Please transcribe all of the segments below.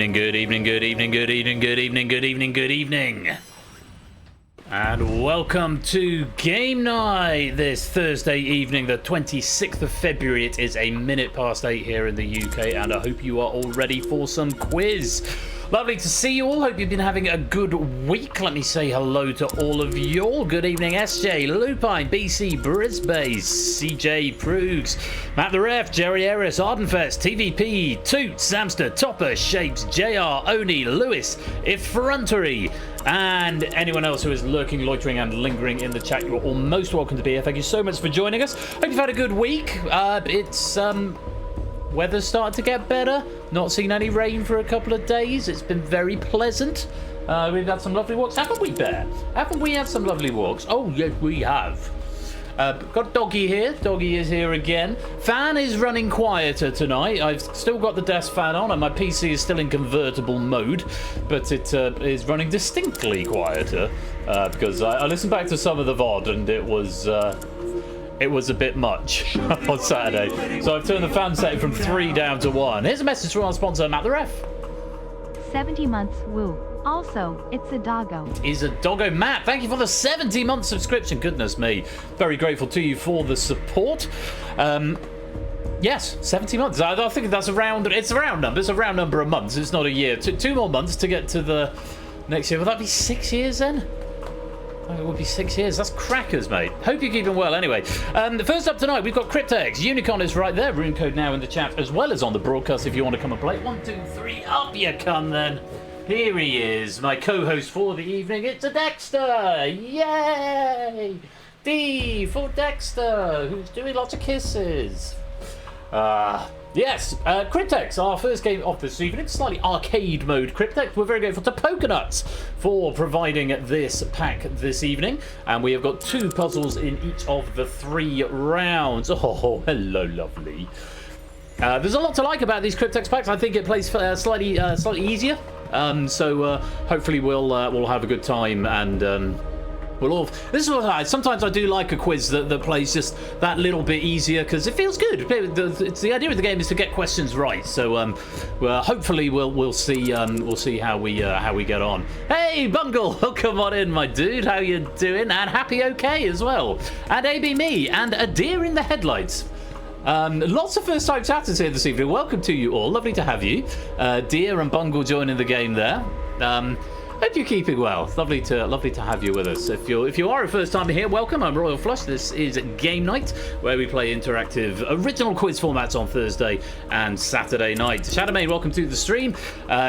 evening, good evening, good evening, good evening, good evening, good evening, good evening. And welcome to Game Night this Thursday evening, the 26th of February. It is a minute past 8 here in the UK, and I hope you are all ready for some quiz. Lovely to see you all. Hope you've been having a good week. Let me say hello to all of you all. Good evening, SJ, Lupine, BC, Brisbane, CJ, Prugs, Matt the Ref, Jerry Eris, Ardenfest, TVP, Toot, Samster, Topper, Shapes, JR, Oni, Lewis, Effrontery, and anyone else who is lurking, loitering, and lingering in the chat. You're all most welcome to be here. Thank you so much for joining us. Hope you've had a good week. Weather's started to get better. Not seen any rain for a couple of days. It's been very pleasant. We've had some lovely walks. Haven't we, Bear? Haven't we had some lovely walks? Oh, yes, we have. Got Doggy here. Doggy is here again. Fan is running quieter tonight. I've still got the desk fan on and my PC is still in convertible mode, but it is running distinctly quieter because I listened back to some of the VOD and it was a bit much on Saturday. So I've turned the fan setting from 3 down to 1. Here's a message from our sponsor, Matt the Ref. 70 months, woo. Also, it's a doggo. Is a doggo. Matt, thank you for the 70-month subscription. Goodness me. Very grateful to you for the support. Yes, 70 months. I think that's it's a round number. It's a round number of months. It's not a year. Two more months to get to the next year. Will that be 6 years then? Oh, it would be 6 years. That's crackers, mate. Hope you're keeping well anyway. First up tonight, we've got Cryptex. Unicorn is right there. Room code now in the chat as well as on the broadcast if you want to come and play. 1, 2, 3. Up you come then. Here he is, my co-host for the evening. It's a Dexter. Yay! D for Dexter, who's doing lots of kisses. Yes, Cryptex, our first game of this evening, slightly arcade mode Cryptex. We're very grateful to Pokenuts for providing this pack this evening. And we have got 2 puzzles in each of the 3 rounds. Oh, hello, lovely. There's a lot to like about these Cryptex packs. I think it plays slightly easier. So hopefully we'll have a good time and we'll all. This is what sometimes I do like a quiz that plays just that little bit easier because it feels good. It's the idea of the game is to get questions right. So hopefully we'll see how we get on. Hey Bungle, come on in, my dude. How you doing? And happy okay as well. And AB me and a deer in the headlights. Lots of first-time chatters here this evening. Welcome to you all. Lovely to have you. Deer and Bungle joining the game there. Hope you're keeping well. Lovely to have you with us. If you are a first timer here, welcome. I'm Royal Flush. This is Game Night, where we play interactive original quiz formats on Thursday and Saturday night. Shadowmane, welcome to the stream.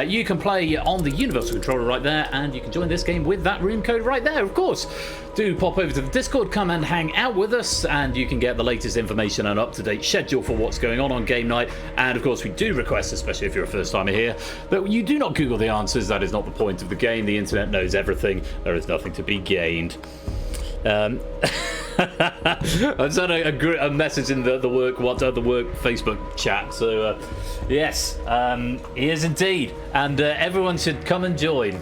You can play on the Universal Controller right there, and you can join this game with that room code right there, of course. Do pop over to the Discord, come and hang out with us, and you can get the latest information and up-to-date schedule for what's going on Game Night. And of course, we do request, especially if you're a first timer here, that you do not Google the answers. That is not the point of the game. The internet knows everything. There is nothing to be gained. I sent a message in the work Facebook chat. So yes, he is indeed, and everyone should come and join.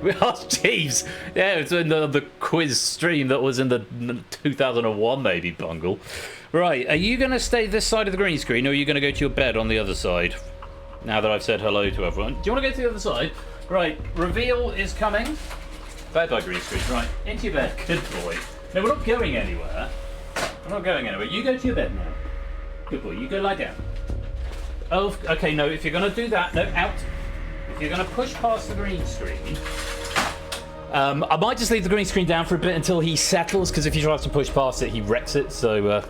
Oh, jeez. Yeah, it's in the quiz stream that was in the 2001, maybe, Bungle. Right, are you going to stay this side of the green screen, or are you going to go to your bed on the other side? Now that I've said hello to everyone. Do you want to go to the other side? Right, reveal is coming. Bed by green screen. Right, into your bed. Good boy. No, we're not going anywhere. We're not going anywhere. You go to your bed now. Good boy. You go lie down. Oh, okay, no, if you're going to do that, no, out. If you're going to push past the green screen, I might just leave the green screen down for a bit until he settles, because if you try to push past it, he wrecks it. So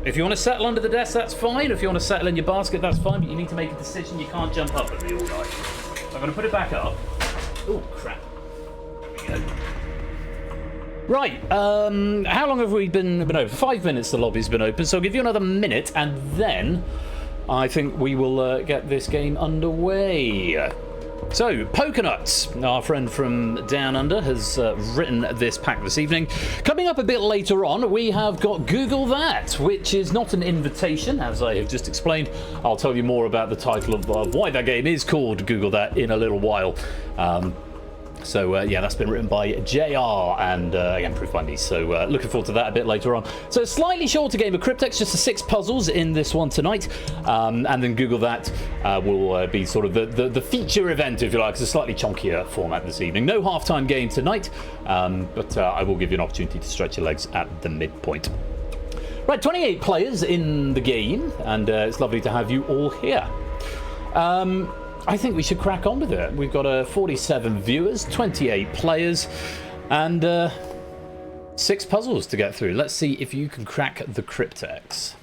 if you want to settle under the desk, that's fine. If you want to settle in your basket, that's fine, but you need to make a decision. You can't jump up at me all night. I'm going to put it back up. Oh, crap. There we go. Right, how long have we been open? 5 minutes the lobby's been open, so I'll give you another minute, and then I think we will get this game underway. So, Pokenuts, our friend from Down Under, has written this pack this evening. Coming up a bit later on, we have got Google That, which is not an invitation, as I have just explained. I'll tell you more about the title of why that game is called Google That in a little while. So, yeah, that's been written by JR and, again, proof by me. So, looking forward to that a bit later on. So, a slightly shorter game of Cryptex, just the 6 puzzles in this one tonight. And then Google that will be sort of the feature event, if you like. It's a slightly chunkier format this evening. No halftime game tonight, but I will give you an opportunity to stretch your legs at the midpoint. Right, 28 players in the game, and it's lovely to have you all here. I think we should crack on with it. We've got 47 viewers, 28 players, and 6 puzzles to get through. Let's see if you can crack the Cryptex.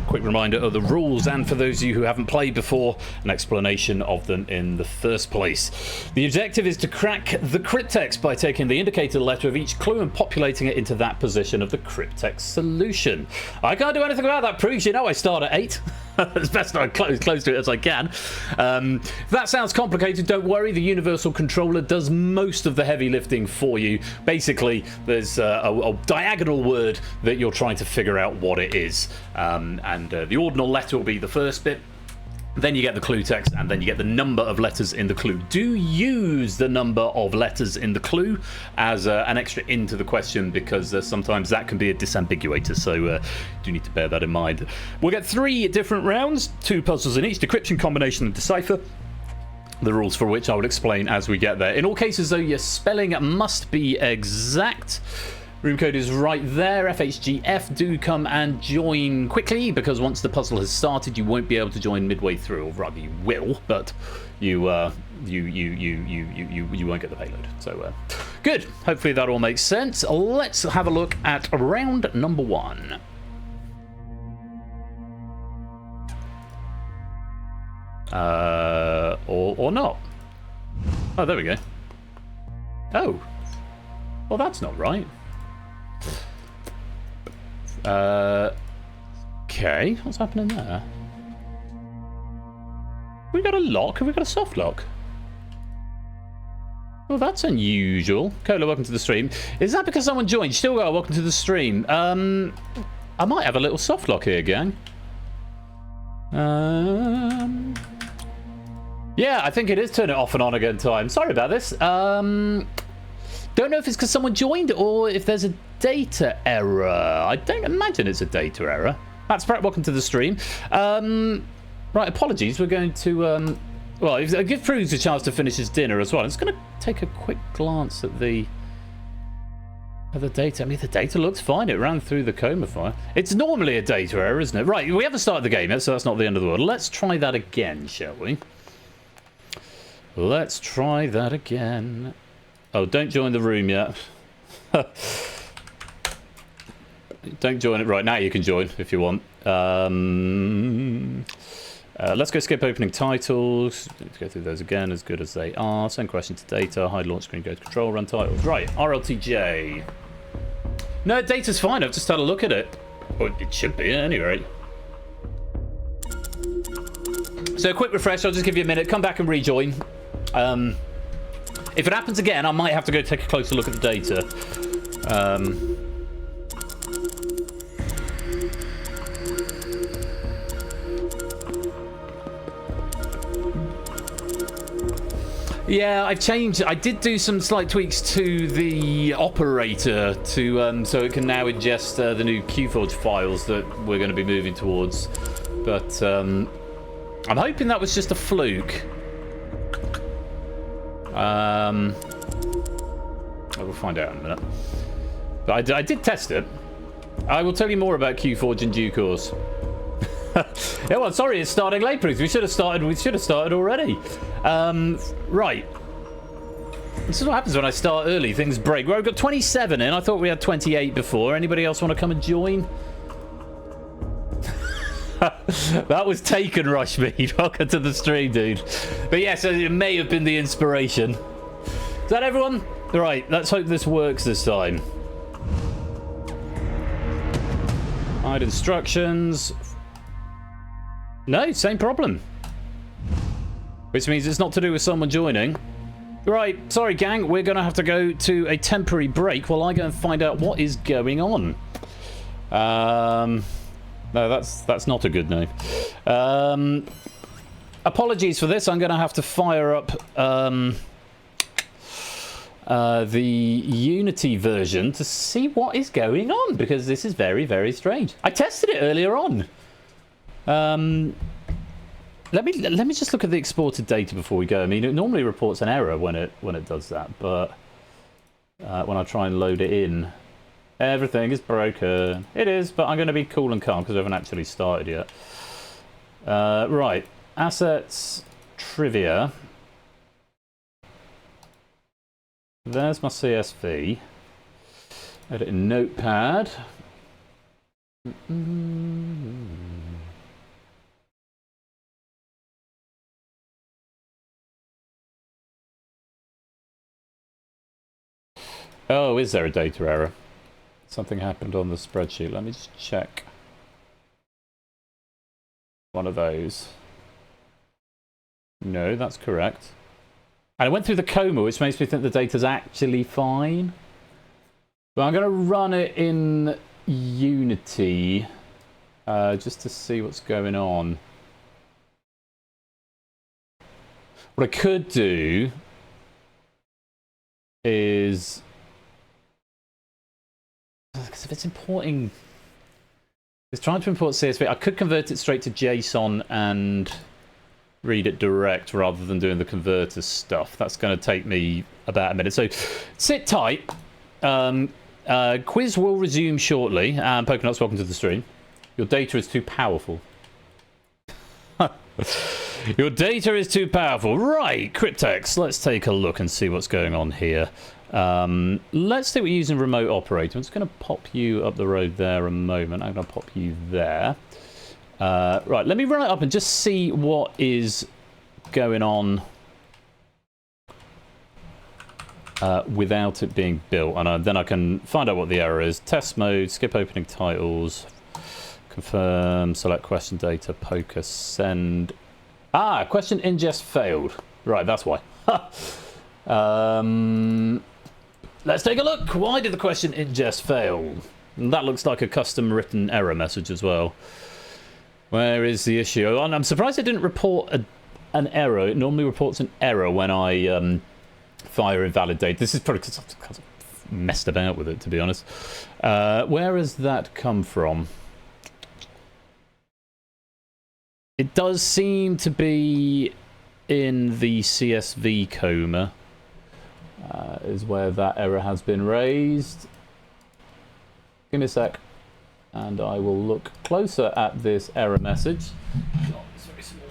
Quick reminder of the rules, and for those of you who haven't played before, an explanation of them in the first place. The objective is to crack the Cryptex by taking the indicator letter of each clue and populating it into that position of the Cryptex solution. I can't do anything about that, proves you know I start at 8. As best I'm close to it as I can. If that sounds complicated, don't worry. The Universal Controller does most of the heavy lifting for you. Basically, there's a diagonal word that you're trying to figure out what it is. And the ordinal letter will be the first bit. Then you get the clue text, and then you get the number of letters in the clue. Do use the number of letters in the clue as an extra into the question, because sometimes that can be a disambiguator, so do need to bear that in mind. We'll get 3 different rounds, 2 puzzles in each, decryption, combination, and decipher. The rules for which I will explain as we get there. In all cases, though, your spelling must be exact. Room code is right there. FHGF, do come and join quickly, because once the puzzle has started, you won't be able to join midway through, or rather you will, but you won't get the payload. So good. Hopefully that all makes sense. Let's have a look at round number 1. Or not. Oh, there we go. Oh. Well, that's not right. Okay, what's happening there? We got a lock? Have we got a soft lock? Well, that's unusual. Cola, welcome to the stream. Is that because someone joined? Still got welcome to the stream. I might have a little soft lock here, gang. Yeah, I think it is turn it off and on again time. Sorry about this. Don't know if it's because someone joined or if there's a data error. I don't imagine it's a data error. Matt Spratt, welcome to the stream. Right, apologies. We're going to... well, give Fruz a chance to finish his dinner as well. I'm just going to take a quick glance at the data. I mean, the data looks fine. It ran through the coma file. It's normally a data error, isn't it? Right, we haven't started the game yet, so that's not the end of the world. Let's try that again, shall we? Let's try that again. Oh, don't join the room yet. Don't join it right now. You can join if you want. Let's go skip opening titles. Let's go through those again, as good as they are. Send question to data. Hide launch screen. Go to control. Run titles. Right. RLTJ. No, data's fine. I've just had a look at it. Or it should be, at any rate. So, a quick refresh. I'll just give you a minute. Come back and rejoin. If it happens again, I might have to go take a closer look at the data. Yeah, I've changed. I did do some slight tweaks to the operator to so it can now ingest the new QForge files that we're going to be moving towards. But I'm hoping that was just a fluke. I will find out in a minute. But I did test it. I will tell you more about QForge in due course. Yeah, well, sorry, it's starting late, Bruce. We should have started already. Right. This is what happens when I start early. Things break. Well, I've got 27 in. I thought we had 28 before. Anybody else want to come and join? That was taken, Rushmead. Welcome to the stream, dude. But yes, it may have been the inspiration. Is that everyone? Right, let's hope this works this time. Hide instructions. No, same problem. Which means it's not to do with someone joining. Right, sorry gang, we're going to have to go to a temporary break while I go and find out what is going on. No, that's not a good name. apologies for this. I'm going to have to fire up the Unity version to see what is going on, because this is very, very strange. I tested it earlier on. Let me just look at the exported data before we go. I mean, it normally reports an error when it does that, but when I try and load it in, everything is broken. It is, but I'm going to be cool and calm because we haven't actually started yet. Right, assets, trivia. There's my CSV. Edit in Notepad. Oh, is there a data error? Something happened on the spreadsheet. Let me just check. One of those. No, that's correct. And I went through the coma, which makes me think the data's actually fine. But I'm going to run it in Unity just to see what's going on. What I could do is... because if it's importing... it's trying to import CSV. I could convert it straight to JSON and read it direct rather than doing the converter stuff. That's going to take me about a minute. So sit tight. Quiz will resume shortly. Pokenuts, welcome to the stream. Your data is too powerful. Your data is too powerful. Right, Cryptex. Let's take a look and see what's going on here. Let's say we're using remote operator. I'm just going to pop you up the road there a moment. I'm going to pop you there. Right, let me run it up and just see what is going on without it being built. And then I can find out what the error is. Test mode, skip opening titles, confirm, select question data, poker, send. Ah, question ingest failed. Right, that's why. Let's take a look. Why did the question ingest fail? And that looks like a custom written error message as well. Where is the issue? I'm surprised it didn't report an error. It normally reports an error when I fire invalidate. This is probably because I've messed about with it, to be honest. Where has that come from? It does seem to be in the CSV coma. Is where that error has been raised. Give me a sec, and I will look closer at this error message. Oh, it's very small.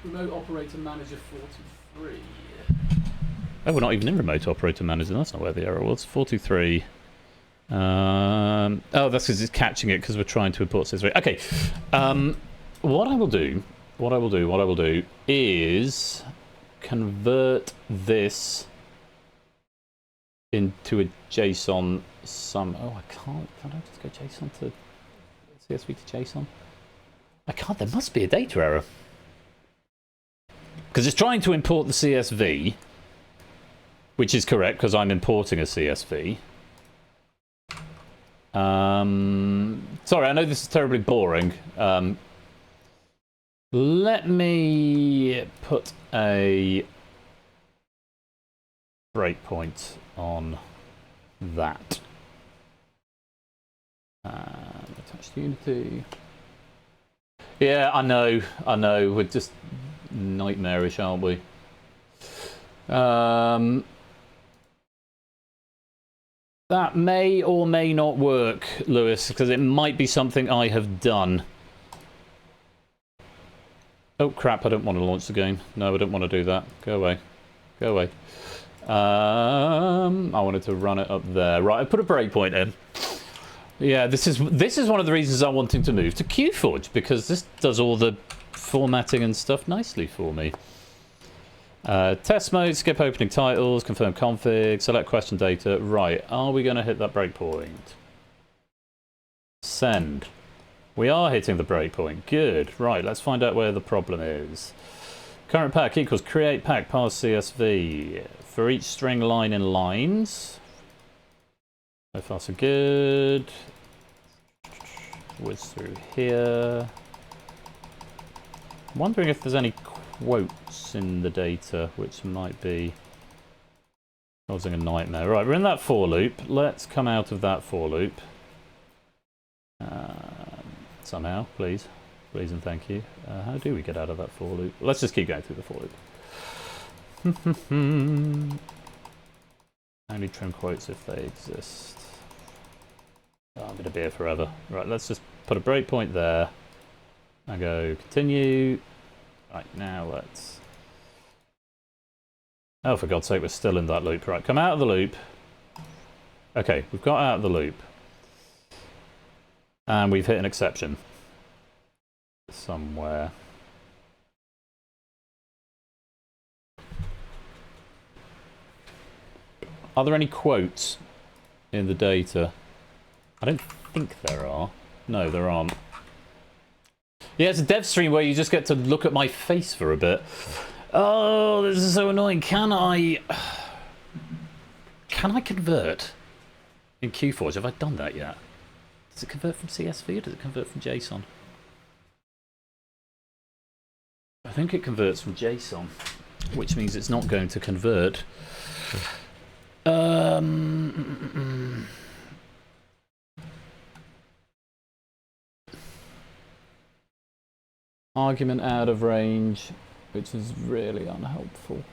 Remote Operator Manager 43. Oh, we're not even in Remote Operator Manager. That's not where the error was. 43. Oh, that's because it's catching it because we're trying to import CSV. Okay. What I will do is convert this into a JSON Oh, I can't. Can I just go JSON to CSV to JSON? I can't. There must be a data error. Because it's trying to import the CSV, which is correct because I'm importing a CSV. Sorry, I know this is terribly boring. Let me put a breakpoint on that. Attached to Unity. Yeah, I know. We're just nightmarish, aren't we? That may or may not work, Lewis, because it might be something I have done. Oh crap, I don't want to launch the game. No, I don't want to do that. Go away. Go away. I wanted to run it up there. Right, I put a breakpoint in. Yeah, this is one of the reasons I'm wanting to move to QForge, because this does all the formatting and stuff nicely for me. Test mode, skip opening titles, confirm config, select question data. Right, are we going to hit that breakpoint? Send. We are hitting the breakpoint. Good. Right, let's find out where the problem is. Current pack equals create pack parse CSV. For each string line in lines. So far so good. Whiz through here. I'm wondering if there's any quotes in the data, which might be causing a nightmare. Right, we're in that for loop. Let's come out of that for loop. Somehow, please. Please and thank you. How do we get out of that for loop? Let's just keep going through the for loop. Only trim quotes if they exist. Oh, I'm going to be here forever. Right, let's just put a breakpoint there. I go continue. Right, now let's... Oh, for God's sake, we're still in that loop. Right, come out of the loop. Okay, we've got out of the loop. And we've hit an exception. Somewhere. Are there any quotes in the data? I don't think there are. No, there aren't. Yeah, it's a dev stream where you just get to look at my face for a bit. Oh, this is so annoying. Can I convert in QForge? Have I done that yet? Does it convert from CSV or does it convert from JSON? I think it converts from JSON, which means it's not going to convert. Argument out of range, which is really unhelpful.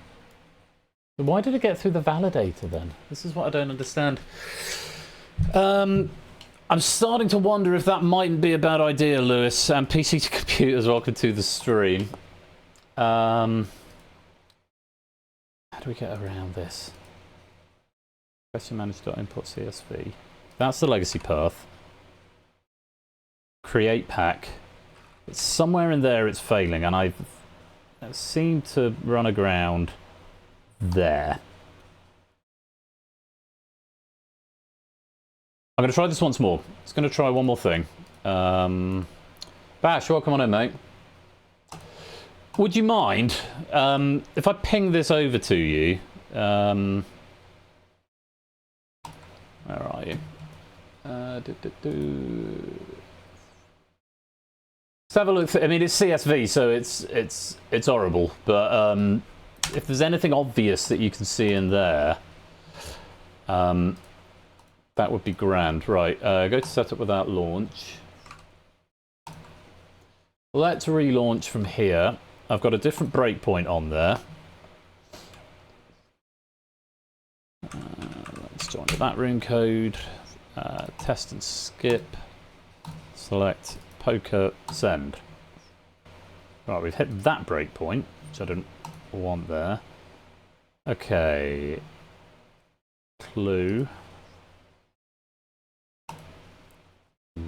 But why did it get through the validator then? This is what I don't understand. I'm starting to wonder if that mightn't be a bad idea, Lewis. And PC to computers, welcome to the stream. How do we get around this? Question manage.input CSV. That's the legacy path. Create pack. It's somewhere in there it's failing, and I seem to run aground there. I'm going to try this once more. It's going to try one more thing. Bash, welcome on in, mate. Would you mind if I ping this over to you? Where are you? Let's have a look. I mean, it's CSV, so it's horrible. But if there's anything obvious that you can see in there, that would be grand. Right, go to setup without launch. Let's relaunch from here. I've got a different breakpoint on there. Let's join that room code. Test and skip. Select poker send. Right, we've hit that breakpoint, which I didn't want there. Okay. Clue.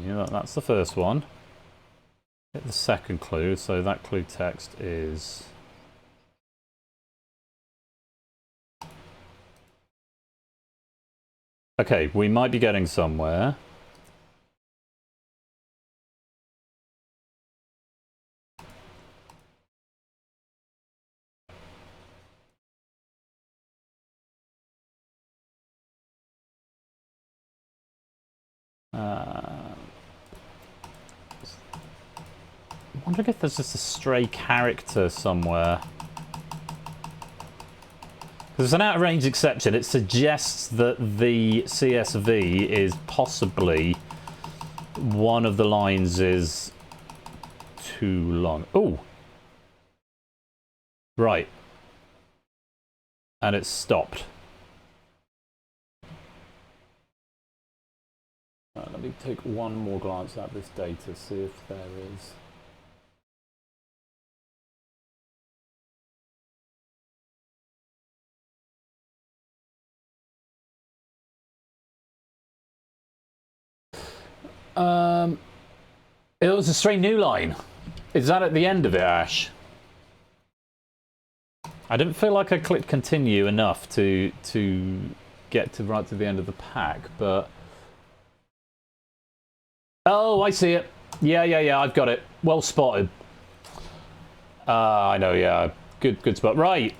Yeah, that's the first one. Hit the second clue, so that clue text is... Okay, we might be getting somewhere. I'm wondering if there's just a stray character somewhere. Because it's an out of range exception. It suggests that the CSV is possibly one of the lines is too long. Oh! Right. And it's stopped. Right, let me take one more glance at this data, see if there is... It was a straight new line. Is that at the end of it, Ash? I didn't feel like I clicked continue enough to get to right to the end of the pack, but... Oh, I see it. Yeah, I've got it. Well spotted. I know, yeah. Good spot. Right.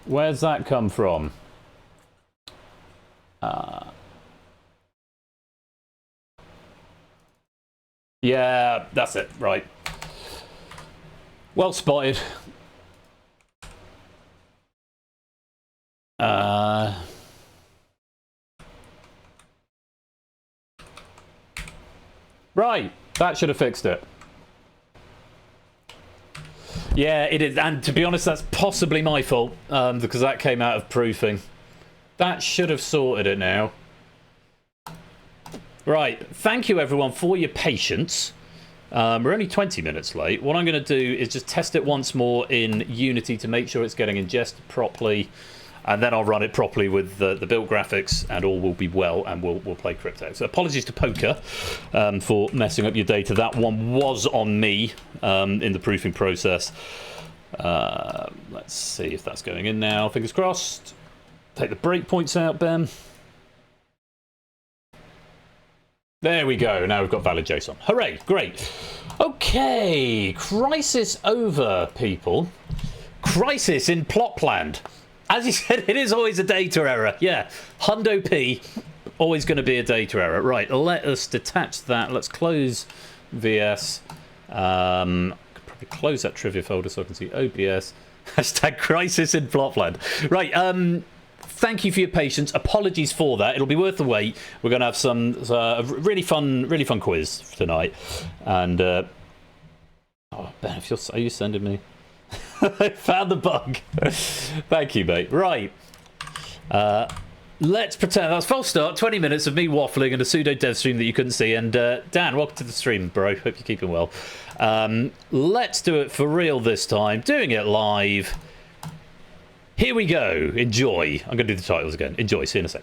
Where's that come from? Yeah, that's it. Right. Well spotted. Right, that should have fixed it. Yeah, it is, and to be honest, that's possibly my fault, because that came out of proofing. That should have sorted it now. Right, thank you everyone for your patience. We're only 20 minutes late. What I'm going to do is just test it once more in Unity to make sure it's getting ingested properly, and then I'll run it properly with the built graphics, and all will be well, and we'll play Cryptex. So apologies to Poker for messing up your data. That one was on me in the proofing process. Let's see if that's going in now. Fingers crossed. Take the breakpoints out, Ben. There we go. Now we've got valid JSON. Hooray! Great. Okay, crisis over, people. Crisis in Plopland. As you said, it is always a data error. Yeah, Hundo P, always going to be a data error. Right, let us detach that. Let's close VS. I could probably close that trivia folder so I can see OBS. Hashtag crisis in Plopland. Right, thank you for your patience. Apologies for that. It'll be worth the wait. We're going to have some really fun quiz tonight. And oh, Ben, if are you sending me? I found the bug. Thank you, mate. Right. Let's pretend that's false start. 20 minutes of me waffling and a pseudo dev stream that you couldn't see. And Dan, welcome to the stream, bro. Hope you're keeping well. Let's do it for real this time. Doing it live. Here we go. Enjoy. I'm going to do the titles again. Enjoy. See you in a sec.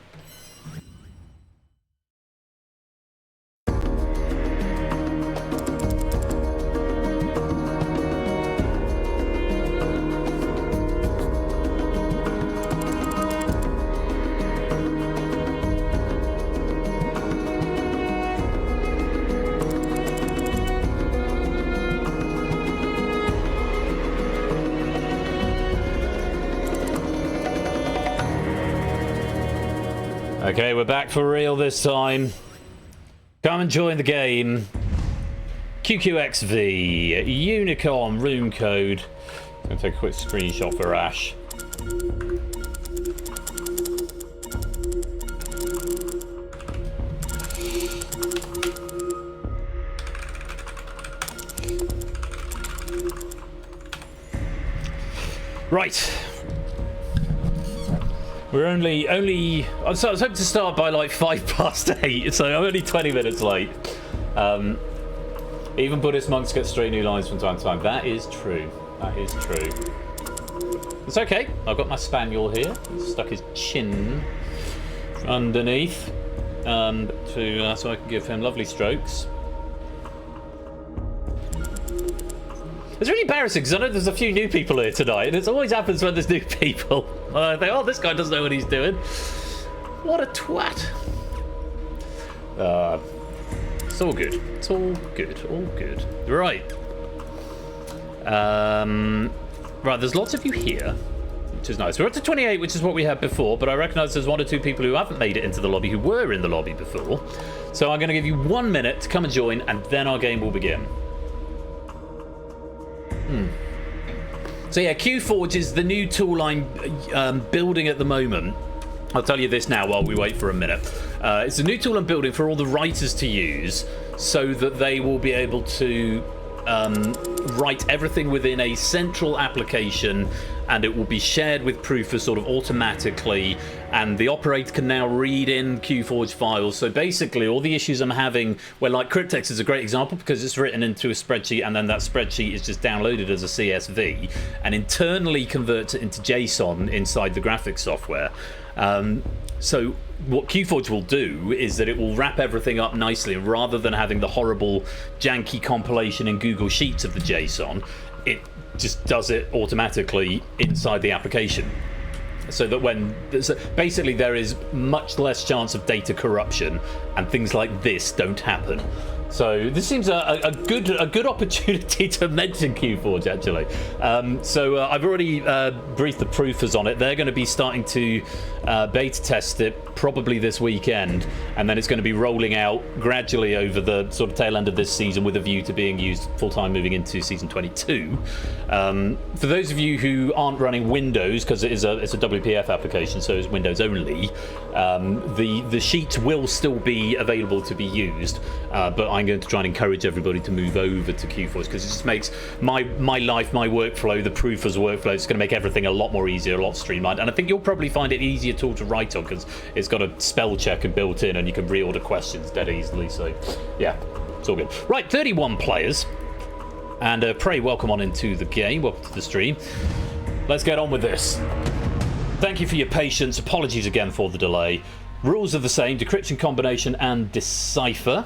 Okay, we're back for real this time. Come and join the game. QQXV, Unicom, room code. I'm going to take a quick screenshot for Ash. Right. We're only I was hoping to start by like 8:05, so I'm only 20 minutes late. Even Buddhist monks get straight new lines from time to time. That is true. That is true. It's okay. I've got my spaniel here. He's stuck his chin underneath so I can give him lovely strokes. It's really embarrassing because I know there's a few new people here tonight, and it always happens when there's new people. I think, oh, this guy doesn't know what he's doing. What a twat. It's all good. It's all good. All good. Right. Right, there's lots of you here, which is nice. We're up to 28, which is what we had before, but I recognise there's one or two people who haven't made it into the lobby who were in the lobby before. So I'm going to give you 1 minute to come and join, and then our game will begin. So yeah, QForge is the new tool I'm building at the moment. I'll tell you this now while we wait for a minute. It's a new tool I'm building for all the writers to use so that they will be able to write everything within a central application, and it will be shared with Proofers sort of automatically, and the operator can now read in QForge files. So basically all the issues I'm having, well, like Cryptex is a great example because it's written into a spreadsheet, and then that spreadsheet is just downloaded as a CSV and internally converts it into JSON inside the graphics software. So what QForge will do is that it will wrap everything up nicely, and rather than having the horrible janky compilation in Google Sheets of the JSON, it just does it automatically inside the application, so that when basically there is much less chance of data corruption and things like this don't happen. So this seems a good opportunity to mention QForge, actually. I've already briefed the proofers on it. They're going to be starting to beta test it probably this weekend, and then it's going to be rolling out gradually over the sort of tail end of this season with a view to being used full-time moving into season 22. For those of you who aren't running Windows, because it's a WPF application, so it's Windows only, the sheets will still be available to be used, but I'm going to try and encourage everybody to move over to QForge because it just makes my life, my workflow, the proofers' workflow, it's going to make everything a lot more easier, a lot streamlined, and I think you'll probably find it easier tool to write on because it's got a spell checker built in and you can reorder questions dead easily. So yeah, it's all good. Right, 31 players, and Prey, welcome on into the game, welcome to the stream. Let's get on with this. Thank you for your patience, apologies again for the delay. Rules are the same: decryption, combination and decipher.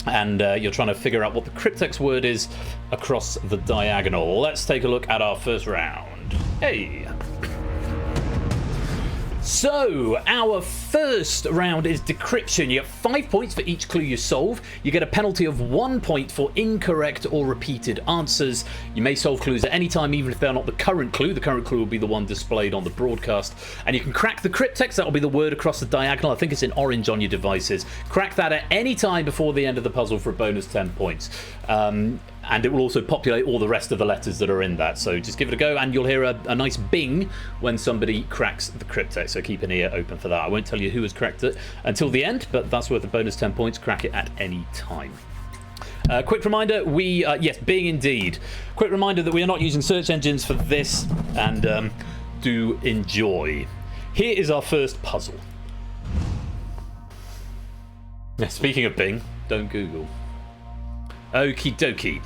And you're trying to figure out what the Cryptex word is across the diagonal. Let's take a look at our first round. Hey! So, our first round is decryption. You get 5 points for each clue you solve. You get a penalty of 1 point for incorrect or repeated answers. You may solve clues at any time, even if they're not the current clue. The current clue will be the one displayed on the broadcast. And you can crack the Cryptex. That will be the word across the diagonal. I think it's in orange on your devices. Crack that at any time before the end of the puzzle for a bonus 10 points. And it will also populate all the rest of the letters that are in that. So just give it a go, and you'll hear a nice bing when somebody cracks the Cryptex. So keep an ear open for that. I won't tell you who has cracked it until the end, but that's worth a bonus 10 points. Crack it at any time. Quick reminder, yes, Bing indeed. Quick reminder that we are not using search engines for this, and do enjoy. Here is our first puzzle. Now, speaking of Bing, don't Google. Okie dokie.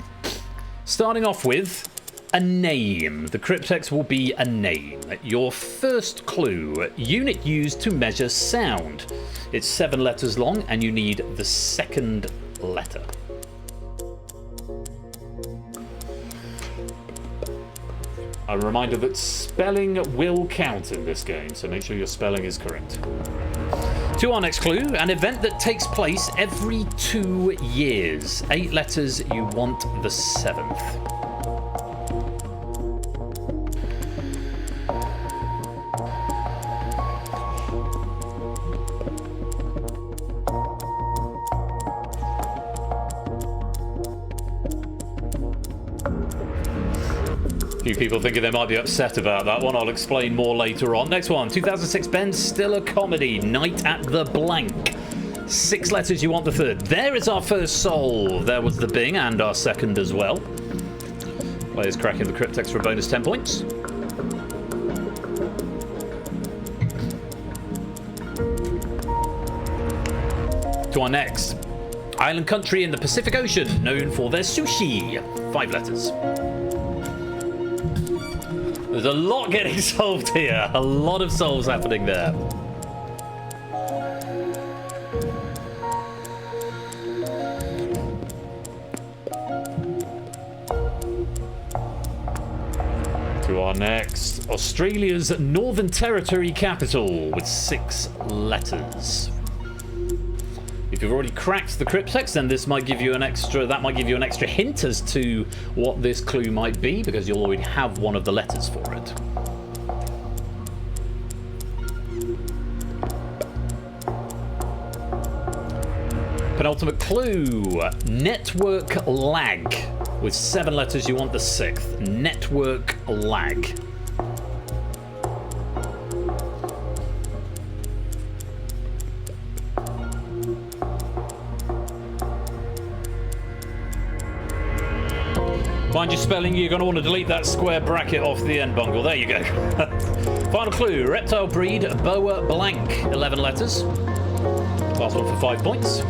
Starting off with a name. The Cryptex will be a name. Your first clue: unit used to measure sound. It's 7 letters long, and you need the second letter. A reminder that spelling will count in this game, so make sure your spelling is correct. To our next clue: an event that takes place every 2 years. 8 letters, you want the 7th. Few people thinking they might be upset about that one. I'll explain more later on. Next one, 2006 Ben Stiller comedy, Night at the Blank. 6 letters, you want the 3rd. There is our first solve. There was the Bing, and our second as well. Players cracking the Cryptex for a bonus 10 points. To our next. Island country in the Pacific Ocean, known for their sushi. 5 letters. There's a lot getting solved here. A lot of solves happening there. To our next. Australia's Northern Territory capital with 6 letters. If you've already cracked the Cryptex, then this might give you an extra. That might give you an extra hint as to what this clue might be, because you'll already have one of the letters for it. Penultimate clue: network lag. With 7 letters, you want the 6th. Network lag. Mind your spelling, you're going to want to delete that square bracket off the end, Bungle. There you go. Final clue: reptile breed, boa blank. 11 letters. Last one for 5 points.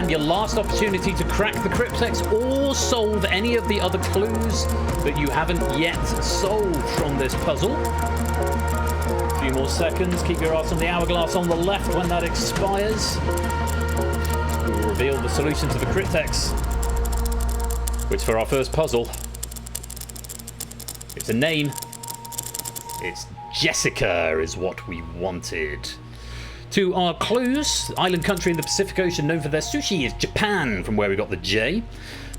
Your last opportunity to crack the Cryptex or solve any of the other clues that you haven't yet solved from this puzzle. A few more seconds. Keep your eyes on the hourglass on the left when that expires. We will reveal the solution to the Cryptex, which for our first puzzle, it's a name. It's Jessica is what we wanted. To our clues, island country in the Pacific Ocean known for their sushi is Japan, from where we got the J.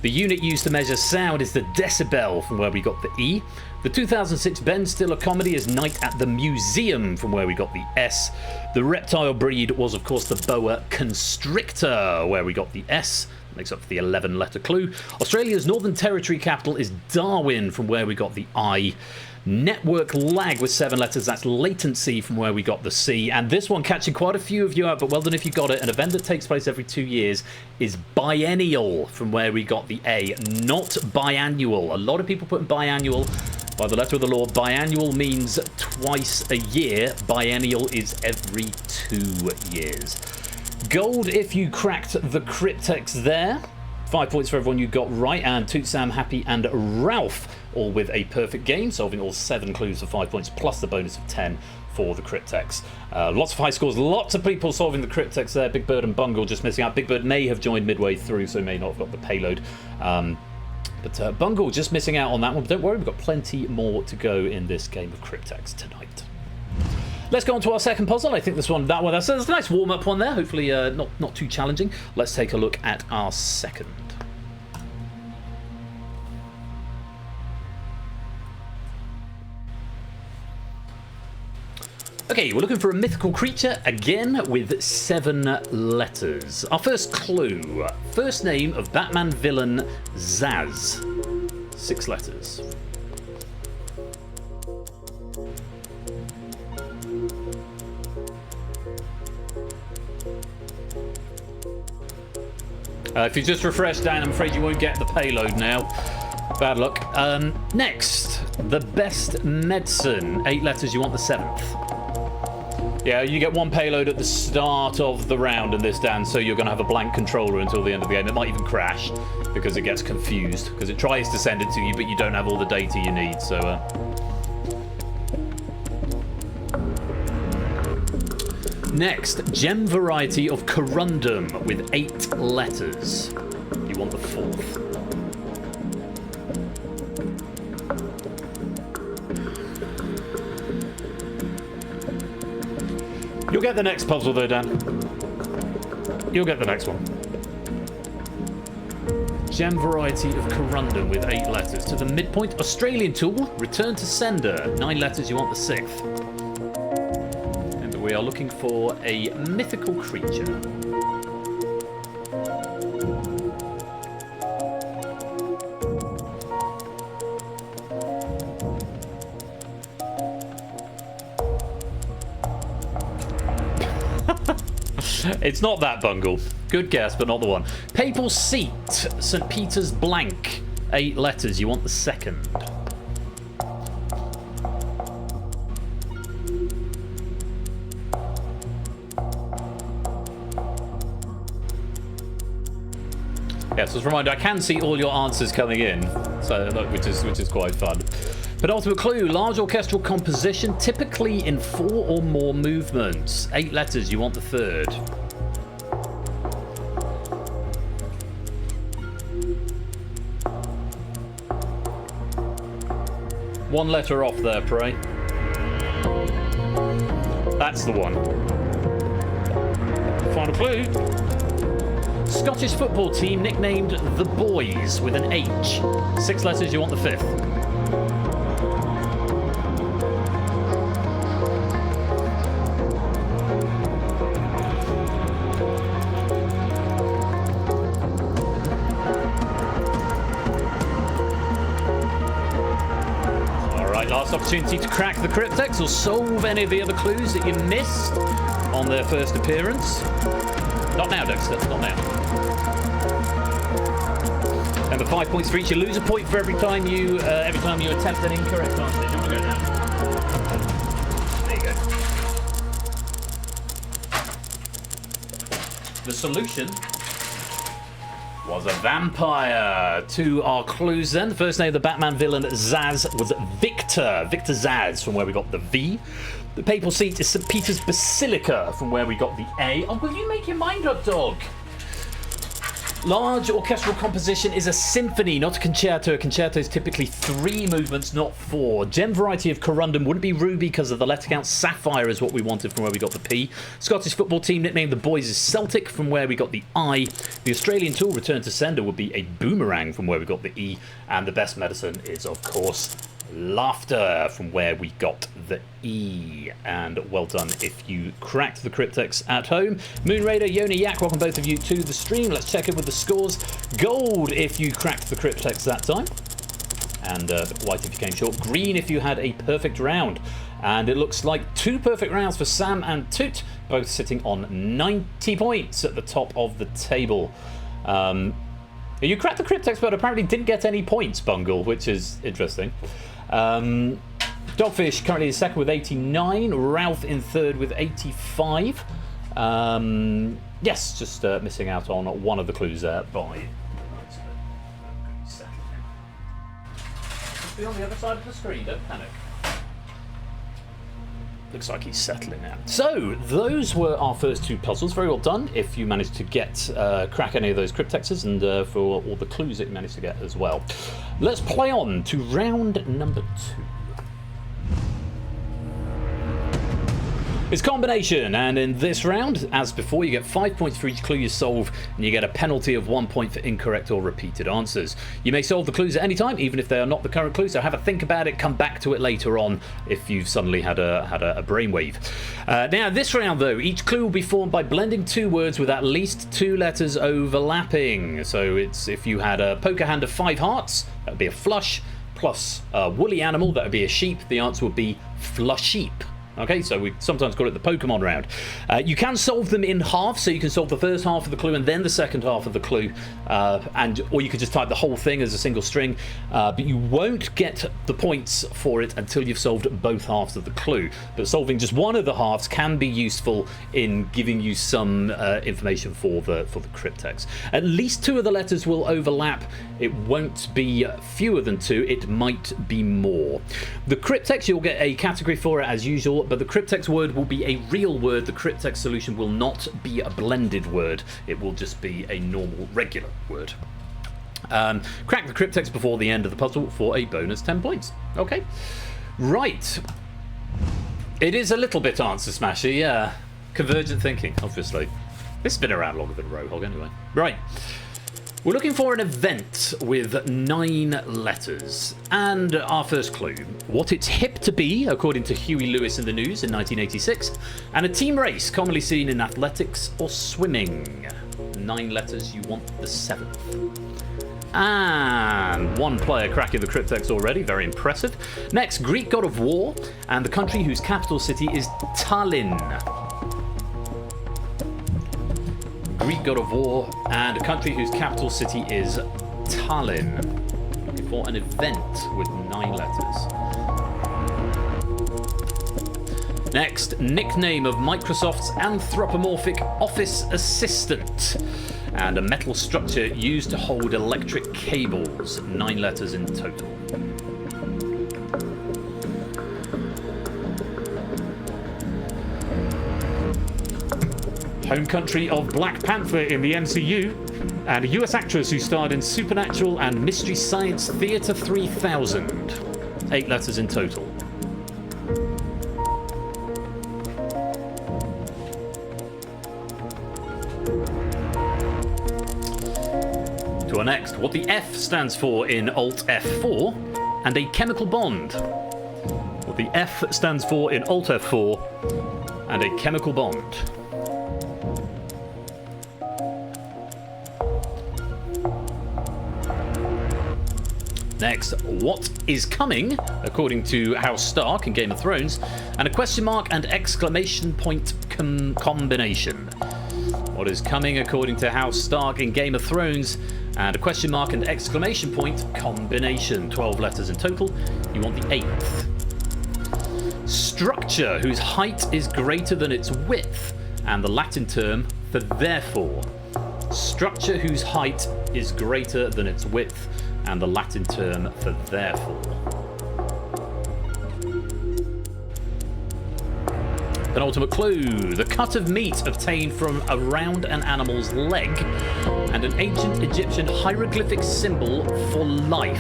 The unit used to measure sound is the decibel, from where we got the E. The 2006 Ben Stiller comedy is Night at the Museum, from where we got the S. The reptile breed was, of course, the boa constrictor, where we got the S. Makes up for the 11-letter clue. Australia's Northern Territory capital is Darwin, from where we got the I. Network lag with 7 letters, that's latency, from where we got the C. And this one catching quite a few of you out, but well done if you got it. An event that takes place every 2 years is biennial, from where we got the A, not biannual. A lot of people put biannual. By the letter of the law, biannual means twice a year. Biennial is every 2 years. Gold if you cracked the Cryptex there. 5 points for everyone you got right, and Toot Sam, Happy and Ralph all with a perfect game, solving all 7 clues for 5 points, plus the bonus of 10 for the Cryptex. Lots of high scores, lots of people solving the Cryptex there. Big Bird and Bungle just missing out. Big Bird may have joined midway through, so may not have got the payload. But Bungle just missing out on that one. But don't worry, we've got plenty more to go in this game of Cryptex tonight. Let's go on to our second puzzle. I think that's a nice warm-up one there. Hopefully not too challenging. Let's take a look at our second. Okay, we're looking for a mythical creature, again with 7 letters. Our first clue. First name of Batman villain Zaz. 6 letters. If you just refresh down, I'm afraid you won't get the payload now. Bad luck. Next, the best medicine. 8 letters, you want the 7th. Yeah, you get 1 payload at the start of the round in this, Dan, so you're going to have a blank controller until the end of the game. It might even crash because it gets confused, because it tries to send it to you, but you don't have all the data you need, so... Next, gem variety of corundum with 8 letters. You want the 4th. You'll get the next puzzle though, Dan. You'll get the next one. Gem variety of corundum with 8 letters. To the midpoint, Australian tool, return to sender. 9 letters, you want the 6th. And we are looking for a mythical creature. It's not that, Bungle. Good guess, but not the one. Papal seat, St. Peter's blank. 8 letters, you want the 2nd. Yes, as a reminder, I can see all your answers coming in, so which is quite fun. Penultimate clue, large orchestral composition, typically in 4 or more movements. 8 letters, you want the 3rd. One letter off there, Prey. That's the one. Final clue. Scottish football team nicknamed the Boys with an H. 6 letters, you want the 5th. Last opportunity to crack the Cryptex or solve any of the other clues that you missed on their first appearance. Not now, Dexter. Not now. And the 5 points for each. You lose a point for every time you attempt an incorrect answer. You want to go now? There you go. The solution was a vampire. To our clues then. The first name of the Batman villain Zaz was Victor. Victor Zaz, from where we got the V. The papal seat is St. Peter's Basilica, from where we got the A. Oh, will you make your mind up, dog? Large orchestral composition is a symphony, not a concerto. A concerto is typically 3 movements, not 4. Gem variety of corundum wouldn't be ruby because of the letter count. Sapphire is what we wanted from where we got the P. Scottish football team nicknamed the boys is Celtic, from where we got the I. The Australian tool return to sender would be a boomerang, from where we got the E. And the best medicine is, of course, laughter, from where we got the E. And well done if you cracked the Cryptex at home. Moon Raider, Yoni Yak, welcome both of you to the stream. Let's check in with the scores. Gold if you cracked the Cryptex that time, and white if you came short. Green if you had a perfect round. And it looks like 2 perfect rounds for Sam and Toot, both sitting on 90 points at the top of the table. You cracked the Cryptex, but apparently didn't get any points, Bungle, which is interesting. Dogfish currently in second with 89. Ralph in third with 85. Yes, just missing out on one of the clues there by... Just be on the other side of the screen, don't panic. Looks like he's settling now. So, those were our first 2 puzzles. Very well done if you managed to crack any of those Cryptexes, and for all the clues that you managed to get as well. Let's play on to round number 2. It's combination, and in this round, as before, you get 5 points for each clue you solve, and you get a penalty of 1 point for incorrect or repeated answers. You may solve the clues at any time, even if they are not the current clue, so have a think about it, come back to it later on if you've suddenly had a brainwave. Now, this round, though, each clue will be formed by blending 2 words with at least 2 letters overlapping. So it's if you had a poker hand of 5 hearts, that would be a flush, plus a woolly animal, that would be a sheep. The answer would be flusheep. Okay, so we sometimes call it the Pokemon round. You can solve them in half, so you can solve the first half of the clue and then the second half of the clue, or you could just type the whole thing as a single string, but you won't get the points for it until you've solved both halves of the clue. But solving just one of the halves can be useful in giving you some information for the Cryptex. At least 2 of the letters will overlap. It won't be fewer than 2, it might be more. The Cryptex, you'll get a category for it as usual, but the Cryptex word will be a real word. The Cryptex solution will not be a blended word. It will just be a normal, regular word. Crack the Cryptex before the end of the puzzle for a bonus 10 points. Okay. Right. It is a little bit answer smashy, yeah. Convergent thinking, obviously. This has been around longer than Rohog anyway. Right. We're looking for an event with 9 letters. And our first clue, what it's hip to be, according to Huey Lewis in the News in 1986, and a team race commonly seen in athletics or swimming. 9 letters, you want the 7th. And 1 player cracking the Cryptex already, very impressive. Next, Greek god of war, and the country whose capital city is Tallinn. Greek god of war, and a country whose capital city is Tallinn. Looking for an event with 9 letters. Next, nickname of Microsoft's anthropomorphic office assistant, and a metal structure used to hold electric cables. 9 letters in total. Home country of Black Panther in the MCU, and a US actress who starred in Supernatural and Mystery Science Theater 3000. 8 letters in total. To our next, what the F stands for in Alt F4, and a chemical bond. What the F stands for in Alt F4, and a chemical bond. Next, what is coming, according to House Stark in Game of Thrones, and a question mark and exclamation point combination. What is coming, according to House Stark in Game of Thrones, and a question mark and exclamation point combination. 12 letters in total. You want the 8th. Structure whose height is greater than its width, and the Latin term for therefore. Structure whose height is greater than its width, and the Latin term for therefore. Penultimate clue. The cut of meat obtained from around an animal's leg and an ancient Egyptian hieroglyphic symbol for life.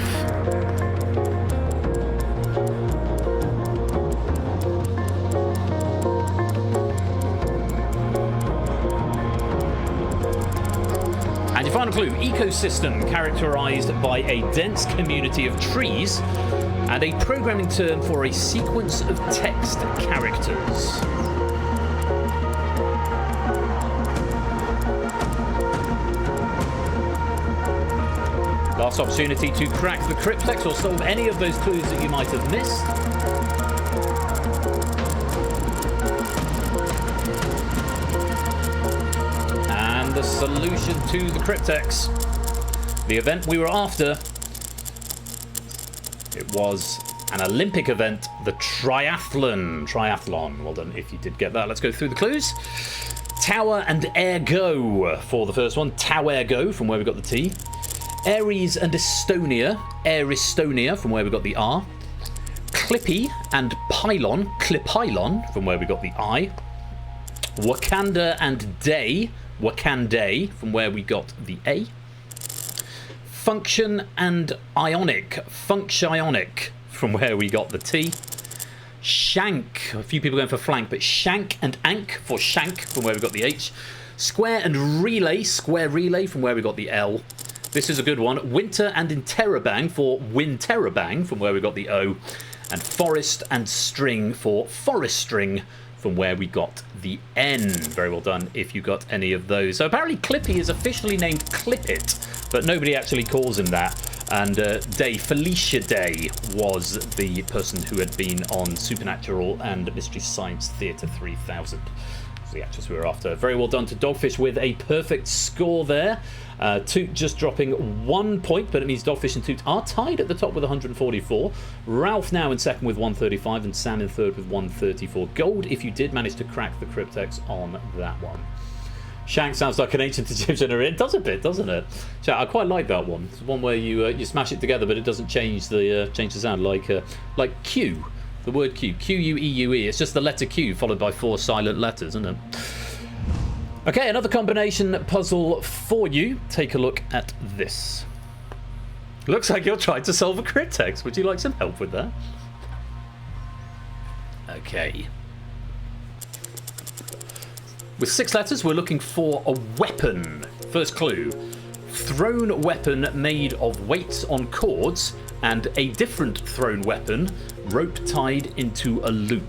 And your final clue, ecosystem characterized by a dense community of trees and a programming term for a sequence of text characters. Last opportunity to crack the Cryptex or solve any of those clues that you might have missed. And the solution to the Cryptex. The event we were after. It was an Olympic event, the triathlon. Triathlon. Well done if you did get that. Let's go through the clues. Tower and ergo for the first one. Towergo from where we got the T. Aries and Estonia. Estonia from where we got the R. Clippy and pylon. Clipylon from where we got the I. Wakanda and day. Wakanday from where we got the A. Function and ionic. Functionic from where we got the T. Shank. A few people going for flank, but shank and ank for shank from where we got the H. Square and relay. Square relay from where we got the L. This is a good one. Winter and interrobang for winterrobang from where we got the O. And forest and string for forest string from where we got the N. Very well done if you got any of those. So apparently Clippy is officially named Clippit, but nobody actually calls him that. And Day, Felicia Day, was the person who had been on Supernatural and Mystery Science Theater 3000. The actress we were after. Very well done to Dogfish with a perfect score there. Toot just dropping 1 point, but it means Dogfish and Toot are tied at the top with 144. Ralph now in second with 135 and Sam in third with 134. Gold if you did manage to crack the Cryptex on that one. Shank sounds like an ancient Egyptian. It does a bit, doesn't it? I quite like that one. It's one where you smash it together, but it doesn't change the sound like Q. The word Q. Q-U-E-U-E. It's just the letter Q followed by 4 silent letters, isn't it? Okay, another combination puzzle for you. Take a look at this. Looks like you're trying to solve a Cryptex. Would you like some help with that? Okay. With 6 letters, we're looking for a weapon. First clue. Thrown weapon made of weights on cords and a different thrown weapon rope tied into a loop.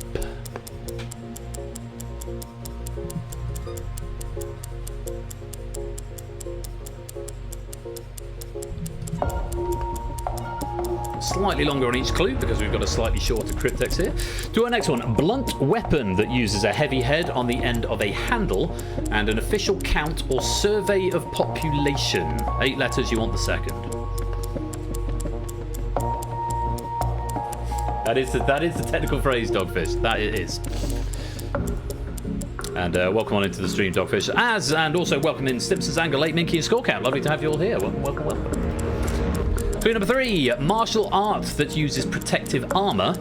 Slightly longer on each clue because we've got a slightly shorter Cryptex here. To our next one, blunt weapon that uses a heavy head on the end of a handle and an official count or survey of population. 8 letters, you want the second. That is the technical phrase, Dogfish. That it is. And welcome on into the stream, Dogfish. And also welcome in Stimson, Zanger, Late Minky, and Skullcap. Lovely to have you all here. Welcome. Clue number 3, martial art that uses protective armor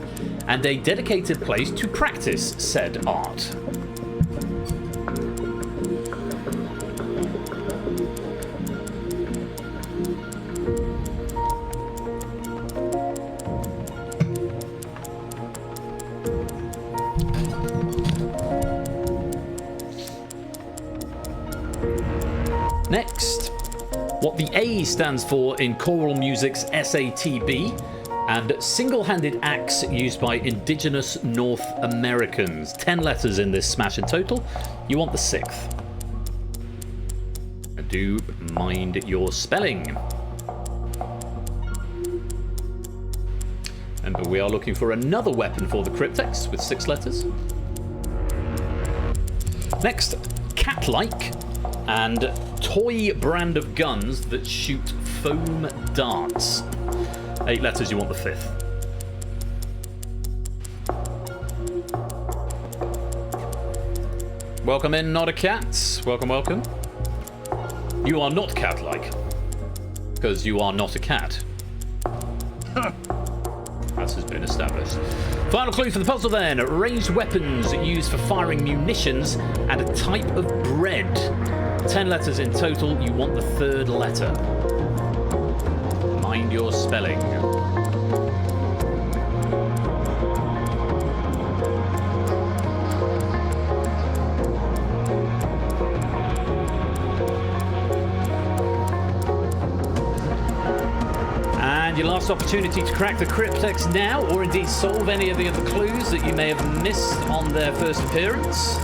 and a dedicated place to practice said art. Next, what the A stands for in choral music's SATB, and single-handed axe used by indigenous North Americans. 10 letters in this smash in total. You want the 6th. And do mind your spelling. Remember, we are looking for another weapon for the Cryptex with 6 letters. Next, cat-like and toy brand of guns that shoot foam darts. 8 letters, you want the 5th. Welcome in, not a cat. Welcome. You are not cat-like, because you are not a cat. That's once has been established. Final clue for the puzzle then. Ranged weapons used for firing munitions and a type of bread. 10 letters in total. You want the third letter. Mind your spelling. And your last opportunity to crack the Cryptex now, or indeed solve any of the other clues that you may have missed on their first appearance.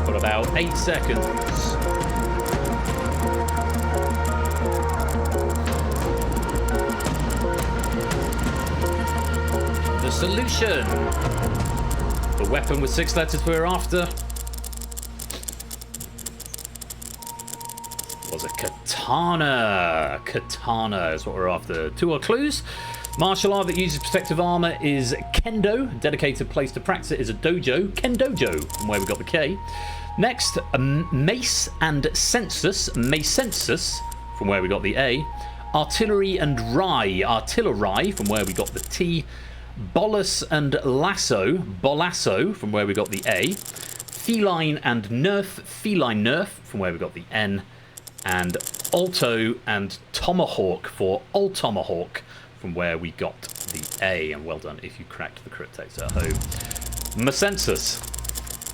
Got about 8 seconds. The solution. The weapon with 6 letters we're after was a katana. Katana is what we're after. 2 more clues. Martial art that uses protective armor is kendo. Dedicated place to practice it is a dojo. Kendojo, from where we got the K. Next, mace and census. Macensus, from where we got the A. Artillery and rye. Artillery, from where we got the T. Bolus and lasso. Bolasso, from where we got the A. Feline and nerf. Feline nerf, from where we got the N. And alto and tomahawk for Tomahawk, from where we got the A. And well done if you cracked the Cryptex at home. Macensus.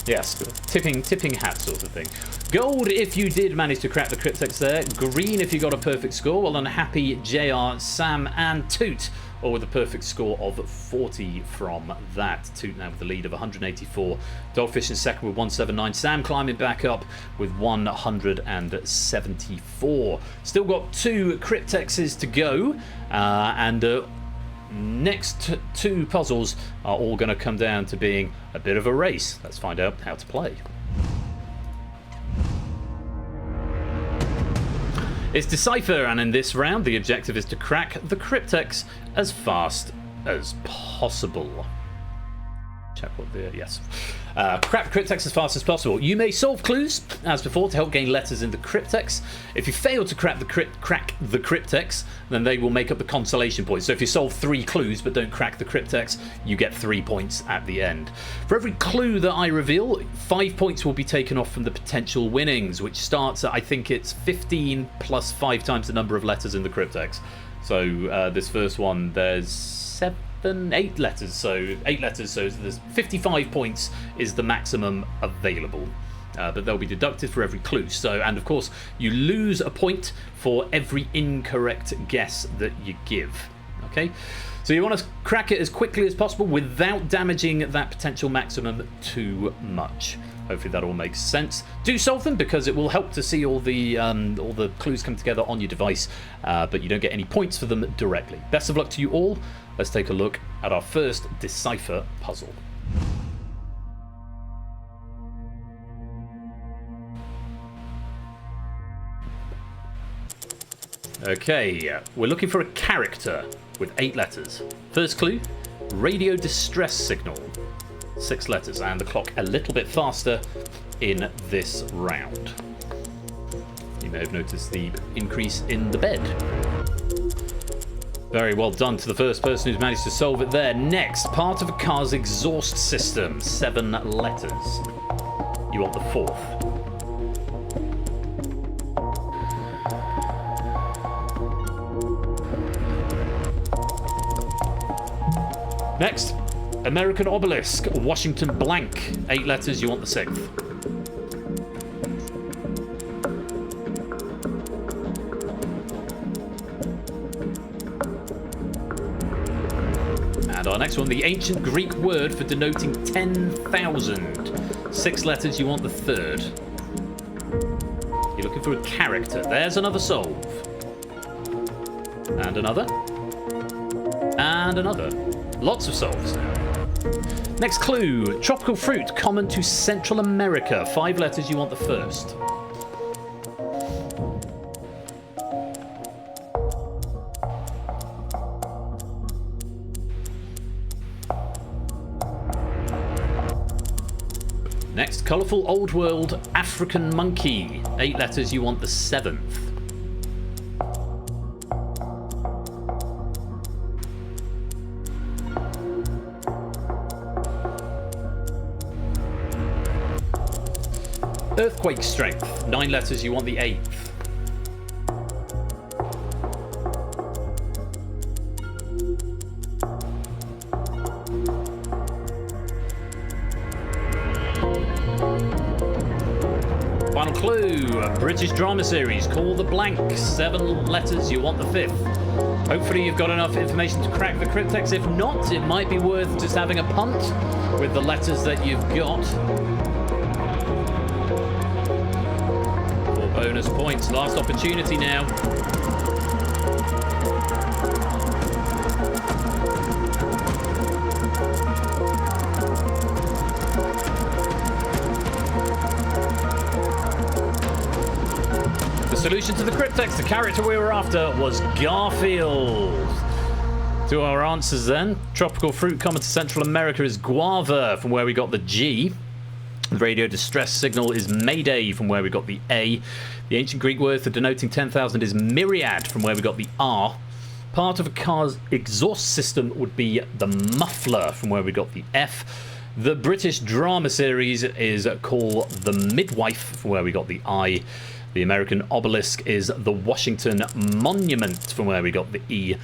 Yes, tipping hat sort of thing. Gold if you did manage to crack the Cryptex there. Green if you got a perfect score. Well done, Happy, JR, Sam and Toot, or with a perfect score of 40 from that. Toot now with the lead of 184. Dogfish in second with 179. Sam climbing back up with 174. Still got 2 Cryptexes to go. Next 2 puzzles are all going to come down to being a bit of a race. Let's find out how to play. It's Decipher, and in this round the objective is to crack the Cryptex as fast as possible. Check what the... yes. Crack the Cryptex as fast as possible. You may solve clues, as before, to help gain letters in the Cryptex. If you fail to crack the Cryptex, then they will make up the consolation points. So if you solve 3 clues but don't crack the Cryptex, you get 3 points at the end. For every clue that I reveal, 5 points will be taken off from the potential winnings, which starts at, I think it's 15 plus 5 times the number of letters in the Cryptex. So this first one, there's 8 letters, so 8 letters, so there's 55 points is the maximum available, but they'll be deducted for every clue. So, and of course you lose a point for every incorrect guess that you give. Okay, so you want to crack it as quickly as possible without damaging that potential maximum too much. Hopefully that all makes sense. Do solve them, because it will help to see all the clues come together on your device, but you don't get any points for them directly. Best of luck to you all. Let's take a look at our first Decipher puzzle. Okay, we're looking for a character with 8 letters. First clue, radio distress signal. 6 letters, and the clock a little bit faster in this round. You may have noticed the increase in the bed. Very well done to the first person who's managed to solve it there. Next, part of a car's exhaust system. 7 letters. You want the 4th. Next, American obelisk, Washington blank. 8 letters, you want the 6th. And our next one, the ancient Greek word for denoting 10,000. 6 letters, you want the 3rd. You're looking for a character. There's another solve. And another. And another. Lots of solves now. Next clue, tropical fruit common to Central America. 5 letters, you want the 1st. Next, colourful old world African monkey. 8 letters, you want the 7th. Earthquake strength. 9 letters, you want the 8th. Final clue, British drama series, Call the Blank. 7 letters, you want the 5th. Hopefully you've got enough information to crack the cryptex. If not, it might be worth just having a punt with the letters that you've got. 4 bonus points, last opportunity now. Solution to the cryptex, the character we were after was Garfield. To our answers then. Tropical fruit common to Central America is guava, from where we got the G. The radio distress signal is Mayday, from where we got the A. The ancient Greek word for denoting 10,000 is myriad, from where we got the R. Part of a car's exhaust system would be the muffler, from where we got the F. The British drama series is called The Midwife, from where we got the I. The American obelisk is the Washington Monument, from where we got the E.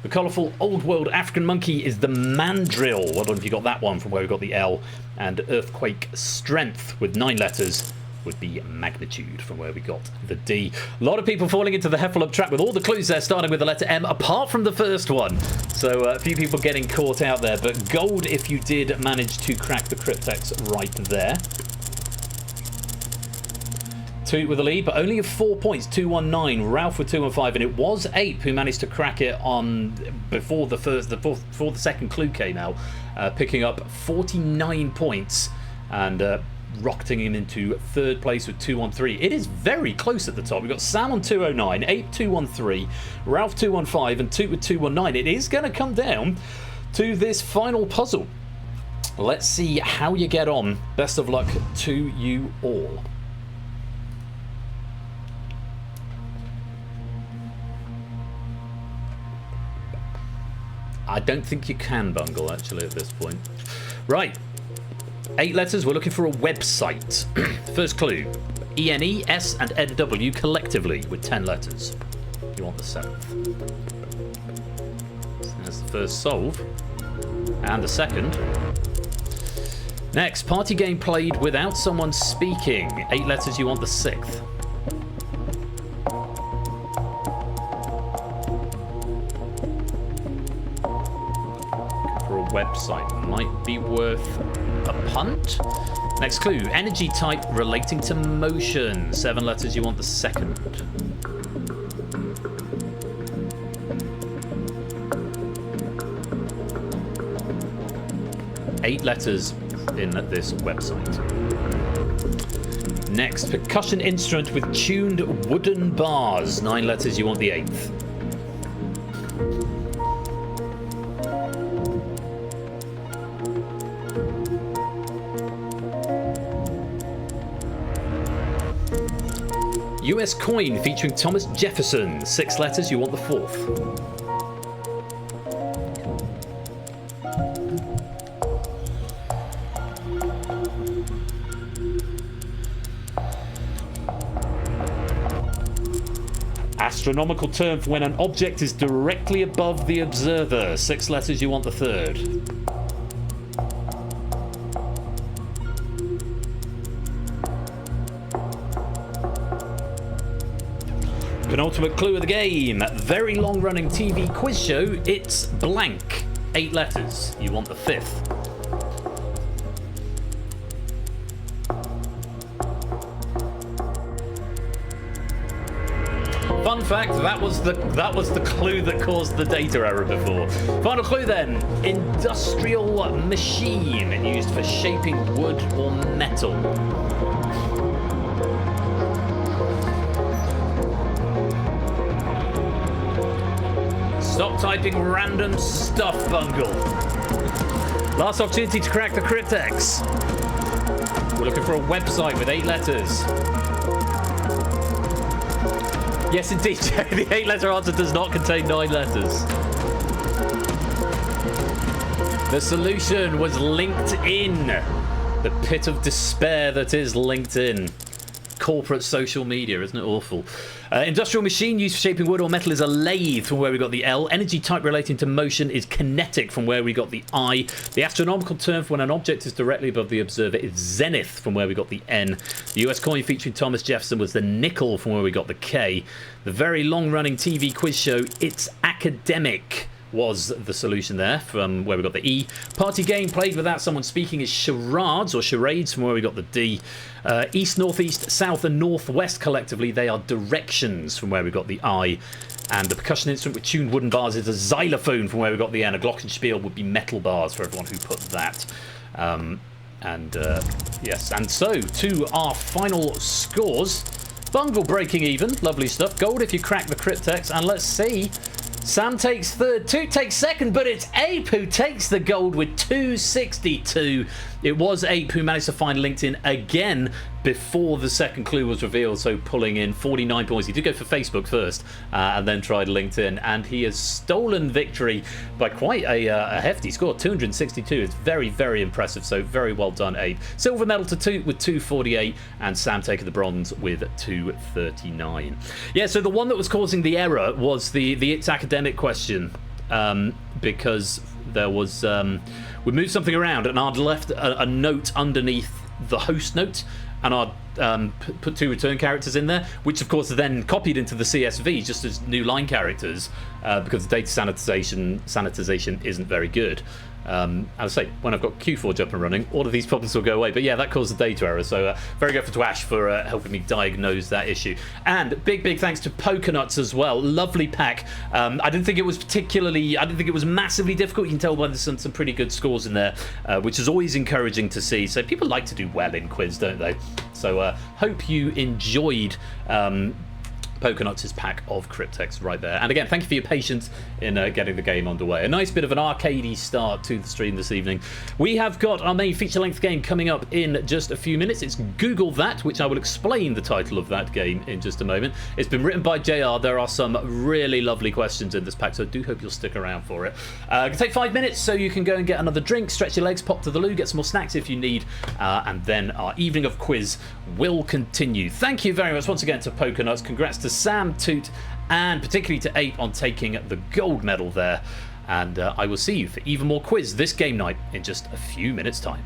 The colourful old world African monkey is the mandrill. Well done if you got that one, from where we got the L. And earthquake strength with 9 letters would be magnitude, from where we got the D. A lot of people falling into the Heffalump trap with all the clues there, starting with the letter M, apart from the first one. So a few people getting caught out there, but gold if you did manage to crack the cryptex right there. 2 with the lead, but only of 4 points. 219. Ralph with 215, and it was Ape who managed to crack it on before the second clue came out, picking up 49 points and rocketing him into 3rd place with 213. It is very close at the top. We've got Sam on 209, Ape 213, Ralph 215, and Toot with 219. It is going to come down to this final puzzle. Let's see how you get on. Best of luck to you all. I don't think you can bungle, actually, at this point. Right. 8 letters. We're looking for a website. First clue. ENE, S, and NW collectively with 10 letters. You want the 7th. So that's the first solve. And the second. Next. Party game played without someone speaking. 8 letters. You want the 6th. Website might be worth a punt. Next clue, energy type relating to motion. 7 letters, you want the 2nd. Eight letters in this website. Next, percussion instrument with tuned wooden bars. 9 letters, you want the 8th. US coin featuring Thomas Jefferson. 6 letters, you want the 4th. Astronomical term for when an object is directly above the observer. 6 letters, you want the 3rd. Penultimate clue of the game. Very long-running TV quiz show. It's blank. 8 letters. You want the 5th. Fun fact, that was the clue that caused the data error before. Final clue then. Industrial machine used for shaping wood or metal. Stop typing random stuff, Bungle. Last opportunity to crack the cryptex. We're looking for a website with 8 letters. Yes, indeed, the 8-letter answer does not contain 9 letters. The solution was LinkedIn. The pit of despair that is LinkedIn. corporate social media, isn't it awful? Industrial machine used for shaping wood or metal is a lathe, from where we got the L. Energy type relating to motion is kinetic, from where we got the I. The astronomical term for when an object is directly above the observer is zenith, from where we got the N. The US coin featuring Thomas Jefferson was the nickel, from where we got the K. The very long-running TV quiz show It's Academic was the solution there, from where we got the E. Party game played without someone speaking is charades or charades, from where we got the D. East, northeast, south and northwest collectively, they are directions, from where we got the I. And the percussion instrument with tuned wooden bars is a xylophone, from where we got the N. A glockenspiel would be metal bars, for everyone who put that. Yes, and so to our final scores. Bungle breaking even, lovely stuff. Gold if you crack the Cryptex, and let's see. Sam takes third, Toot takes second, but it's Ape who takes the gold with 262. It was Ape who managed to find LinkedIn again before the second clue was revealed, so pulling in 49 points. He did go for Facebook first and then tried LinkedIn, and he has stolen victory by quite a hefty score, 262. It's very, very impressive, so very well done, Ape. Silver medal to Toot with 248, and Sam taking the bronze with 239. Yeah, so the one that was causing the error was the It's Academic question, because there was we moved something around, and I'd left a note underneath the host note, and I'd put 2 return characters in there, which of course are then copied into the CSV just as new line characters, because the data sanitization isn't very good. As I say, when I've got Q4 up and running, all of these problems will go away. But yeah, that caused a data error. So very grateful to Ash for helping me diagnose that issue. And big thanks to Pokenuts as well. Lovely pack. I didn't think it was massively difficult. You can tell by there's some pretty good scores in there, which is always encouraging to see. So people like to do well in quiz, don't they? So hope you enjoyed Pokenuts' pack of Cryptex right there. And again, thank you for your patience in getting the game underway. A nice bit of an arcadey start to the stream this evening. We have got our main feature-length game coming up in just a few minutes. It's Google That, which I will explain the title of that game in just a moment. It's been written by JR. There are some really lovely questions in this pack, so I do hope you'll stick around for it. It'll take 5 minutes, so you can go and get another drink, stretch your legs, pop to the loo, get some more snacks if you need, and then our evening of quiz will continue. Thank you very much once again to Pokenuts. Congrats to Sam, Toot, and particularly to Ape on taking the gold medal there. And I will see you for even more quiz this game night in just a few minutes' time.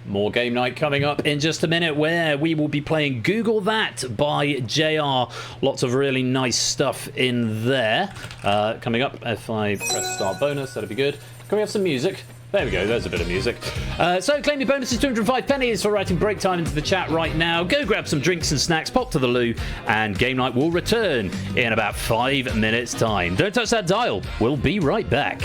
More game night coming up in just a minute, where we will be playing Google That by JR. Lots of really nice stuff in there. Coming up, if I press start bonus, that'd be good. Can we have some music? There we go, there's a bit of music. So claim your bonuses, 205 pennies for writing break time into the chat right now. Go grab some drinks and snacks, pop to the loo, and game night will return in about 5 minutes' time. Don't touch that dial. We'll be right back.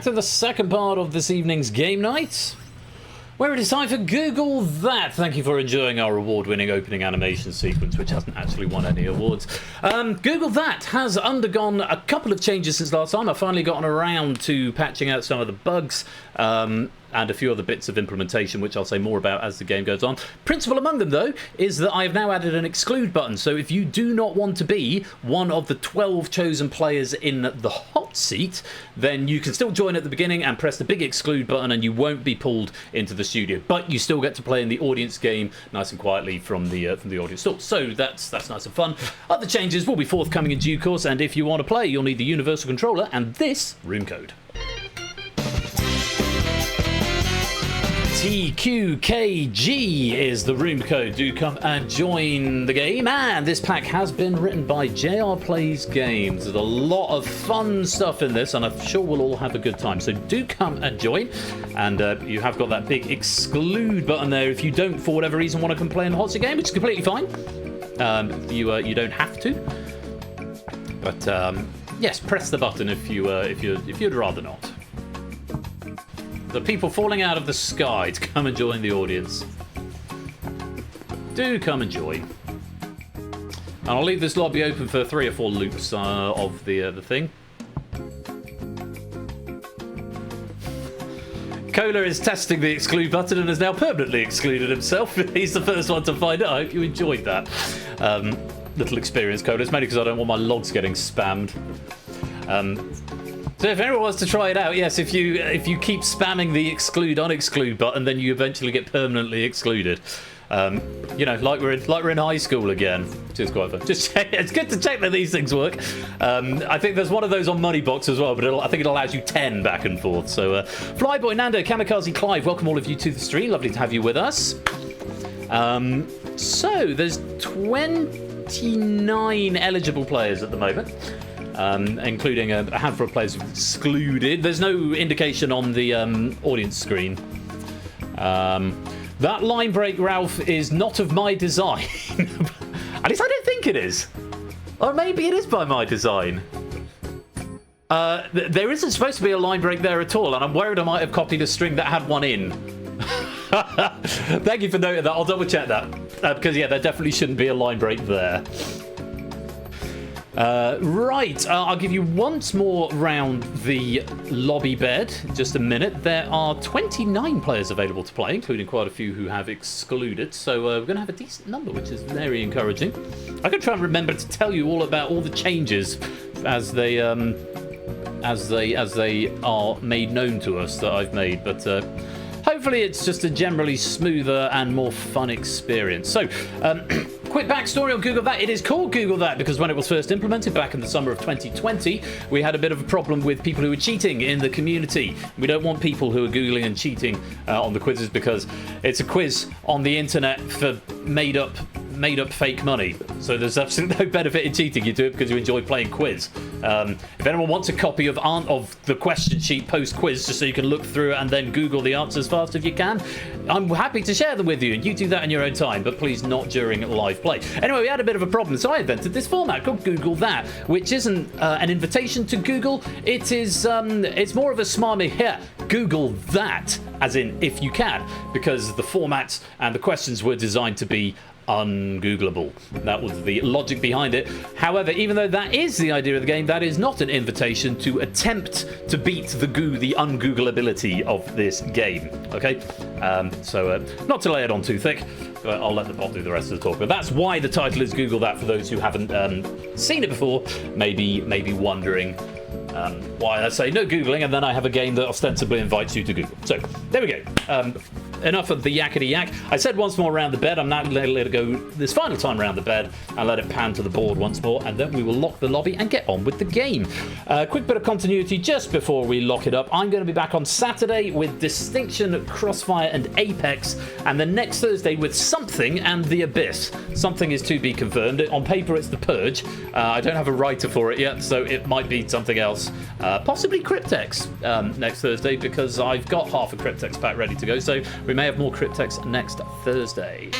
to the second part of this evening's game night, where it is time for Google That. Thank you for enjoying our award-winning opening animation sequence, which hasn't actually won any awards. Google That has undergone a couple of changes since last time. I've finally gotten around to patching out some of the bugs, and a few other bits of implementation, which I'll say more about as the game goes on. Principal among them, though, is that I have now added an exclude button. So if you do not want to be one of the 12 chosen players in the hot seat, then you can still join at the beginning and press the big exclude button, and you won't be pulled into the studio. But you still get to play in the audience game nice and quietly from the audience store. So that's nice and fun. Other changes will be forthcoming in due course, and if you want to play, you'll need the universal controller and this room code. TQKG is the room code. Do come and join the game. And this pack has been written by JR Plays Games. There's a lot of fun stuff in this, and I'm sure we'll all have a good time. So do come and join. And you have got that big exclude button there if you don't, for whatever reason, want to come play in the hot seat game, which is completely fine. You don't have to. But yes, press the button if you'd rather not. The people falling out of the sky to come and join the audience. Do come and join. And I'll leave this lobby open for 3 or 4 loops of the thing. Kohler is testing the exclude button and has now permanently excluded himself. He's the first one to find it. I hope you enjoyed that little experience, Kohler. It's mainly because I don't want my logs getting spammed. So if anyone wants to try it out, yes, if you keep spamming the exclude unexclude button, then you eventually get permanently excluded. You know, like we're in high school again, which is quite fun. It's good to check that these things work. I think there's one of those on Moneybox as well, but I think it allows you 10 back and forth. So Flyboy, Nando, Kamikaze, Clive, welcome all of you to the stream. Lovely to have you with us. So there's 29 eligible players at the moment. Including a handful of players excluded. There's no indication on the audience screen. That line break, Ralph, is not of my design. At least I don't think it is. Or maybe it is by my design. There isn't supposed to be a line break there at all, and I'm worried I might have copied a string that had one in. Thank you for noting that. I'll double check that. Because, yeah, there definitely shouldn't be a line break there. Right, I'll give you once more round the lobby bed. Just a minute. There are 29 players available to play, including quite a few who have excluded. So we're going to have a decent number, which is very encouraging. I can try and remember to tell you all about all the changes as they are made known to us that I've made, but hopefully it's just a generally smoother and more fun experience. So, quick backstory on Google That. It is called Google That because when it was first implemented back in the summer of 2020, we had a bit of a problem with people who were cheating in the community. We don't want people who are Googling and cheating on the quizzes because it's a quiz on the internet for made up fake money. So there's absolutely no benefit in cheating. You do it because you enjoy playing quiz. If anyone wants a copy of the question sheet post-quiz just so you can look through it and then Google the answers fast if you can, I'm happy to share them with you, and you do that in your own time, but please not during live play. Anyway, we had a bit of a problem, so I invented this format called Google That, which isn't an invitation to Google. It is it's more of a smarmy here. Google that, as in if you can, because the format and the questions were designed to be ungoogleable. That was the logic behind it. However, even though that is the idea of the game, that is not an invitation to attempt to beat the ungoogleability of this game. Okay, so not to lay it on too thick, but I'll let the bot do the rest of the talk. But that's why the title is Google That, for those who haven't seen it before, maybe wondering why I say no googling and then I have a game that ostensibly invites you to Google. So there we go. Enough of the yakety yak. I said once more around the bed. I'm now going to let it go this final time around the bed and let it pan to the board once more, and then we will lock the lobby and get on with the game. Quick bit of continuity just before we lock it up. I'm going to be back on Saturday with Distinction, Crossfire and Apex, and then next Thursday with Something and The Abyss. Something is to be confirmed. On paper it's The Purge. I don't have a writer for it yet, so it might be something else. Possibly Cryptex next Thursday, because I've got half a Cryptex pack ready to go, so we may have more Cryptex next Thursday.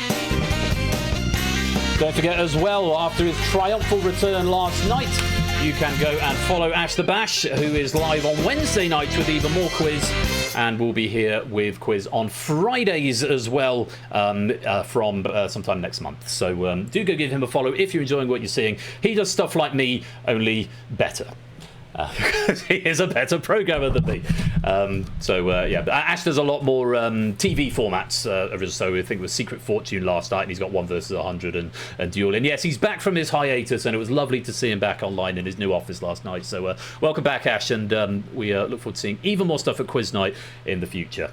Don't forget as well, after his triumphal return last night, you can go and follow Ash the Bash, who is live on Wednesday nights with even more quiz, and we'll be here with quiz on Fridays as well from sometime next month. So do go give him a follow if you're enjoying what you're seeing. He does stuff like me, only better. Because he is a better programmer than me. Yeah, Ash does a lot more TV formats. So I think it was Secret Fortune last night, and he's got 1 versus 100 and Duel. And yes, he's back from his hiatus, and it was lovely to see him back online in his new office last night. So welcome back, Ash, and we look forward to seeing even more stuff at Quiz Night in the future.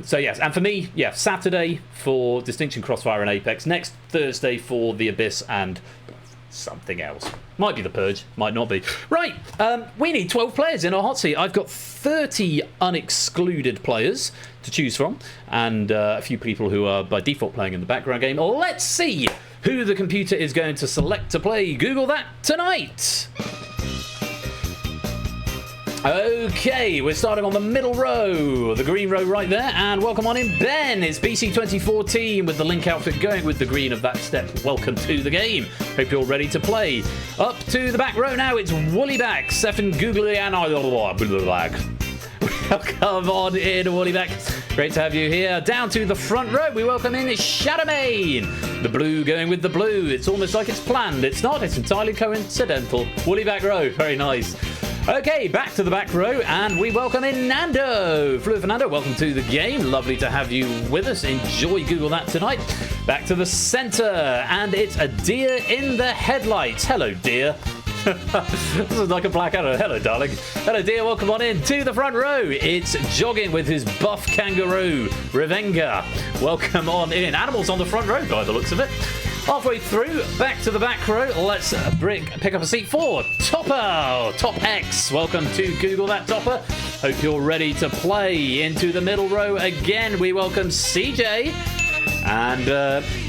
So yes, and for me, yeah, Saturday for Distinction, Crossfire and Apex. Next Thursday for The Abyss and something else. Might be The Purge, might not be. Right, we need 12 players in our hot seat. I've got 30 unexcluded players to choose from, and a few people who are by default playing in the background game. Let's see who the computer is going to select to play Google That tonight. Okay, we're starting on the middle row, the green row right there, and welcome on in Ben. It's BC2014 with the Link outfit going with the green of that step. Welcome to the game. Hope you're ready to play. Up to the back row now, it's Woollyback, Stefan Googly and welcome on in, Woollyback. Great to have you here. Down to the front row, we welcome in Shadowmane. The blue going with the blue. It's almost like it's planned. It's not, it's entirely coincidental. Woollyback row, very nice. Okay, back to the back row, and we welcome in Nando. Fluid Fernando, welcome to the game. Lovely to have you with us. Enjoy Google That tonight. Back to the centre, and it's a deer in the headlights. Hello, deer. This is like a black arrow. Hello, darling. Hello, dear. Welcome on in to the front row. It's Jogging with his buff kangaroo, Revenga. Welcome on in. Animals on the front row, by the looks of it. Halfway through, back to the back row. Let's pick up a seat for Topper. Top X. Welcome to Google That, Topper. Hope you're ready to play. Into the middle row again, we welcome CJ. And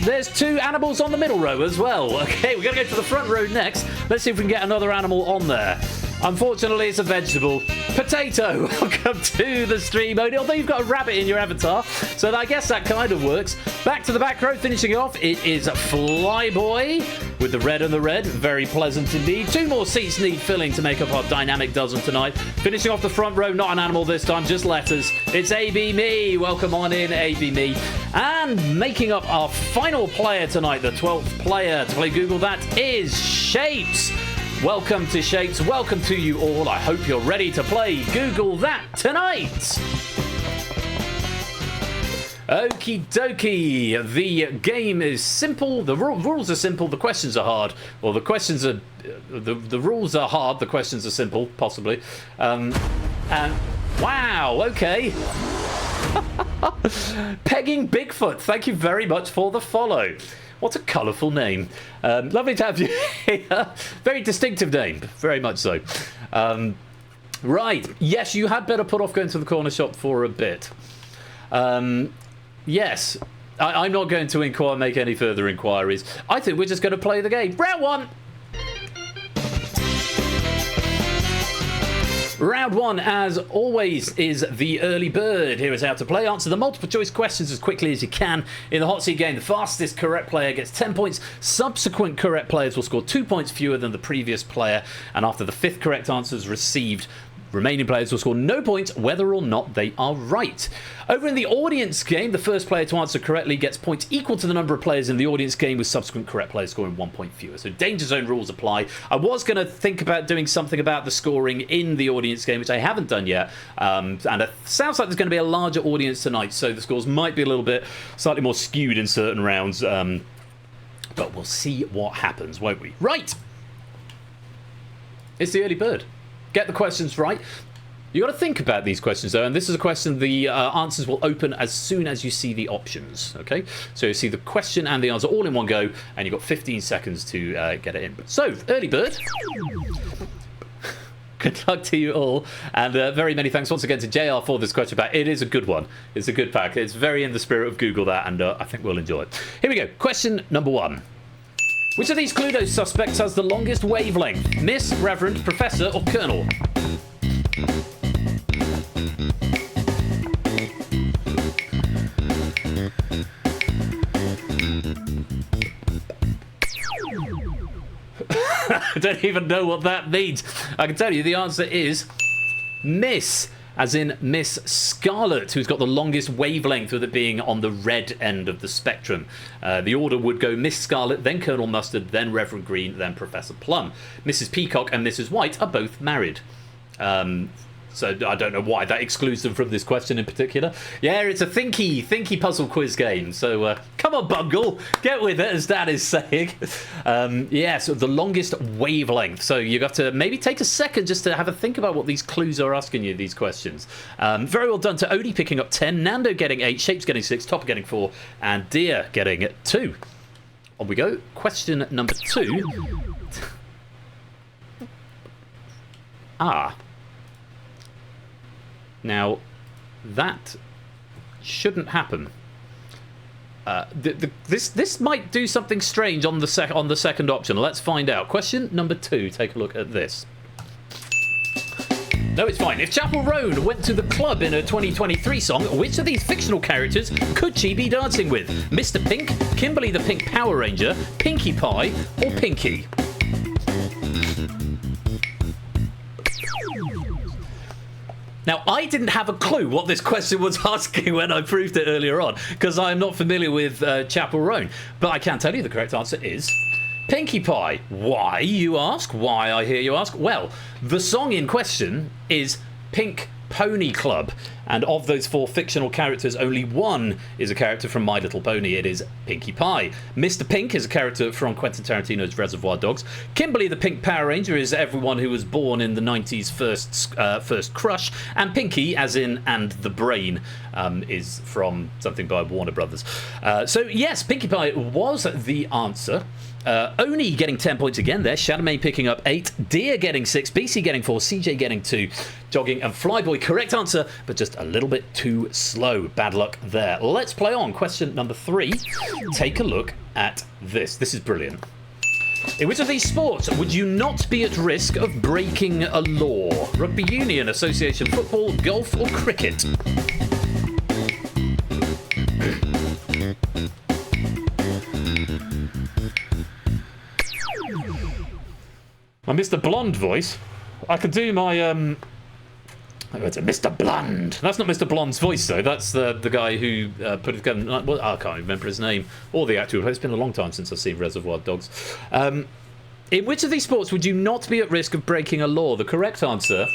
there's 2 animals on the middle row as well. Okay, we're going to go to the front row next. Let's see if we can get another animal on there. Unfortunately, it's a vegetable. Potato, welcome to the stream. Although you've got a rabbit in your avatar, so I guess that kind of works. Back to the back row, finishing off, it is Flyboy with the red and the red. Very pleasant indeed. 2 more seats need filling to make up our dynamic dozen tonight. Finishing off the front row, not an animal this time, just letters. It's AB Me. Welcome on in, AB Me. And making up our final player tonight, the 12th player to play Google That is Shapes. Welcome to Shapes. Welcome to you all. I hope you're ready to play Google That tonight. Okie dokie. The game is simple. The rules are simple. The questions are hard. Well, the questions are... The rules are hard. The questions are simple, possibly. And... Wow, okay. Pegging Bigfoot. Thank you very much for the follow. What a colourful name. Lovely to have you here. Very distinctive name. Very much so. Right. Yes, you had better put off going to the corner shop for a bit. Yes. I'm not going to make any further inquiries. I think we're just going to play the game. Round 1. Round 1, as always, is the early bird. Here is how to play. Answer the multiple choice questions as quickly as you can in the hot seat game. The fastest correct player gets 10 points. Subsequent correct players will score 2 points fewer than the previous player. And after the 5th correct answer is received, remaining players will score no points whether or not they are right. Over in the audience game, the first player to answer correctly gets points equal to the number of players in the audience game, with subsequent correct players scoring 1 point fewer. So danger zone rules apply. I was going to think about doing something about the scoring in the audience game, which I haven't done yet. And it sounds like there's going to be a larger audience tonight, so the scores might be a little bit slightly more skewed in certain rounds. But we'll see what happens, won't we? Right. It's the early bird. Get the questions right. You got to think about these questions though, and this is a question the answers will open as soon as you see the options. Okay, so you see the question and the answer all in one go, and you've got 15 seconds to get it in. So, early bird. Good luck to you all, and very many thanks once again to JR for this question pack. It is a good one. It's a good pack. It's very in the spirit of Google That, and I think we'll enjoy it. Here we go. Question number 1. Which of these Cluedo suspects has the longest wavelength? Miss, Reverend, Professor, or Colonel? I don't even know what that means. I can tell you the answer is Miss, as in Miss Scarlet, who's got the longest wavelength with it being on the red end of the spectrum. The order would go Miss Scarlet, then Colonel Mustard, then Reverend Green, then Professor Plum. Mrs. Peacock and Mrs. White are both married. So I don't know why that excludes them from this question in particular. Yeah, it's a thinky puzzle quiz game. So come on, Bungle, get with it, as Dad is saying. Yeah, so the longest wavelength. So you have to maybe take a second just to have a think about what these clues are asking you, these questions. Very well done to Odie picking up 10, Nando getting 8, Shapes getting 6, Topper getting 4, and Deer getting 2. On we go. Question number 2. Now, that shouldn't happen. This might do something strange on the second option. Let's find out. Question number 2. Take a look at this. No, it's fine. If Chapel Roan went to the club in a 2023 song, which of these fictional characters could she be dancing with? Mr. Pink, Kimberly the Pink Power Ranger, Pinkie Pie, or Pinky? Now, I didn't have a clue what this question was asking when I proved it earlier on, because I'm not familiar with Chapel Roan. But I can tell you the correct answer is Pinkie Pie. Why, you ask? Why, I hear you ask? Well, the song in question is Pink Pony Club, and of those 4 fictional characters, only one is a character from My Little Pony. It is Pinkie Pie. Mr. Pink is a character from Quentin Tarantino's Reservoir Dogs. Kimberly the Pink Power Ranger is everyone who was born in the 90s first crush, and Pinky, as in And the Brain, is from something by Warner Brothers. So yes, Pinkie Pie was the answer. Oni getting 10 points again there. Shadowmane picking up 8. Deer getting 6. BC getting 4. CJ getting 2. Jogging and Flyboy correct answer, but just a little bit too slow. Bad luck there. Let's play on. Question number 3. Take a look at this. This is brilliant. In which of these sports would you not be at risk of breaking a law? Rugby union, association football, golf, or cricket? My Mr. Blonde voice. I could do my it's a Mr. Blonde. That's not Mr. Blonde's voice though. That's the guy who put it together. Well, I can't remember his name or the actor. It's been a long time since I've seen Reservoir Dogs. In which of these sports would you not be at risk of breaking a law? The correct answer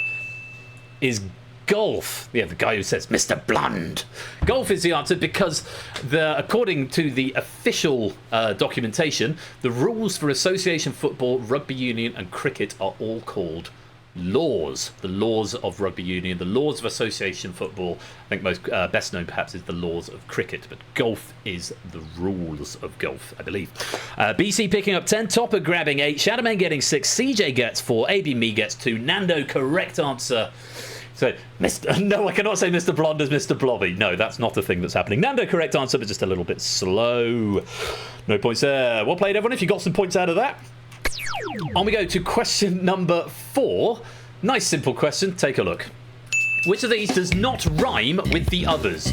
is golf. Yeah, the guy who says Mr. Blonde. Golf is the answer because according to the official documentation, the rules for association football, rugby union and cricket are all called laws. The laws of rugby union, the laws of association football. I think most best known perhaps is the laws of cricket, but golf is the rules of golf, I believe. BC picking up 10, Topper grabbing 8, Shadowman getting 6, CJ gets 4, AB Me gets 2, Nando correct answer. So, no, I cannot say Mr. Blonde as Mr. Blobby. No, that's not a thing that's happening. Nando, correct answer, but just a little bit slow. No points there. Well played, everyone, if you got some points out of that. On we go to question number 4. Nice, simple question. Take a look. Which of these does not rhyme with the others?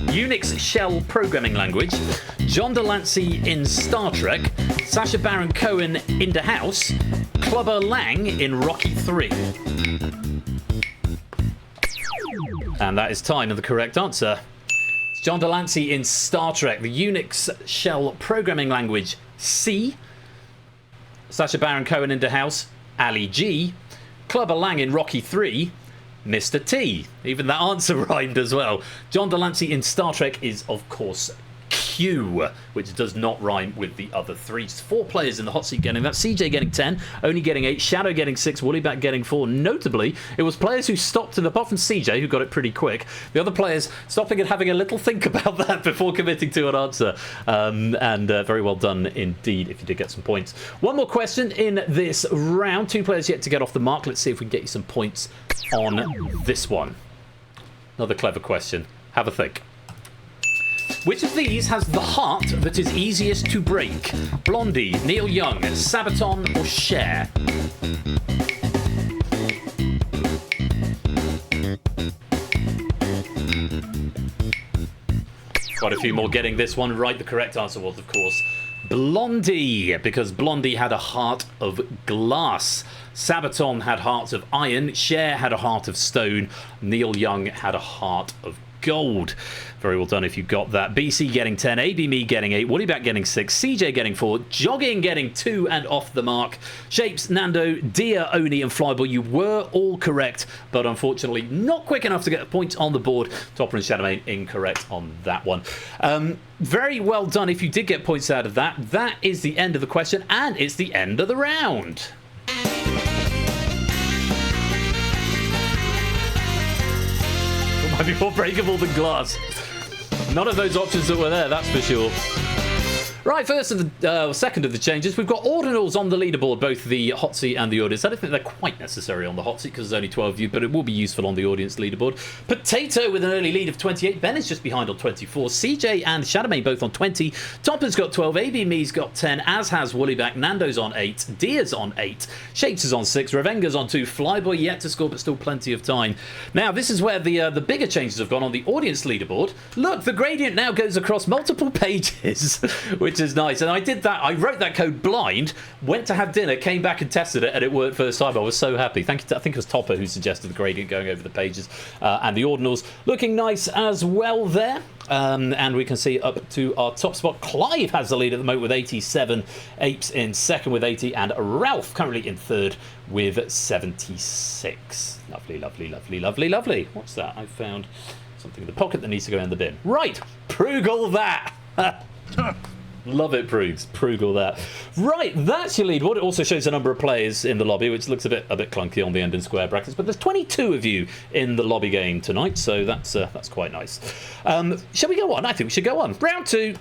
Unix shell programming language, John Delancey in Star Trek, Sacha Baron Cohen in The House, Clubber Lang in Rocky 3. And that is time and the correct answer. It's John Delancey in Star Trek, the Unix shell programming language C, Sacha Baron Cohen in The House, Ali G, Clubber Lang in Rocky 3, Mr. T. Even that answer rhymed as well. John Delancey in Star Trek is, of course, Q, which does not rhyme with the other 3. Just 4 players in the hot seat getting that. CJ getting 10, Only getting 8, Shadow getting 6, Woollyback getting 4. Notably, it was players who stopped, and apart from CJ, who got it pretty quick, the other players stopping and having a little think about that before committing to an answer. Very well done indeed if you did get some points. One more question in this round. 2 players yet to get off the mark. Let's see if we can get you some points on this one. Another clever question. Have a think. Which of these has the heart that is easiest to break? Blondie, Neil Young, Sabaton, or Cher? Quite a few more getting this one right. The correct answer was, of course, Blondie, because Blondie had a heart of glass. Sabaton had hearts of iron. Cher had a heart of stone. Neil Young had a heart of gold. Very well done if you got that. BC getting 10, AB Me getting 8, Woollyback getting 6, CJ getting 4, Jogging getting 2 and off the mark. Shapes, Nando, Dia, Oni and Flyboy, you were all correct, but unfortunately not quick enough to get a point on the board. Topper and Shadowmane incorrect on that one. Very well done if you did get points out of that. That is the end of the question, and it's the end of the round. Might be more breakable than glass. None of those options that were there, that's for sure. Right, second of the changes, we've got ordinals on the leaderboard, both the hot seat and the audience. I don't think they're quite necessary on the hot seat because there's only 12 of you, but it will be useful on the audience leaderboard. Potato with an early lead of 28. Ben is just behind on 24. CJ and Shadowmane both on 20. Topper's got 12. AB Me's got 10, as has Woollyback. Nando's on 8. Dia's on 8. Shapes is on 6. Revenga's on 2. Flyboy yet to score, but still plenty of time. Now, this is where the bigger changes have gone on the audience leaderboard. Look, the gradient now goes across multiple pages, which is nice. And I did that. I wrote that code blind, went to have dinner, came back and tested it, and it worked first time. I was so happy. Thank you. I think it was Topper who suggested the gradient going over the pages, and the ordinals looking nice as well there. And we can see up to our top spot. Clive has the lead at the moment with 87. Apes in second with 80, and Ralph currently in third with 76. Lovely, lovely, lovely, lovely, lovely. What's that? I found something in the pocket that needs to go in the bin. Right, Proogle that. Love it, Proogs. Proogle that. Right, that's your leaderboard. It also shows the number of players in the lobby, which looks a bit clunky on the end and square brackets. But there's 22 of you in the lobby game tonight, so that's quite nice. Shall we go on? I think we should go on. Round 2.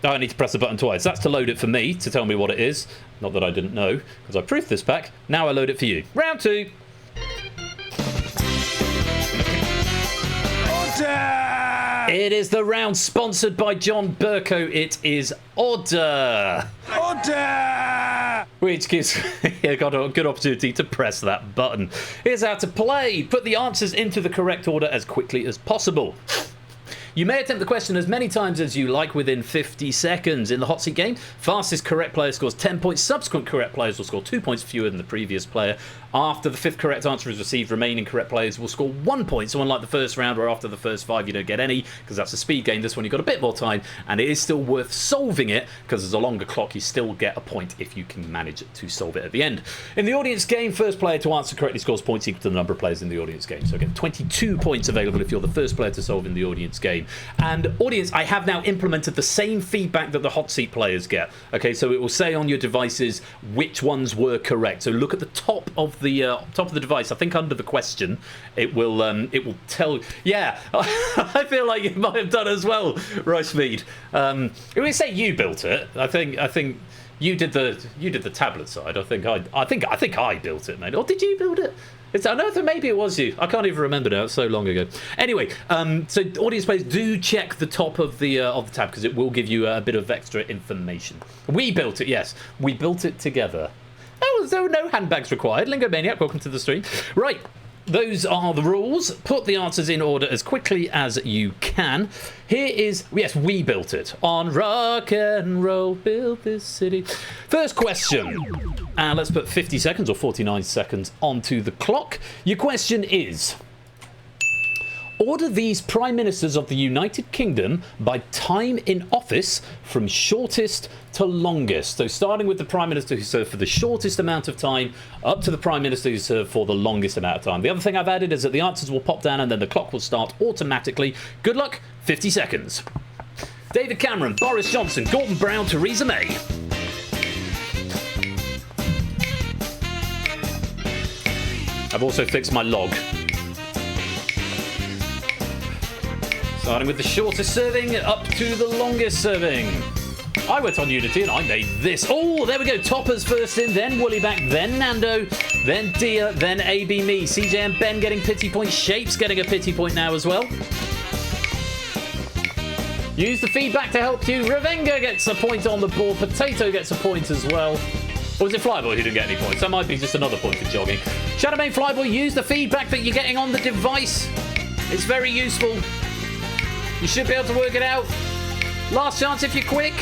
Oh, I need to press the button twice. That's to load it for me, to tell me what it is. Not that I didn't know, because I proofed this pack. Now I load it for you. Round 2. It is the round sponsored by John Burko. It is Order. Order! Which gives you got a good opportunity to press that button. Here's how to play. Put the answers into the correct order as quickly as possible. You may attempt the question as many times as you like within 50 seconds. In the hot seat game, fastest correct player scores 10 points. Subsequent correct players will score 2 points fewer than the previous player. After the 5th correct answer is received, remaining correct players will score 1 point. So unlike the first round where after the first 5 you don't get any, because that's a speed game, this one you've got a bit more time, and it is still worth solving it, because there's a longer clock. You still get a point if you can manage to solve it at the end. In the audience game, first player to answer correctly scores points equal to the number of players in the audience game. So again, 22 points available if you're the first player to solve in the audience game. And audience, I have now implemented the same feedback that the hot seat players get. Okay, so it will say on your devices which ones were correct. So look at the top of the device. I think under the question, it will tell. Yeah, I feel like it might have done as well, Rushmead. It will say you built it. I think you did the tablet side. I think I built it, mate. Or did you build it? I know that maybe it was you. I can't even remember now. It's so long ago. Anyway, so audience players, do check the top of the tab, because it will give you a bit of extra information. We built it. Yes, we built it together. Oh, there were no handbags required. Lingomaniac, welcome to the stream. Right. Those are the rules. Put the answers in order as quickly as you can. Here is, yes, we built it. On rock and roll, built this city. First question. And let's put 50 seconds or 49 seconds onto the clock. Your question is, order these Prime Ministers of the United Kingdom by time in office from shortest to longest. So starting with the Prime Minister who served for the shortest amount of time up to the Prime Minister who served for the longest amount of time. The other thing I've added is that the answers will pop down and then the clock will start automatically. Good luck, 50 seconds. David Cameron, Boris Johnson, Gordon Brown, Theresa May. I've also fixed my log. Starting with the shortest serving up to the longest serving. I went on Unity and I made this. Oh, there we go. Toppers first in, then Woollyback, then Nando, then Dia, then AB Me. CJ and Ben getting pity points. Shapes getting a pity point now as well. Use the feedback to help you. Revenga gets a point on the board. Potato gets a point as well. Or was it Flyboy who didn't get any points? That might be just another point for jogging. Shadowmane, Flyboy, use the feedback that you're getting on the device. It's very useful. You should be able to work it out. Last chance if you're quick.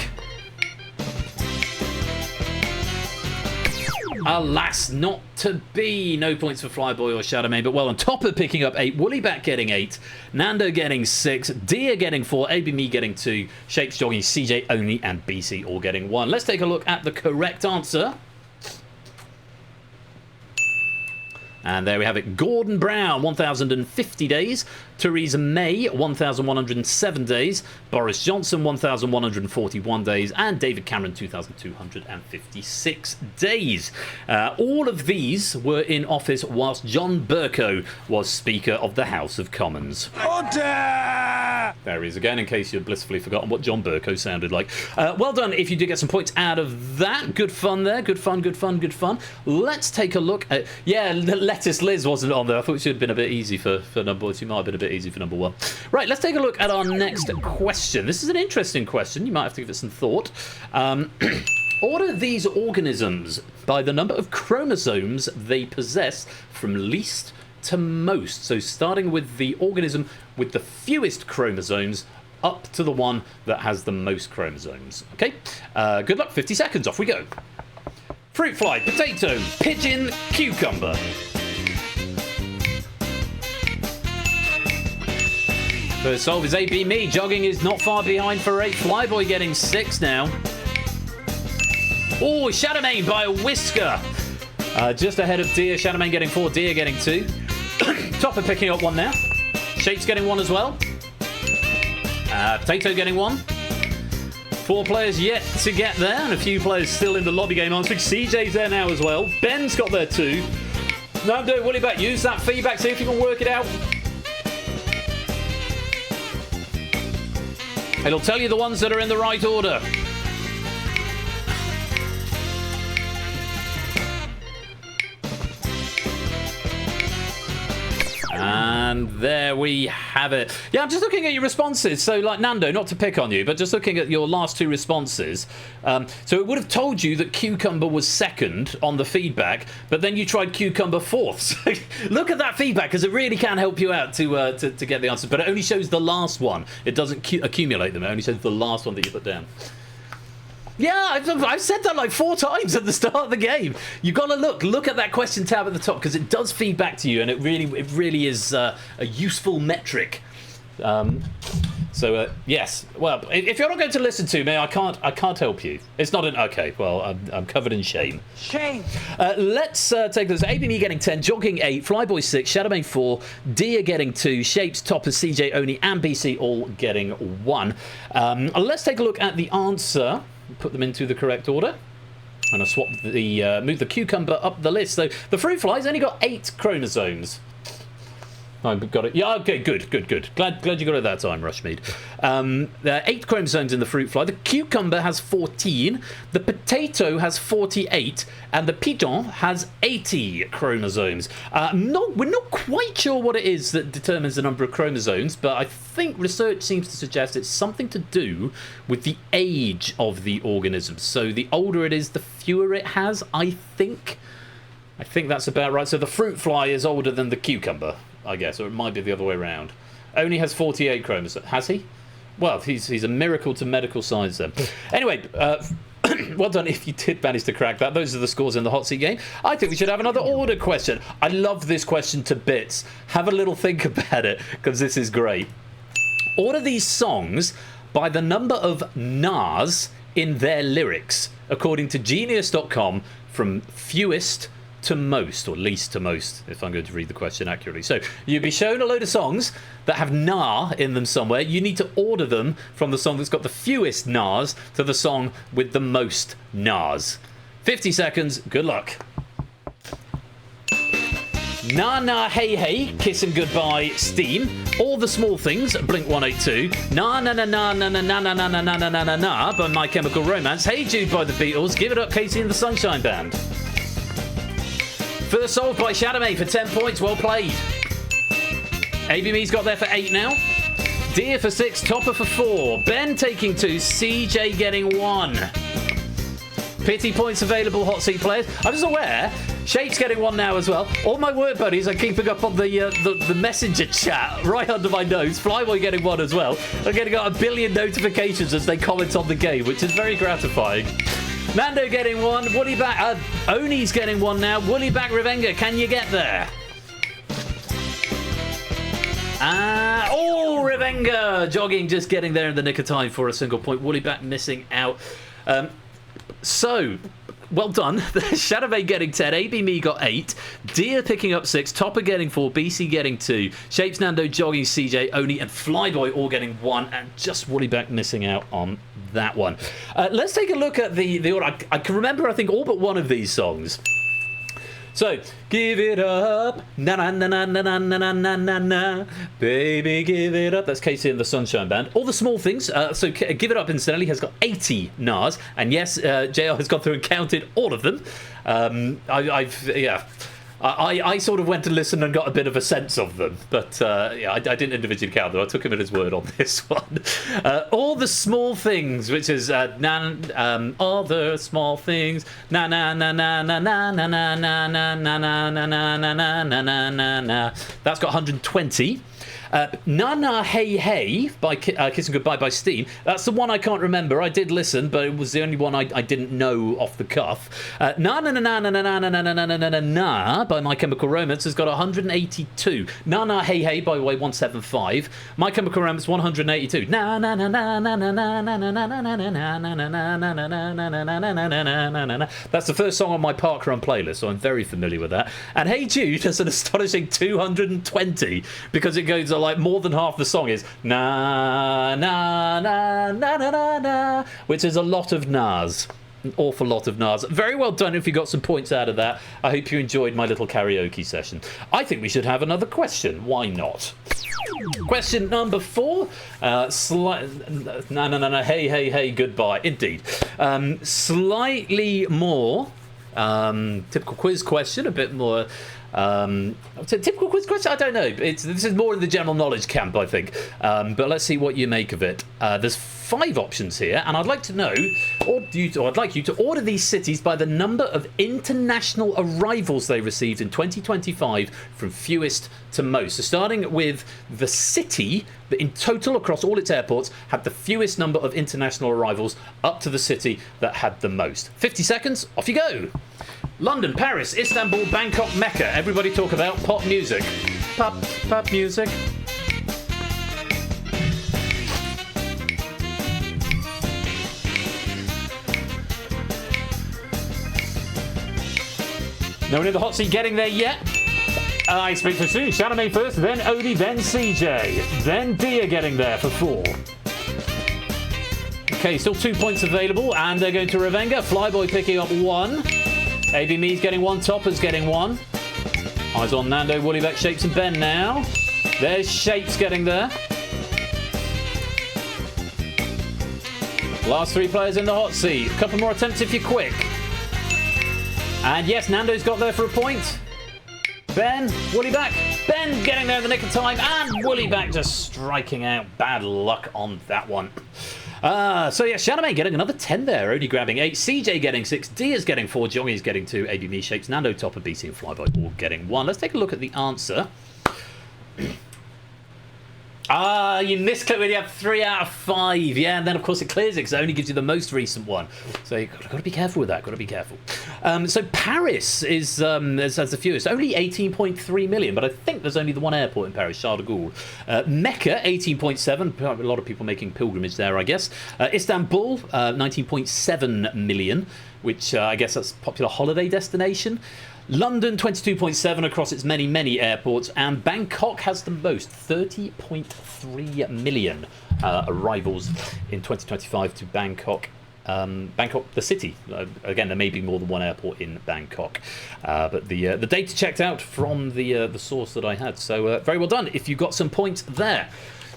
Alas, not to be. No points for Flyboy or Shadowmane, but well on top of picking up 8. Woollybat getting 8. Nando getting 6. Dia getting 4. ABME getting 2. Shapes Jogging, CJ only, and BC all getting 1. Let's take a look at the correct answer. And there we have it. Gordon Brown, 1,050 days. Theresa May, 1,107 days. Boris Johnson, 1,141 days. And David Cameron, 2,256 days. All of these were in office whilst John Bercow was Speaker of the House of Commons. Order! There he is again, in case you'd blissfully forgotten what John Bercow sounded like. Well done if you did get some points out of that. Good fun there. Good fun, good fun, good fun. Let's take a look at... Yeah, Lettuce Liz wasn't on there. I thought she had been a bit easy for number... She might have been a bit easy for number 1. Right, let's take a look at our next question. This is an interesting question. You might have to give it some thought. Order these organisms by the number of chromosomes they possess from least to most. So starting with the organism with the fewest chromosomes up to the one that has the most chromosomes. Okay, good luck. 50 seconds. Off we go. Fruit fly, potato, pigeon, cucumber. First solve is ABME. Jogging is not far behind for 8. Flyboy getting 6 now. Oh, Shadowmane by a whisker. Just ahead of Deer. Shadowmane getting 4. Deer getting 2. Topper picking up 1 now. Shapes getting 1 as well. Potato getting 1. 4 players yet to get there, and a few players still in the lobby game answering. CJ's there now as well. Ben's got there too. Nando, Woollybat, use that feedback, see if you can work it out. It'll tell you the ones that are in the right order. And there we have it. Yeah, I'm just looking at your responses. So, like, Nando, not to pick on you, but just looking at your last 2 responses. So it would have told you that cucumber was second on the feedback, but then you tried cucumber fourth. So look at that feedback, because it really can help you out to get the answers. But it only shows the last one. It doesn't accumulate them. It only shows the last one that you put down. Yeah, I've said that like 4 times at the start of the game. You've got to look at that question tab at the top, because it does feed back to you, and it really is a useful metric. Yes. Well, if you're not going to listen to me, I can't help you. It's not an okay. Well, I'm covered in shame. Shame. Let's take this. ABME getting 10, Jogging 8, Flyboy 6, Shadowmane 4, Deer getting 2, Shapes, Topper, CJ only, and BC all getting 1. Let's take a look at the answer. Put them into the correct order. And I swap move the cucumber up the list. So the fruit fly's only got 8 chromosomes. I've got it. Yeah, okay, good. Glad you got it that time, Rushmead. There are 8 chromosomes in the fruit fly. The cucumber has 14. The potato has 48. And the pigeon has 80 chromosomes. We're not quite sure what it is that determines the number of chromosomes, but I think research seems to suggest it's something to do with the age of the organism. So the older it is, the fewer it has, I think. I think that's about right. So the fruit fly is older than the cucumber, I guess, or it might be the other way around. Only has 48 chromosomes. Has he? Well, he's a miracle to medical science then. Anyway, well done if you did manage to crack that. Those are the scores in the hot seat game. I think we should have another order question. I love this question to bits. Have a little think about it, because this is great. Order these songs by the number of Nas in their lyrics, according to Genius.com, from fewest to most, or least to most, if I'm going to read the question accurately. So you'll be shown a load of songs that have na in them somewhere. You need to order them from the song that's got the fewest nas to the song with the most nas. 50 seconds. Good luck. Na Na Hey Hey, Kiss and Goodbye, Steam. All the Small Things, Blink 182. Na Na Na Na Na Na Na Na Na Na Na Na Na Na Na by My Chemical Romance. Hey Jude by the Beatles. Give It Up, Katie and the Sunshine Band. First solved by Shadowmane for 10 points. Well played. ABME's got there for 8 now. Deer for 6. Topper for 4. Ben taking 2. CJ getting 1. Pity points available, hot seat players. I'm just aware, Shape's getting 1 now as well. All my work buddies are keeping up on the messenger chat right under my nose. Flyboy getting 1 as well. I'm getting 1 billion notifications as they comment on the game, which is very gratifying. Mando getting one. Woolly back. Oni's getting one now. Woolly back Revenga. Can you get there? Revenga jogging, just getting there in the nick of time for a single point. Woolly back missing out. So, well done. Shadowbay getting 10, AB Me got 8, Deer picking up 6, Topper getting 4, BC getting 2, Shapes, Nando, Jogging, CJ, Oni, and Flyboy all getting 1, and just Woollyback missing out on that one. Let's take a look at the order. I can remember, I think, all but one of these songs. So, give it up, na na na na na na na na na na, baby, give it up. That's Casey and the Sunshine Band. All the small things. So, give it up. Incidentally, has got 80 NARs, and yes, JL has gone through and counted all of them. I sort of went to listen and got a bit of a sense of them, but I didn't individually count them. I took him at his word on this one. All the small things, which is all the small things, na na na na na na na na na na na na na na na na na na. That's got 120. Na Na Hey Hey by Kissing Goodbye by Steen. That's the one I can't remember. I did listen, but it was the only one I didn't know off the cuff. Na Na Na Na Na Na Na Na Na Na Na Na Na Na by My Chemical Romance has got 182. Na Na Hey Hey by Way 175. My Chemical Romance 182. Na Na Na Na Na Na Na Na Na Na Na Na Na Na Na Na. That's the first song on my Park Run playlist, so I'm very familiar with that. And Hey Jude has an astonishing 220 because it goes like more than half the song is na na na na na na na, which is a lot of nas, an awful lot of nas. Very well done if you got some points out of that. I hope you enjoyed my little karaoke session. I think we should have another question. Why not? Question number 4. Na na na na hey hey hey goodbye. Indeed. Slightly more typical quiz question, a bit more. Typical quiz question? I don't know. This is more in the general knowledge camp, I think. But let's see what you make of it. There's 5 options here, and I'd like to know, I'd like you to order these cities by the number of international arrivals they received in 2025 from fewest to most. So starting with the city that in total across all its airports had the fewest number of international arrivals up to the city that had the most. 50 seconds, off you go. London, Paris, Istanbul, Bangkok, Mecca. Everybody talk about pop music. Pop music. No one in the hot seat getting there yet. I speak to soon. Chalamet first, then Odie, then CJ. Then Dia getting there for 4. Okay, still 2 points available, and they're going to Revenga. Flyboy picking up 1. AB Me's getting 1, Topper's getting 1. Eyes on Nando, Woollyback, Shapes and Ben now. There's Shapes getting there. Last 3 players in the hot seat. A couple more attempts if you're quick. And yes, Nando's got there for a point. Ben, Woollyback. Ben getting there in the nick of time, and Woollyback just striking out. Bad luck on that one. So yeah, Chalamet getting another 10 there, only grabbing 8. CJ getting 6, Dia's getting 4, Jongy's getting 2, AB Me, Shapes, Nando, Topper, BC, and Flyboy all getting 1. Let's take a look at the answer. You misclicked when you have 3 out of 5. Yeah, and then of course it clears it because it only gives you the most recent one. So you've got to be careful with that. Got to be careful. So Paris is has the fewest, only 18.3 million, but I think there's only the one airport in Paris, Charles de Gaulle. Mecca 18.7. A lot of people making pilgrimage there, I guess. Istanbul 19.7 million, which I guess that's a popular holiday destination. London 22.7 across its many, many airports, and Bangkok has the most, 30.3 million arrivals in 2025 to Bangkok. Bangkok, the city. Again, there may be more than one airport in Bangkok, but the data checked out from the source that I had. So very well done if you got some points there.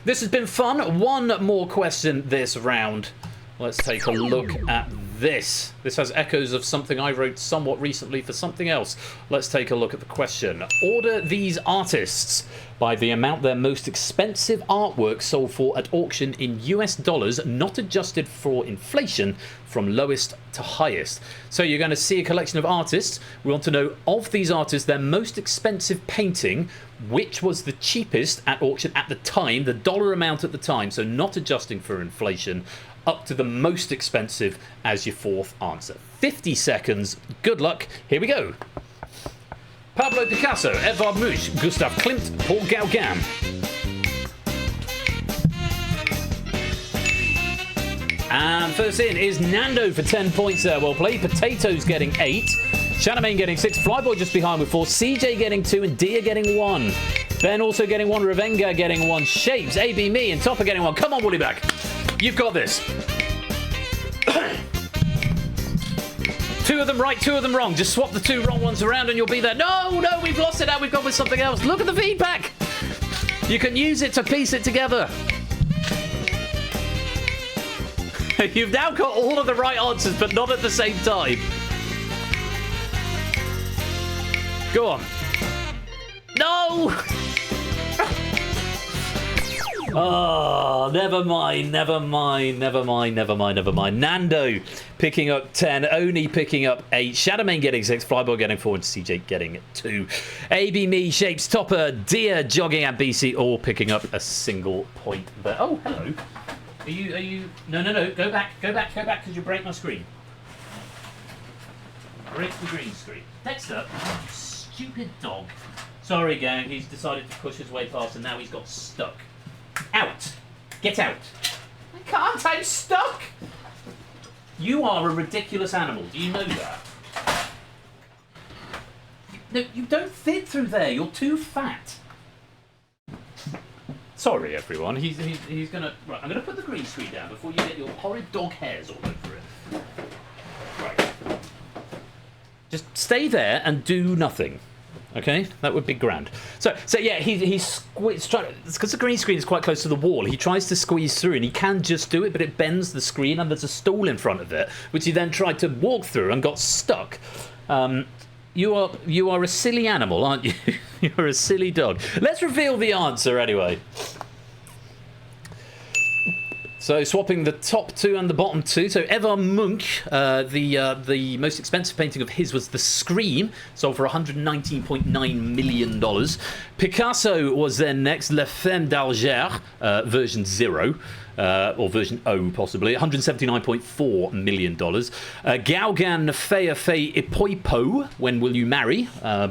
This has been fun. One more question this round. Let's take a look at this. This has echoes of something I wrote somewhat recently for something else. Let's take a look at the question. Order these artists by the amount their most expensive artwork sold for at auction in US dollars, not adjusted for inflation, from lowest to highest. So you're going to see a collection of artists. We want to know, of these artists, their most expensive painting, which was the cheapest at auction at the time, the dollar amount at the time, so not adjusting for inflation, up to the most expensive as your fourth answer. 50 seconds. Good luck. Here we go. Pablo Picasso, Edvard Munch, Gustav Klimt, Paul Gauguin. And first in is Nando for 10 points there. Well played. Potatoes getting 8. Shadowmain getting 6. Flyboy just behind with 4. CJ getting 2 and Dia getting 1. Ben also getting 1. Ravenga getting 1. Shapes, AB, me, and Topper getting 1. Come on, Woollyback. You've got this. 2 of them right, 2 of them wrong. Just swap the 2 wrong ones around and you'll be there. No, we've lost it now. We've gone with something else. Look at the feedback. You can use it to piece it together. You've now got all of the right answers, but not at the same time. Go on. No! Oh, never mind. Nando picking up 10, Oni picking up 8, Shadowmain getting 6, Flyboy getting 4, and CJ getting 2. AB, me, Shapes, Topper, Deer, Jogging, and BC all picking up a single point there. Oh, hello. Are you... No. Go back, because you break my screen. Break the green screen. Next up, you stupid dog. Sorry, gang, he's decided to push his way past and now he's got stuck. Out. Get out. I can't, I'm stuck. You are a ridiculous animal. Do you know that? No, you don't fit through there. You're too fat. Sorry, everyone. He's gonna... Right, I'm gonna put the green screen down before you get your horrid dog hairs all over it. Right. Just stay there and do nothing. Okay, that would be grand. So yeah, he's trying, because the green screen is quite close to the wall. He tries to squeeze through, and he can just do it, but it bends the screen, and there's a stool in front of it, which he then tried to walk through and got stuck. You are a silly animal, aren't you? You're a silly dog. Let's reveal the answer anyway. So swapping the top 2 and the bottom 2. So Edvard Munch, the most expensive painting of his was The Scream, sold for $119.9 million. Picasso was then next, La Femme d'Alger, version 0. Or version O, possibly, $179.4 million. Gauguin, Fea Fei Ipoipo, When Will You Marry,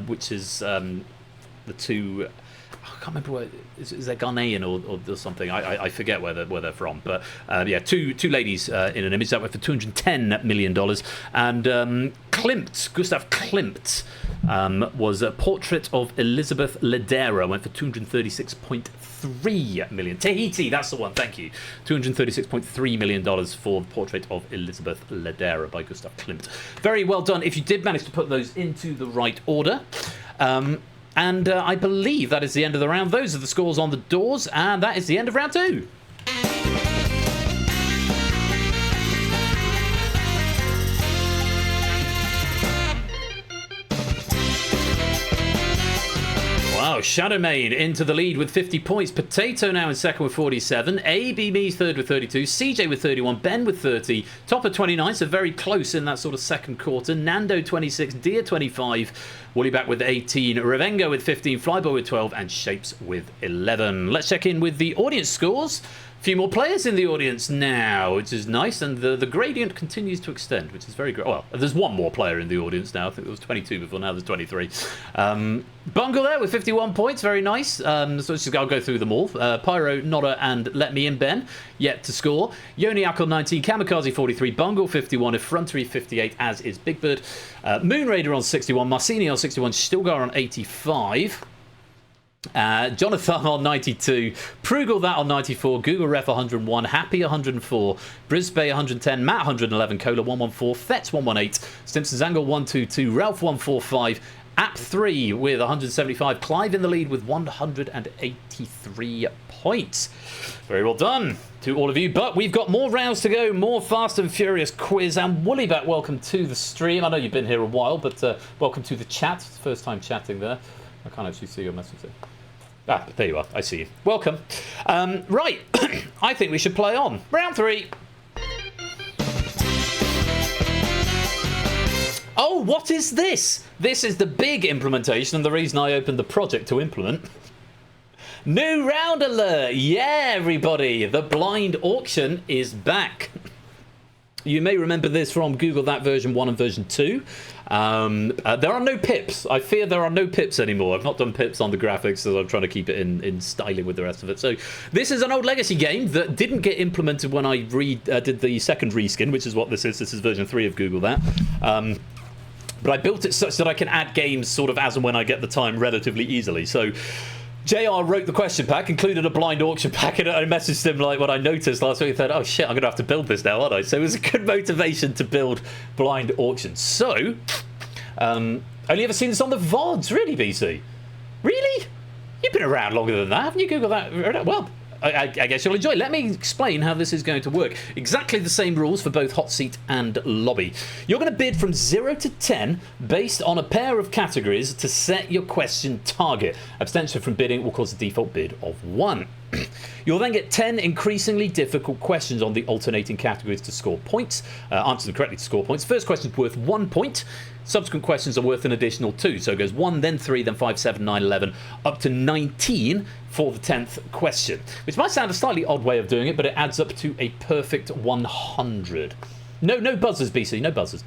which is the 2... I can't remember where is that Ghanaian or something. I forget where they're from, but yeah, two ladies in an image that went for $210 million. And Klimt, Gustav Klimt, was a portrait of Elizabeth Ledera, went for $236.3 million. Tahiti, that's the one. Thank you. $236.3 million for the portrait of Elizabeth Ledera by Gustav Klimt. Very well done. If you did manage to put those into the right order. And I believe that is the end of the round. Those are the scores on the doors, and that is the end of round 2. Wow, Shadowmain into the lead with 50 points. Potato now in second with 47. AB Me's third with 32. CJ with 31. Ben with 30. Topper 29, so very close in that sort of second quarter. Nando 26. Deer 25. Woollyback with 18. Ravenga with 15. Flyboy with 12. And Shapes with 11. Let's check in with the audience scores. A few more players in the audience now, which is nice, and the gradient continues to extend, which is very great. Well, there's one more player in the audience now. I think there was 22 before, now there's 23. Bungle there with 51 points, very nice. So I'll go through them all. Pyro, Nodder, and Let Me In Ben, yet to score. Yoni Akil 19, Kamikaze 43, Bungle 51, Effrontery 58, as is Big Bird. Moonraider on 61, Marcini on 61, Stilgar on 85. Jonathan on 92, Prugal that on 94, Google Ref 101, Happy 104, Brisbane 110, Matt 111, Cola 114, Fetz 118, Stimson's Angle 122, Ralph 145, App 3 with 175, Clive in the lead with 183 points. Very well done to all of you, but we've got more rounds to go, more Fast and Furious quiz, and Woollyback, welcome to the stream. I know you've been here a while, but welcome to the chat. It's the first time chatting there. I can't actually see your message there. Ah, there you are. I see you. Welcome. Right. I think we should play on. Round 3. Oh, what is this? This is the big implementation and the reason I opened the project to implement. New round alert! Yeah, everybody! The blind auction is back. You may remember this from Google That version 1 and version 2. There are no pips. I fear there are no pips anymore. I've not done pips on the graphics, so I'm trying to keep it in styling with the rest of it. So this is an old legacy game that didn't get implemented when I did the second reskin, which is what this is. This is version 3 of Google That. But I built it such that I can add games sort of as and when I get the time relatively easily. So JR wrote the question pack, included a blind auction pack, and I messaged him like what I noticed last week. I thought, oh shit, I'm going to have to build this now, aren't I? So it was a good motivation to build blind auctions. So, only ever seen this on the VODs, really, BC? Really? You've been around longer than that, haven't you? Google That. Well, I guess you'll enjoy it. Let me explain how this is going to work. Exactly the same rules for both Hot Seat and Lobby. You're going to bid from 0 to 10 based on a pair of categories to set your question target. Abstention from bidding will cause a default bid of 1. You'll then get 10 increasingly difficult questions on the alternating categories to score points. Answer them correctly to score points. First question is worth 1 point. Subsequent questions are worth an additional 2. So it goes 1, then 3, then 5, 7, 9, 11, up to 19 for the 10th question. Which might sound a slightly odd way of doing it, but it adds up to a perfect 100. No buzzers, BC. No buzzers.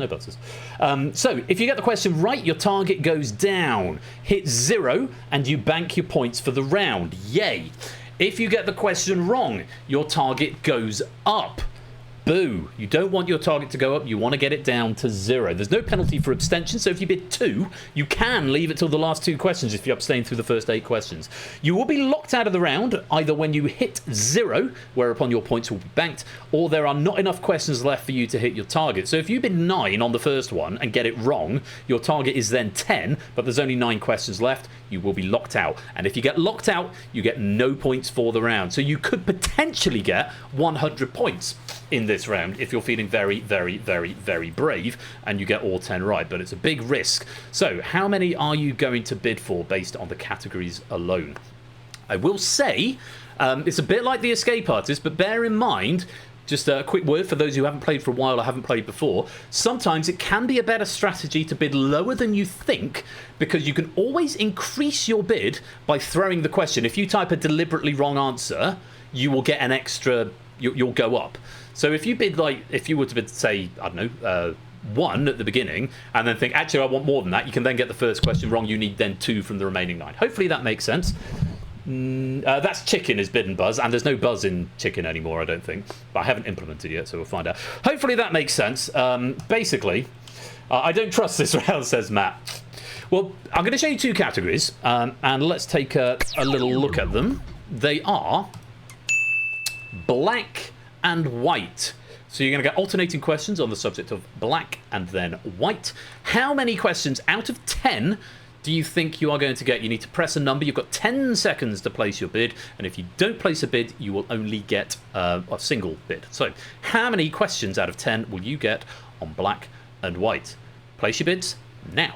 So if you get the question right, your target goes down. Hit 0, and you bank your points for the round. Yay. If you get the question wrong, your target goes up. Boo. You don't want your target to go up. You want to get it down to 0. There's no penalty for abstention, so if you bid 2, you can leave it till the last 2 questions if you abstain through the first 8 questions. You will be locked out of the round either when you hit 0, whereupon your points will be banked, or there are not enough questions left for you to hit your target. So if you bid 9 on the first one and get it wrong, your target is then 10, but there's only 9 questions left. You will be locked out. And if you get locked out, you get no points for the round. So you could potentially get 100 points in this round if you're feeling very, very, very, very brave and you get all 10 right, but it's a big risk. So how many are you going to bid for based on the categories alone? I will say it's a bit like the Escape Artist, but bear in mind, just a quick word for those who haven't played for a while or haven't played before, sometimes it can be a better strategy to bid lower than you think, because you can always increase your bid by throwing the question. If you type a deliberately wrong answer, you will get an extra, you'll go up. So if you bid, like, if you were to bid, say, I don't know, 1 at the beginning, and then think, actually, I want more than that, you can then get the first question wrong. You need then 2 from the remaining 9. Hopefully that makes sense. That's chicken is bid and buzz, and there's no buzz in chicken anymore, I don't think. But I haven't implemented yet, so we'll find out. Hopefully that makes sense. Basically, I don't trust this round, says Matt. Well, I'm going to show you 2 categories, and let's take a little look at them. They are black and white. So you're going to get alternating questions on the subject of black and then white. How many questions out of 10 do you think you are going to get? You need to press a number. You've got 10 seconds to place your bid, and if you don't place a bid, you will only get a single bid. So how many questions out of 10 will you get on black and white? Place your bids now.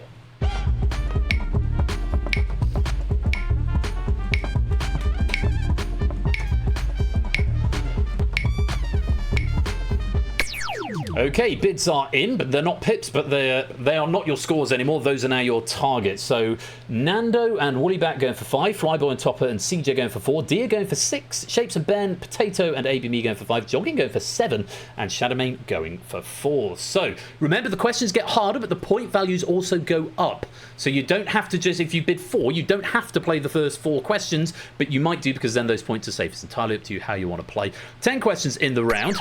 Okay, bids are in, but they're not pips, but they are not your scores anymore. Those are now your targets. So Nando and Woollyback going for 5, Flyboy and Topper and CJ going for 4, Deer going for 6, Shapes and Ben, Potato and ABME going for 5, Jogging going for 7, and Shadowmane going for 4. So remember, the questions get harder, but the point values also go up. So you don't have to just, if you bid 4, you don't have to play the first 4 questions, but you might do, because then those points are safe. It's entirely up to you how you want to play. 10 questions in the round.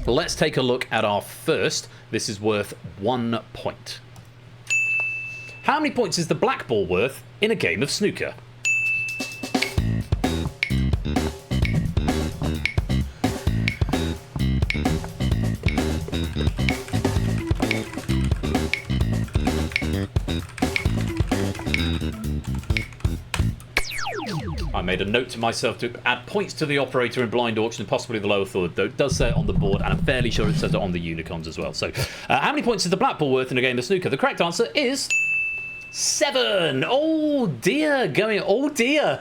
Let's take a look at our first. This is worth 1 point. How many points is the black ball worth in a game of snooker? I made a note to myself to add points to the operator in blind auction and possibly the lower third, though it does say it on the board, and I'm fairly sure it says it on the unicorns as well. So how many points is the black ball worth in a game of snooker? The correct answer is 7. Oh dear, dear.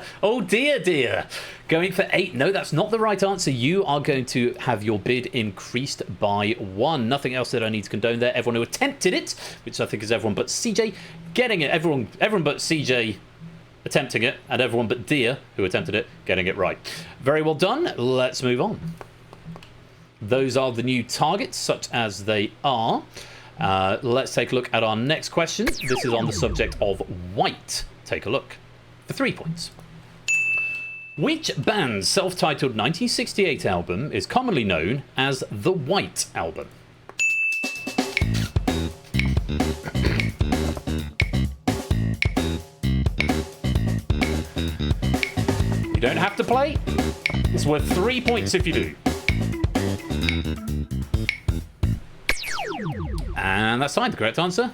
Going for 8. No, that's not the right answer. You are going to have your bid increased by 1. Nothing else that I need to condone there. Everyone who attempted it, which I think is everyone but CJ, getting it. Everyone but CJ attempting it, and everyone but Dia, who attempted it, getting it right. Very well done. Let's move on. Those are the new targets, such as they are. Let's take a look at our next question. This is on the subject of white. Take a look. For 3 points. Which band's self-titled 1968 album is commonly known as the White Album? You don't have to play. It's worth 3 points if you do. And that's fine. The correct answer.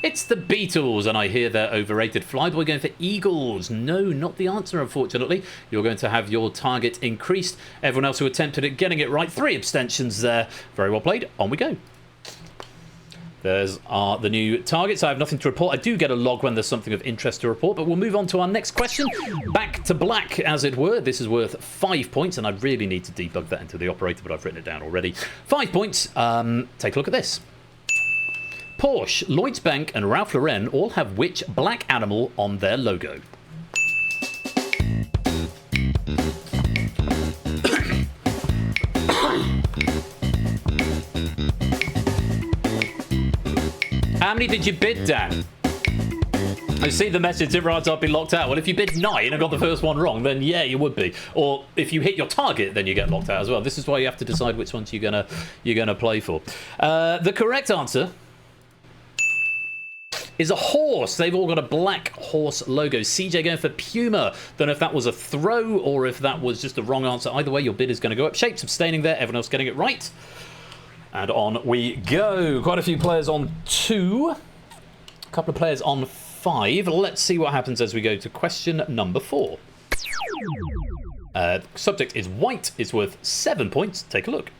It's the Beatles, and I hear they're overrated. Flyboy going for Eagles. No, not the answer, unfortunately. You're going to have your target increased. Everyone else who attempted it getting it right. 3 abstentions there. Very well played. On we go. There's the new targets. I have nothing to report. I do get a log when there's something of interest to report, but we'll move on to our next question. Back to black, as it were. This is worth 5 points, and I really need to debug that into the operator, but I've written it down already. 5 points. Take a look at this. Porsche, Lloyds Bank, and Ralph Lauren all have which black animal on their logo? How many did you bid, Dan? I see the message, it writes I'll be locked out. Well, if you bid 9 and got the first one wrong, then yeah, you would be. Or if you hit your target, then you get locked out as well. This is why you have to decide which ones you're gonna play for. The correct answer is a horse. They've all got a black horse logo. CJ going for Puma. Don't know if that was a throw or if that was just the wrong answer. Either way, your bid is going to go up. Shapes abstaining there. Everyone else getting it right. And on we go. Quite a few players on 2. A couple of players on 5. Let's see what happens as we go to question number 4. Subject is white. It's worth 7 points. Take a look.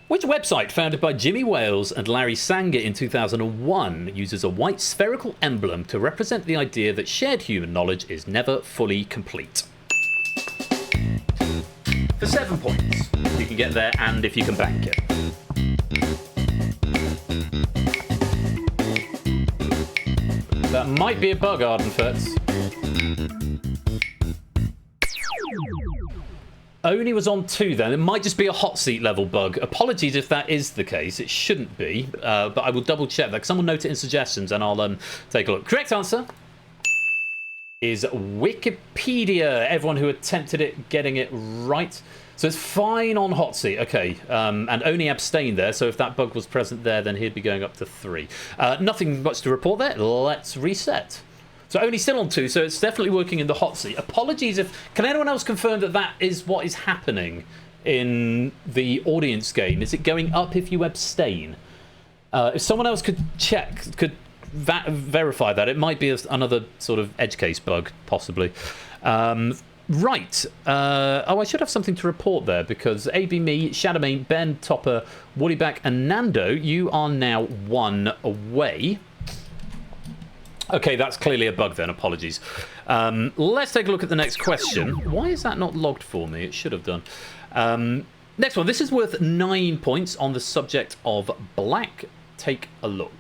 Which website, founded by Jimmy Wales and Larry Sanger in 2001, uses a white spherical emblem to represent the idea that shared human knowledge is never fully complete? For 7 points, you can get there, and if you can bank it. That might be a bug, Ardenfurts. Oni was on 2 then. It might just be a hot seat level bug. Apologies if that is the case. It shouldn't be, but I will double check that. Someone note it in suggestions and I'll take a look. Correct answer is Wikipedia. Everyone who attempted it getting it right. So it's fine on hot seat. Okay, and Oni abstained there. So if that bug was present there, then he'd be going up to 3. Nothing much to report there. Let's reset. So only still on 2, so it's definitely working in the hot seat. Apologies if... Can anyone else confirm that that is what is happening in the audience game? Is it going up if you abstain? If someone else could check, could verify that, it might be another sort of edge case bug, possibly. Right. Oh, I should have something to report there, because AB Me, Shadowmane, Ben, Topper, Woodyback, and Nando, you are now 1 away. Okay, that's clearly a bug then. Apologies. Let's take a look at the next question. Why is that not logged for me? It should have done. Next one. This is worth 9 points on the subject of black. Take a look.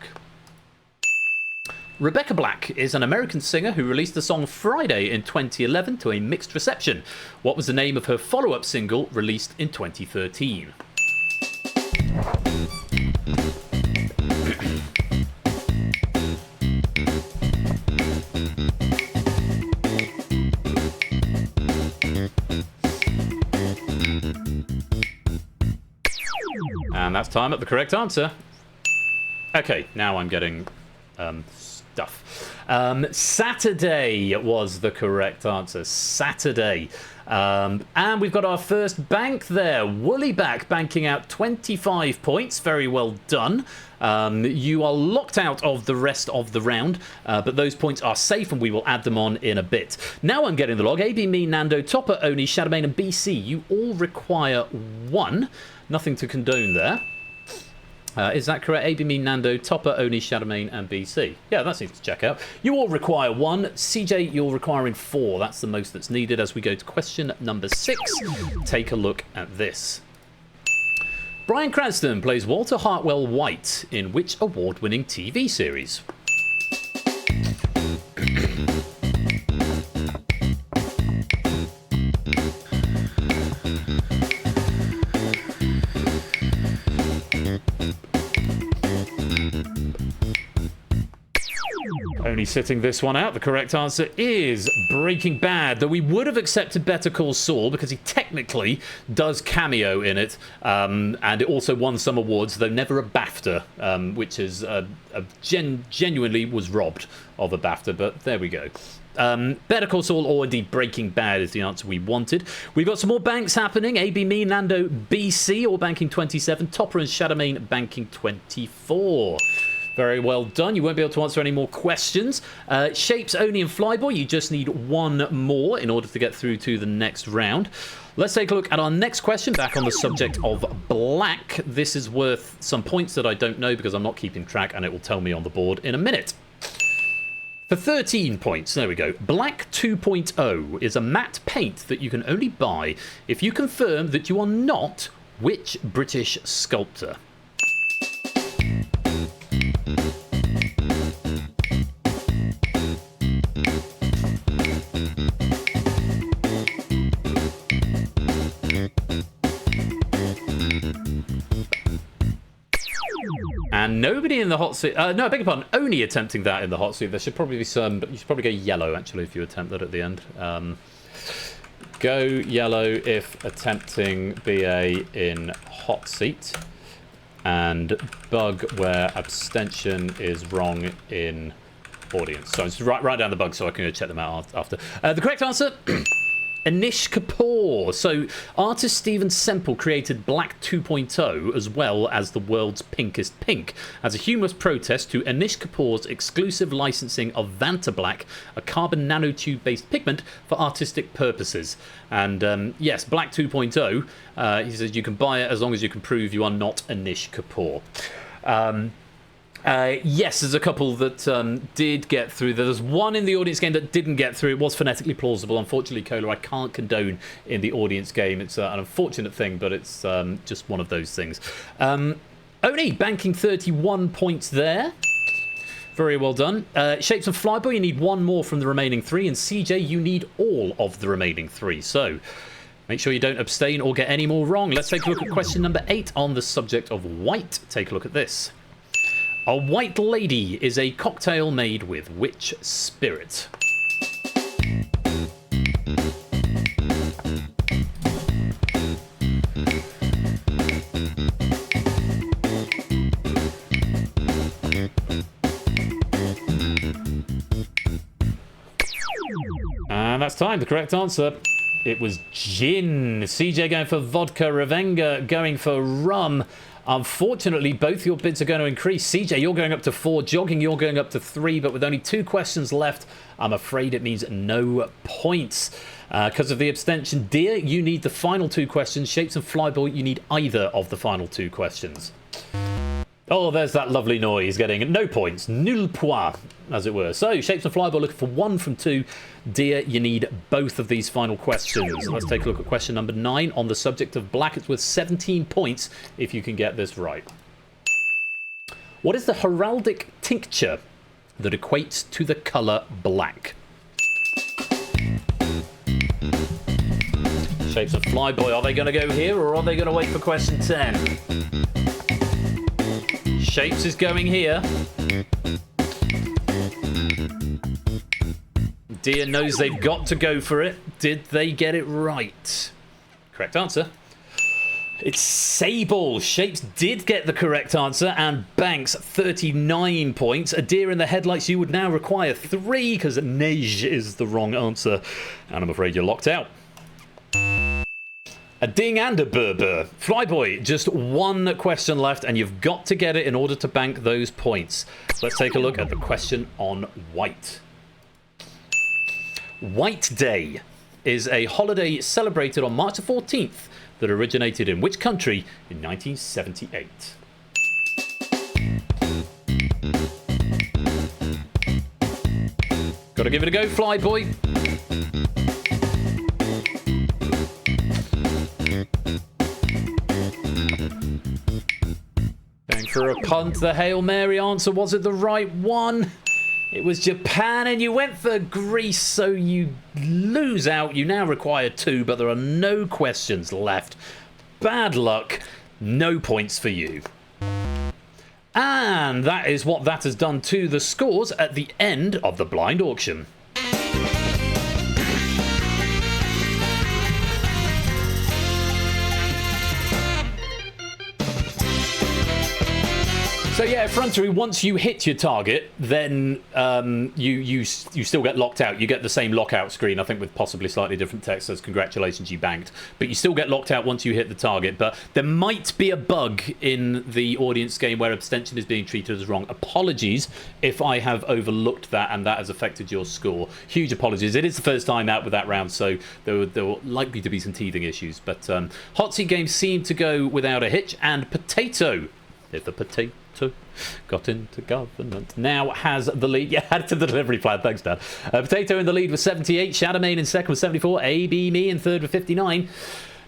Rebecca Black is an American singer who released the song Friday in 2011 to a mixed reception. What was the name of her follow-up single released in 2013? And that's time at the correct answer. Okay, now I'm getting stuff. Saturday was the correct answer. Saturday. And we've got our first bank there. Woollyback banking out 25 points. Very well done. You are locked out of the rest of the round, but those points are safe and we will add them on in a bit. Now I'm getting the log. AB, me, Nando, Topper, Oni, Shadowmane, and BC. You all require 1. Nothing to condone there. Is that correct? AB, me, Nando, Topper, Oni, Shadowmane, and BC. Yeah, that seems to check out. You all require 1. CJ, you're requiring 4. That's the most that's needed as we go to question number 6. Take a look at this. Bryan Cranston plays Walter Hartwell White in which award-winning TV series? Only sitting this one out. The correct answer is Breaking Bad, though we would have accepted Better Call Saul because he technically does cameo in it, and it also won some awards, though never a BAFTA, which is genuinely was robbed of a BAFTA, but there we go. Better Call Saul or indeed Breaking Bad is the answer we wanted. We've got some more banks happening. AB Me, Nando, BC, all banking 27. Topper and Shadowmain banking 24. Very well done. You won't be able to answer any more questions. Shapes, Oni and Flyboy, you just need one more in order to get through to the next round. Let's take a look at our next question, back on the subject of black. This is worth some points that I don't know because I'm not keeping track, and it will tell me on the board in a minute. For 13 points, there we go. Black 2.0 is a matte paint that you can only buy if you confirm that you are not which British sculptor? And nobody in the hot seat. No, I beg your pardon. Only attempting that in the hot seat. There should probably be some. But you should probably go yellow actually if you attempt that at the end. Go yellow if attempting BA in hot seat, and bug where abstention is wrong in audience. So just write down the bug so I can go check them out after. The correct answer. Anish Kapoor. So artist Stephen Semple created Black 2.0 as well as the world's pinkest pink as a humorous protest to Anish Kapoor's exclusive licensing of Vanta Black, a carbon nanotube based pigment for artistic purposes. And yes, Black 2.0, he says you can buy it as long as you can prove you are not Anish Kapoor. Yes, there's a couple that did get through. There's one in the audience game that didn't get through. It was phonetically plausible. Unfortunately, Cola, I can't condone in the audience game. It's an unfortunate thing, but it's just one of those things. Oni, banking 31 points there. Very well done. Shapes and Flyboy, you need one more from the remaining three. And CJ, you need all of the remaining three. So make sure you don't abstain or get any more wrong. Let's take a look at question number 8 on the subject of white. Take a look at this. A white lady is a cocktail made with which spirit? And that's time. The correct answer. It was gin. CJ going for vodka. Ravenga going for rum. Unfortunately, both your bids are going to increase. CJ, you're going up to 4. Jogging, you're going up to 3. But with only 2 questions left, I'm afraid it means no points. Because of the abstention. Dear, you need the final 2 questions. Shapes and Flyboy, you need either of the final 2 questions. Oh, there's that lovely noise getting no points. Nul point, as it were. So, Shapes and Flyboy looking for 1 from 2. Dear, you need both of these final questions. Let's take a look at question number 9 on the subject of black. It's worth 17 points if you can get this right. What is the heraldic tincture that equates to the colour black? Shapes and Flyboy, are they going to go here or are they going to wait for question 10? Shapes is going here. Dear knows they've got to go for it. Did they get it right? Correct answer. It's sable. Shapes did get the correct answer and banks 39 points. A deer in the headlights, you would now require 3 because neige is the wrong answer. And I'm afraid you're locked out. A ding and a burr. Flyboy, just 1 question left and you've got to get it in order to bank those points. Let's take a look at the question on white. White Day is a holiday celebrated on March the 14th that originated in which country in 1978? Gotta give it a go, Flyboy. Going for a punt. The Hail Mary answer, was it the right one? It was Japan, and you went for Greece, so you lose out. You now require 2, but there are no questions left. Bad luck. No points for you. And that is what that has done to the scores at the end of the blind auction. So yeah, Frontery, once you hit your target, then you still get locked out. You get the same lockout screen, I think, with possibly slightly different text as congratulations, you banked. But you still get locked out once you hit the target. But there might be a bug in the audience game where abstention is being treated as wrong. Apologies if I have overlooked that and that has affected your score. Huge apologies. It is the first time out with that round, so there were likely to be some teething issues. But Hot Seat Games seemed to go without a hitch, and Potato, if the potato got into government, now has the lead. Yeah, added to the delivery plan. Thanks, Dan. Potato in the lead with 78. Shadowmane in second with 74. AB Me in third with 59.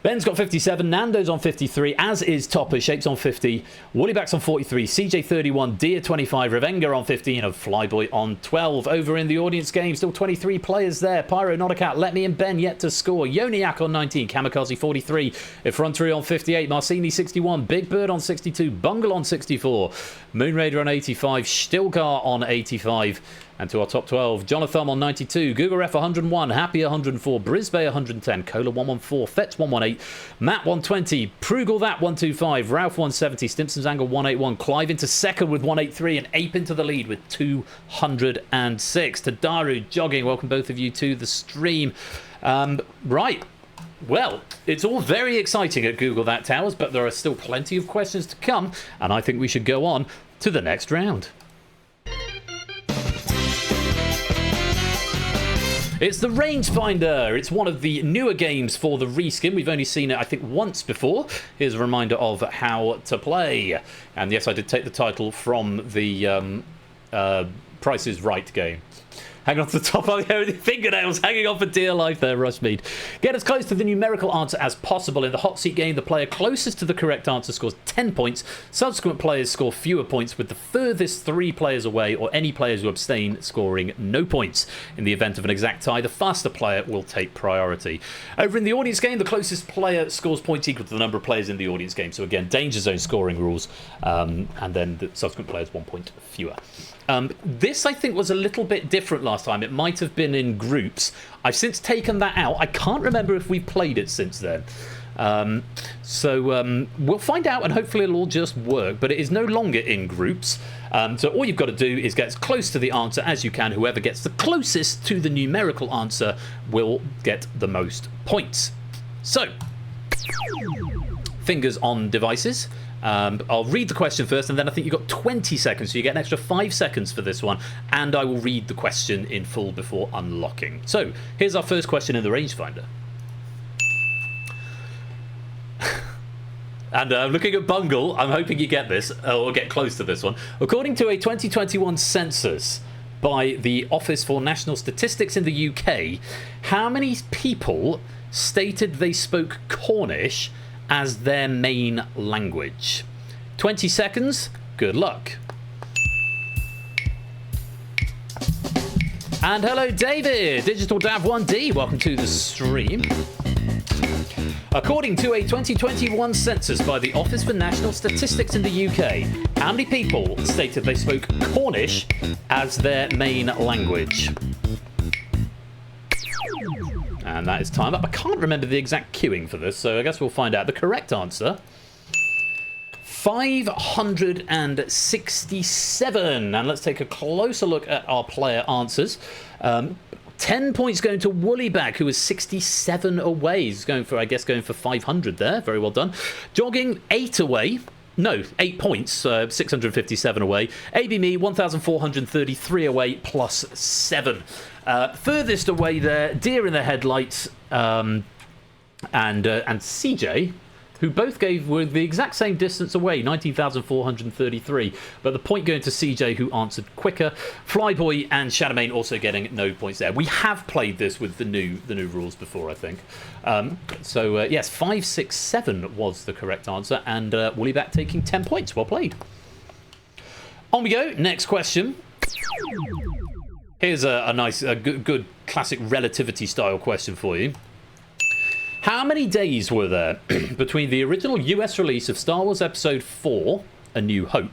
Ben's got 57, Nando's on 53, as is Topper, Shape's on 50, Woollyback's on 43, CJ 31, Deer 25, Revenga on 15, and Flyboy on 12. Over in the audience game, still 23 players there. Pyro, Not a Cat, Let Me and Ben yet to score. Yoniak on 19, Kamikaze 43, Effrontery on 58, Marcini 61, Big Bird on 62, Bungle on 64, Moonraider on 85, Stilgar on 85. And to our top 12, Jonathan on 92, Google Ref 101, Happy 104, Brisbane 110, Cola 114, Fetch 118, Matt 120, Prugal That 125, Ralph 170, Stimpson's Angle 181, Clive into second with 183, and Ape into the lead with 206. Tadaru jogging, welcome both of you to the stream. Right. Well, it's all very exciting at Google That Towers, but there are still plenty of questions to come, and I think we should go on to the next round. It's the Rangefinder. It's one of the newer games for the reskin. We've only seen it, I think, once before. Here's a reminder of how to play. And yes, I did take the title from the Price is Right game. Hang on to the top of the fingernails, hanging on for dear life there, Rushmead. Get as close to the numerical answer as possible. In the hot seat game, the player closest to the correct answer scores 10 points. Subsequent players score fewer points, with the furthest 3 players away or any players who abstain scoring no points. In the event of an exact tie, the faster player will take priority. Over in the audience game, the closest player scores points equal to the number of players in the audience game. So again, danger zone scoring rules, and then the subsequent players 1 point fewer. This, I think, was a little bit different last time. It might have been in groups. I've since taken that out. I can't remember if we've played it since then. So we'll find out, and hopefully it'll all just work. But it is no longer in groups. So all you've got to do is get as close to the answer as you can. Whoever gets the closest to the numerical answer will get the most points. So, fingers on devices. I'll read the question first, and then I think you've got 20 seconds, so you get an extra 5 seconds for this one, and I will read the question in full before unlocking. So, here's our first question in the rangefinder. And looking at Bungle, I'm hoping you get this, or get close to this one. According to a 2021 census by the Office for National Statistics in the UK, how many people stated they spoke Cornish as their main language? 20 seconds, good luck. And hello, David, Digital Dav 1D, welcome to the stream. According to a 2021 census by the Office for National Statistics in the UK, how many people stated they spoke Cornish as their main language? And that is time up. I can't remember the exact queuing for this, so I guess we'll find out. The correct answer, 567. And let's take a closer look at our player answers. 10 points going to Woollyback, who was 67 away. He's going for, I guess, going for 500 there. Very well done. Jogging, 8 away. No, 8 points, 657 away. AB Me, 1,433 away, plus 7. Furthest away there, Deer in the Headlights, and CJ, who both were the exact same distance away, 19,433. But the point going to CJ, who answered quicker. Flyboy and Shadowmane also getting no points there. We have played this with the new rules before, I think. Yes, 567 was the correct answer, and Woollyback taking 10 points. Well played. On we go. Next question. Here's a nice, good classic relativity style question for you. How many days were there between the original US release of Star Wars Episode 4, A New Hope,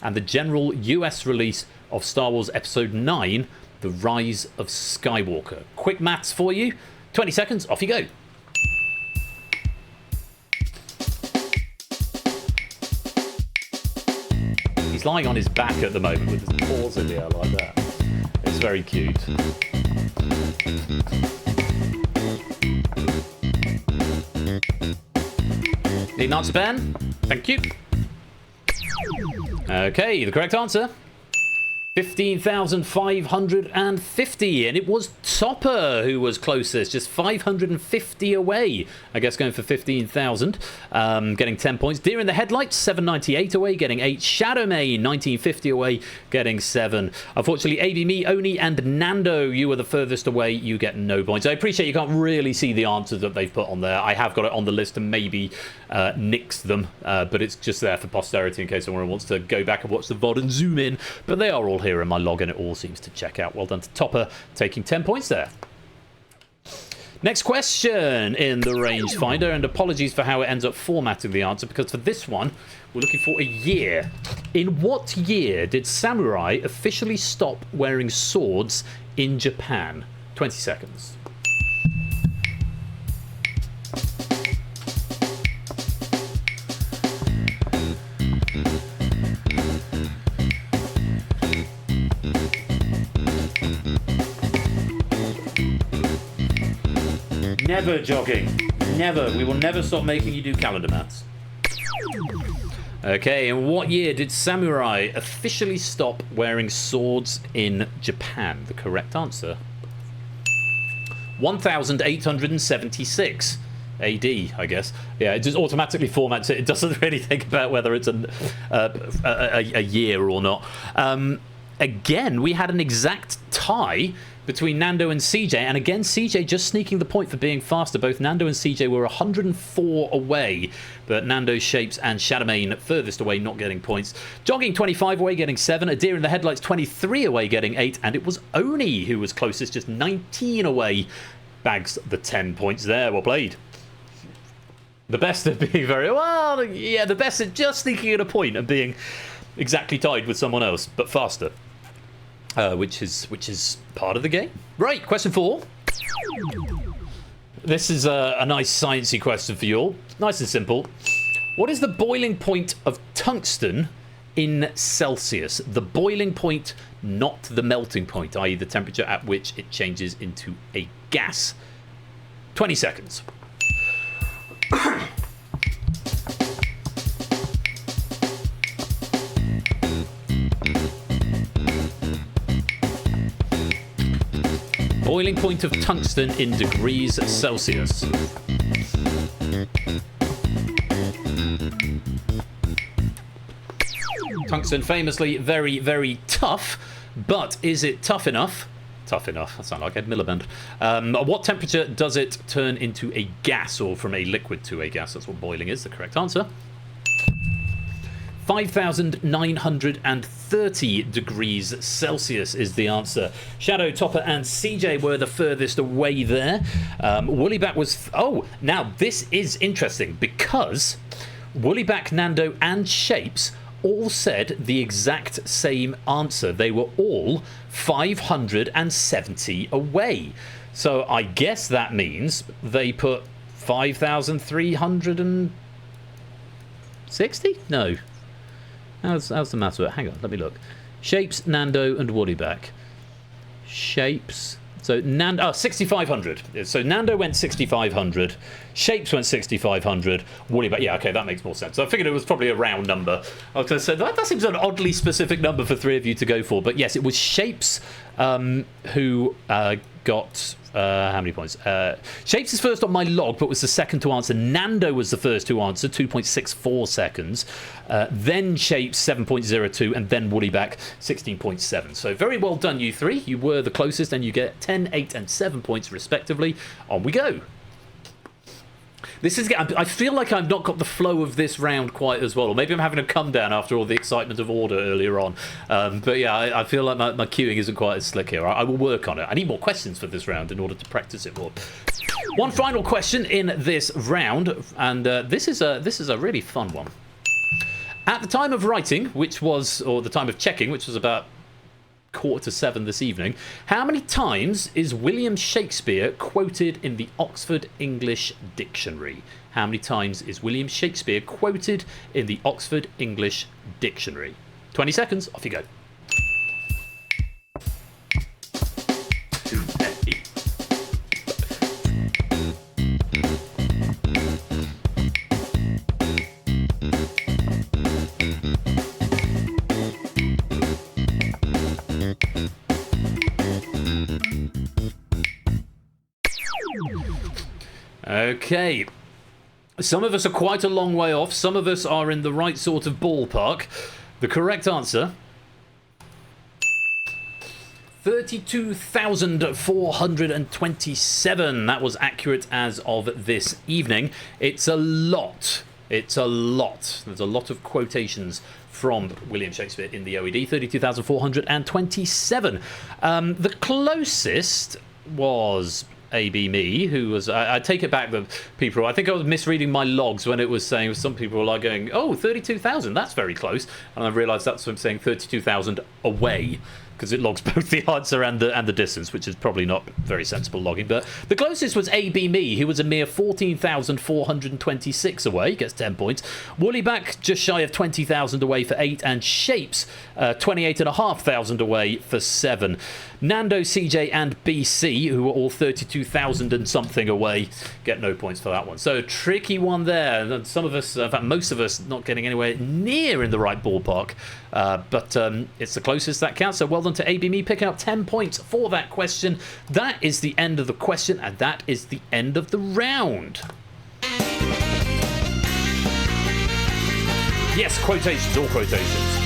and the general US release of Star Wars Episode 9, The Rise of Skywalker? Quick maths for you. 20 seconds, off you go. He's lying on his back at the moment with his paws in the air like that. It's very cute. Need an answer, Ben? Thank you. Okay, the correct answer. 15,550, and it was Topper who was closest, just 550 away. I guess going for 15,000, getting 10 points. Deer in the Headlights, 798 away, getting 8. Shadowmane, 1950 away, getting 7. Unfortunately, ABMe, Oni, and Nando, you were the furthest away. You get no points. I appreciate you can't really see the answers that they've put on there. I have got it on the list to maybe nix them, but it's just there for posterity in case someone wants to go back and watch the VOD and zoom in. But they are all here in my log, and it all seems to check out. Well done to Topper, taking 10 points there. Next question in the rangefinder, and apologies for how it ends up formatting the answer, because for this one, we're looking for a year. In what year did samurai officially stop wearing swords in Japan? 20 seconds. Never jogging. Never. We will never stop making you do calendar maths. Okay, in what year did samurai officially stop wearing swords in Japan? The correct answer. 1876 AD, I guess. Yeah, it just automatically formats it. It doesn't really think about whether it's a year or not. Again, we had an exact tie between Nando and CJ, and again CJ just sneaking the point for being faster. Both Nando and CJ were 104 away, but Nando, Shapes, and Shadowmane furthest away, not getting points. Jogging 25 away, getting 7. A Deer in the Headlights 23 away, getting 8, and it was Oni who was closest, just 19 away, bags the 10 points there. Well played. The best at being very well, yeah, the best at just sneaking in a point and being exactly tied with someone else, but faster. Which is part of the game. Right, question 4. This is a nice sciencey question for you all. Nice and simple. What is the boiling point of tungsten in Celsius? The boiling point, not the melting point, i.e. the temperature at which it changes into a gas. 20 seconds. Boiling point of tungsten in degrees Celsius. Tungsten famously very, very tough, but is it tough enough? Tough enough. That sounds like Ed Miliband. What temperature does it turn into a gas, or from a liquid to a gas? That's what boiling is. The correct answer. 5,930 degrees Celsius is the answer. Shadow, Topper, and CJ were the furthest away there. Woollyback was... Oh, now this is interesting, because Woollyback, Nando, and Shapes all said the exact same answer. They were all 570 away. So I guess that means they put 5,360? No. How's the maths work? Hang on, let me look. Shapes, Nando, and Woollyback. Shapes. So Nando, 6,500. So Nando went 6,500. Shapes went 6,500. Woollyback, yeah, okay, that makes more sense. So I figured it was probably a round number. I was going to say that seems an oddly specific number for 3 of you to go for. But yes, it was Shapes who got how many points? Shapes is first on my log, but was the second to answer. Nando was the first to answer, 2.64 seconds. Then Shapes, 7.02, and then Woollyback, 16.7. So very well done, you three. You were the closest, and you get 10, 8, and 7 points respectively. On we go. This is. I feel like I've not got the flow of this round quite as well, or maybe I'm having a come down after all the excitement of order earlier on. But yeah, I feel like my queuing isn't quite as slick here. I will work on it. I need more questions for this round in order to practice it more. One final question in this round, and this is a really fun one. At the time of writing, which was, or the time of checking, which was about 6:45 this evening, how many times is William Shakespeare quoted in the Oxford English Dictionary? How many times is William Shakespeare quoted in the Oxford English Dictionary? 20 seconds, off you go. Okay. Some of us are quite a long way off. Some of us are in the right sort of ballpark. The correct answer, 32,427. That was accurate as of this evening. It's a lot. It's a lot. There's a lot of quotations from William Shakespeare in the OED, 32,427. The closest was AB Me, who was, I take it back, the people, I think I was misreading my logs when it was saying, some people were like going, oh, 32,000, that's very close. And I realised that's what I'm saying, 32,000 away, because it logs both the answer and the distance, which is probably not very sensible logging. But the closest was AB Me, who was a mere 14,426 away, gets 10 points. Woollyback just shy of 20,000 away for 8, and Shapes 28,500 away for 7. Nando, CJ, and BC, who were all 32,000 and something away, get no points for that one. So a tricky one there. And some of us, in fact, most of us, not getting anywhere near in the right ballpark. But it's the closest that counts. So well done to AB Me, picking up 10 points for that question. That is the end of the question, and that is the end of the round. Yes, quotations, all quotations.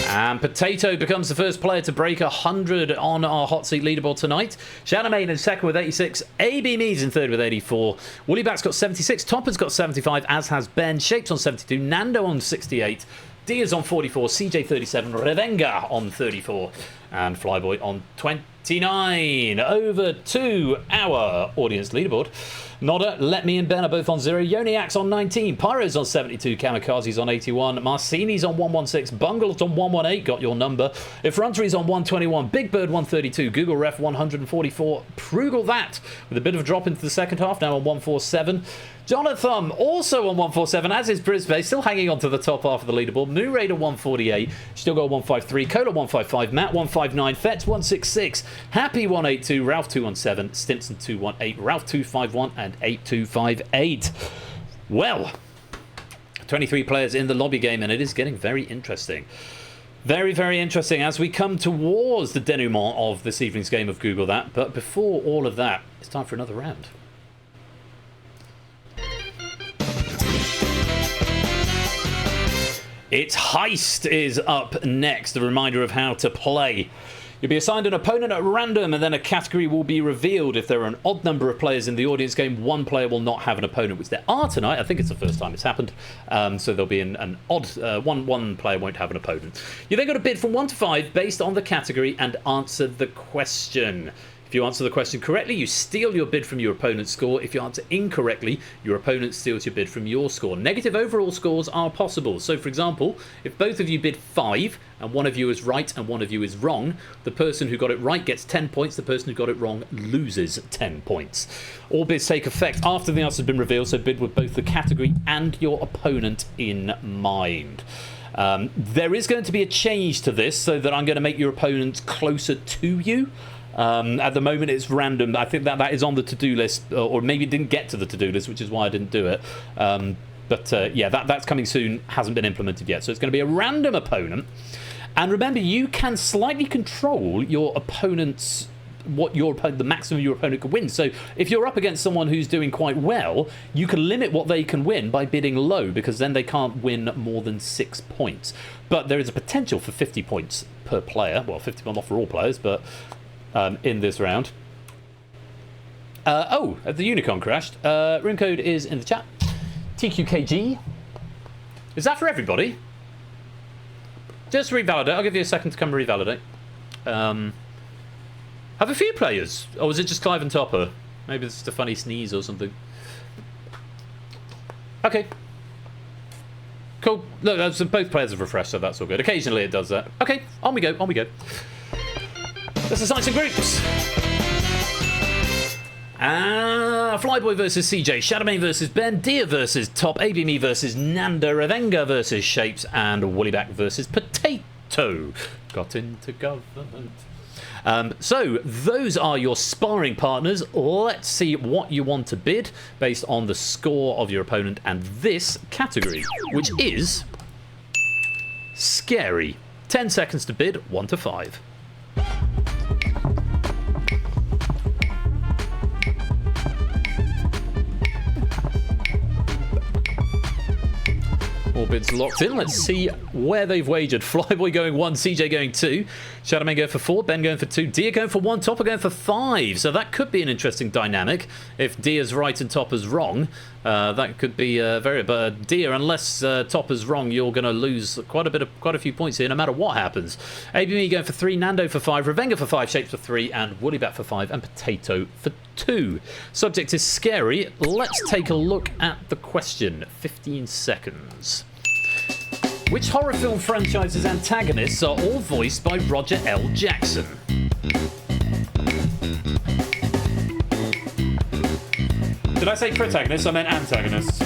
And Potato becomes the first player to break 100 on our hot seat leaderboard tonight. Shadowmain in second with 86. AB Me's in third with 84. Woollyback's got 76. Topper's got 75, as has Ben. Shapes on 72. Nando on 68. Diaz on 44. CJ 37. Revenga on 34. And Flyboy on 29. Over to our audience leaderboard. Nodder, Let Me and Ben are both on 0. Yoniak's on 19. Pyro's on 72. Kamikaze's on 81. Marcini's on 116. Bungle's on 118. Got your number. Effrontery's on 121. Big Bird 132. Google Ref 144. Prugal that with a bit of a drop into the second half. Now on 147. Jonathan also on 147, as is Brisbane, still hanging on to the top half of the leaderboard. Moon Raider 148, still got 153, Cola 155, Matt 159, Fetz 166, Happy 182, Ralph 217, Stimson 218, Ralph 251, and 8258. Well, 23 players in the lobby game, and it is getting very interesting. Very, very interesting as we come towards the denouement of this evening's game of Google That. But before all of that, it's time for another round. It's Heist is up next, a reminder of how to play. You'll be assigned an opponent at random, and then a category will be revealed. If there are an odd number of players in the audience game, one player will not have an opponent, which there are tonight. I think it's the first time it's happened. So there'll be an odd, one player won't have an opponent. You then got to bid from 1 to 5 based on the category and answer the question. If you answer the question correctly, you steal your bid from your opponent's score. If you answer incorrectly, your opponent steals your bid from your score. Negative overall scores are possible. So, for example, if both of you bid 5 and one of you is right and one of you is wrong, the person who got it right gets 10 points. The person who got it wrong loses 10 points. All bids take effect after the answer has been revealed, so bid with both the category and your opponent in mind. There is going to be a change to this so that I'm going to make your opponent closer to you. At the moment it's random. I think that is on the to-do list, or maybe it didn't get to the to-do list, which is why I didn't do it. Yeah, that's coming soon, hasn't been implemented yet. So it's going to be a random opponent. And remember, you can slightly control your opponent's, the maximum your opponent can win. So if you're up against someone who's doing quite well, you can limit what they can win by bidding low, because then they can't win more than 6 points. But there is a potential for 50 points per player. Well, 50 points not for all players, but in this round. The Unicorn crashed. Room code is in the chat. TQKG. Is that for everybody? Just revalidate. I'll give you a second to come revalidate. Have a few players? Or was it just Clive and Topper? Maybe it's just a funny sneeze or something. Okay. Cool. Look, both players have refreshed, so that's all good. Occasionally it does that. Okay, on we go, on we go. Let's assign some groups. Flyboy versus CJ, Shadowmane versus Ben, Dia versus Top, ABME versus Nanda, Revenga versus Shapes, and Woollyback versus Potato. Got into government. So those are your sparring partners. Let's see what you want to bid based on the score of your opponent and this category, which is scary. 10 seconds to bid, 1 to 5. All bids locked in. Let's see where they've wagered. Flyboy going 1, CJ going 2. Shadowmane going for 4, Ben going for 2, Dia going for 1, Topper going for 5. So that could be an interesting dynamic. If Dia's right and Topper's wrong, that could be very... But Dia, unless Topper's wrong, you're going to lose quite a few points here, no matter what happens. ABME going for 3, Nando for 5, Revenga for 5, Shapes for 3, and Woollybat for 5, and Potato for 2. Subject is scary. Let's take a look at the question. 15 seconds. Which horror film franchise's antagonists are all voiced by Roger L. Jackson? Did I say protagonists? I meant antagonists.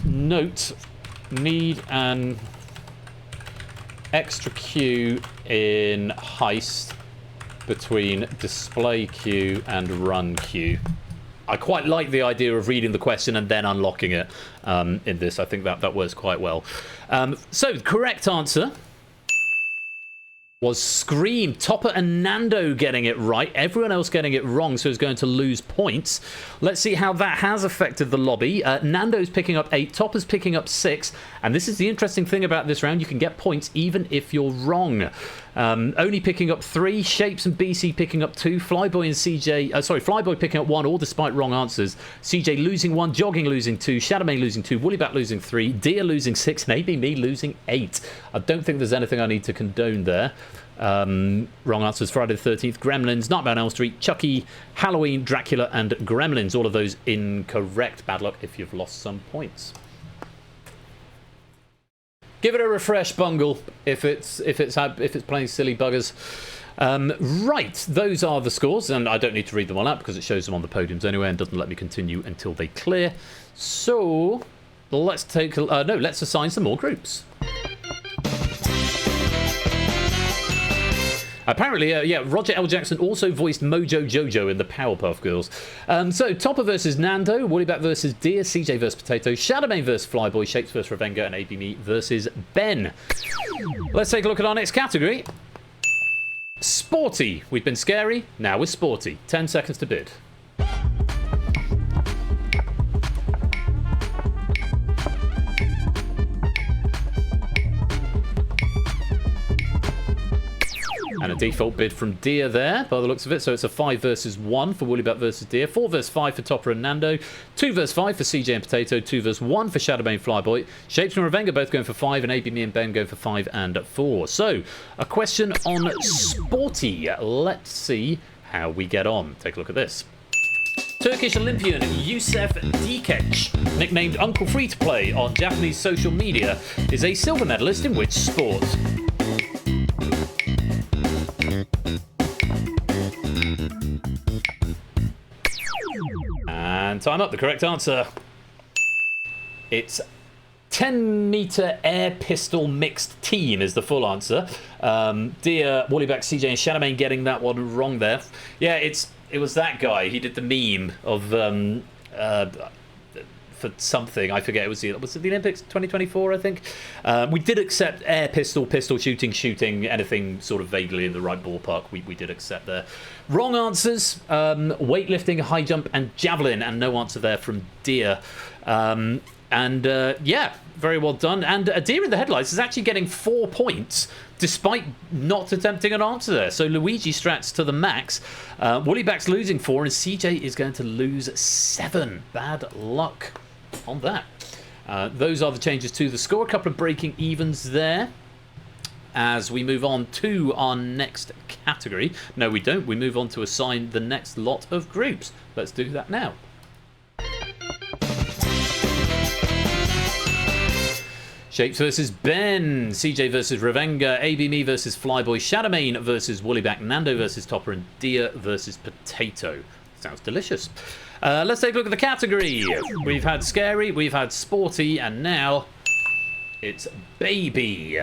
Note, need an extra queue in heist between display queue and run queue. I quite like the idea of reading the question and then unlocking it in this. I think that works quite well. So, the correct answer was Scream. Topper and Nando getting it right. Everyone else getting it wrong, so is going to lose points. Let's see how that has affected the lobby. Nando's picking up 8, Topper's picking up 6, and this is the interesting thing about this round. You can get points even if you're wrong. Only picking up 3, Shapes and BC picking up 2, Flyboy and CJ... Flyboy picking up 1, all despite wrong answers. CJ losing 1, Jogging losing 2, Shadowmane losing 2, Woollybat losing 3, Dia losing 6, and ABME losing 8. I don't think there's anything I need to condone there. Wrong answers: Friday the 13th, Gremlins, Nightmare on Elm Street, Chucky, Halloween, Dracula, and Gremlins. All of those incorrect. Bad luck if you've lost some points. Give it a refresh, Bungle, if it's playing silly buggers. Right, those are the scores, and I don't need to read them all out because it shows them on the podiums anyway and doesn't let me continue until they clear. So let's let's assign some more groups. Apparently, Roger L. Jackson also voiced Mojo Jojo in the Powerpuff Girls. So, Topper versus Nando, Woollybat versus Deer, CJ versus Potato, Shadowmane versus Flyboy, Shapes versus Revenga, and ABME versus Ben. Let's take a look at our next category. Sporty. We've been scary, now we're sporty. 10 seconds to bid. And a default bid from Dia there, by the looks of it. So it's a 5 versus 1 for Woollybat versus Dia, 4 versus 5 for Topper and Nando, 2 versus 5 for CJ and Potato, 2 versus 1 for Shadowmane Flyboy, Shapes and Revenga both going for 5, and ABME and Ben going for 5 and 4. So, a question on Sporty. Let's see how we get on. Take a look at this. Turkish Olympian Yusuf Dikec, nicknamed Uncle Free-to-Play on Japanese social media, is a silver medalist in which sport? And time up. The correct answer. It's 10-meter air pistol mixed team is the full answer. Dear Woollyback, CJ, and Shadowmane getting that one wrong there. Yeah, it was that guy. He did the meme of for something. I forget. Was it the Olympics 2024? I think. We did accept air pistol shooting, anything sort of vaguely in the right ballpark. We did accept there. Wrong answers: weightlifting, high jump, and javelin, and no answer there from Deer. Yeah, very well done. And a Deer in the headlights is actually getting 4 points despite not attempting an answer there. So Luigi strats to the max. Woollyback's losing 4, and CJ is going to lose 7. Bad luck on that. Those are the changes to the score. A couple of breaking evens there as we move on to our next category? No, we don't. We move on to assign the next lot of groups. Let's do that now. Shapes versus Ben, CJ versus Ravenga, AB Me versus Flyboy, Shadowmane versus Woollyback, Nando versus Topper, and Dia versus Potato. Sounds delicious. Let's take a look at the category. We've had Scary, we've had Sporty, and now it's Baby.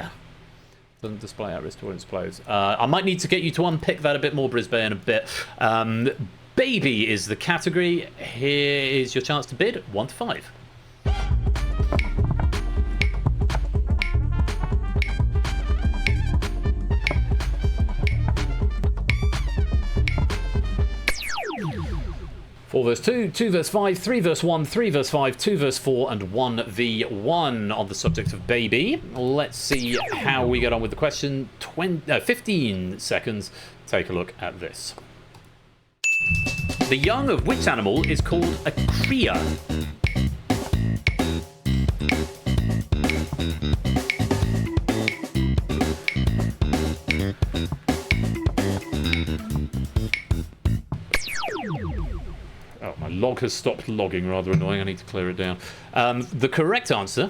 Doesn't display at risk towards clothes. I might need to get you to unpick that a bit more, Brisbane, a bit. Baby is the category. Here is your chance to bid 1 to 5. 4 verse 2, 2 verse 5, 3 verse 1, 3 verse 5, 2 verse 4, and 1v1 on the subject of Baby. Let's see how we get on with the question. 15 seconds. Take a look at this. The young of which animal is called a cria? Oh, my log has stopped logging, rather annoying. I need to clear it down. The correct answer,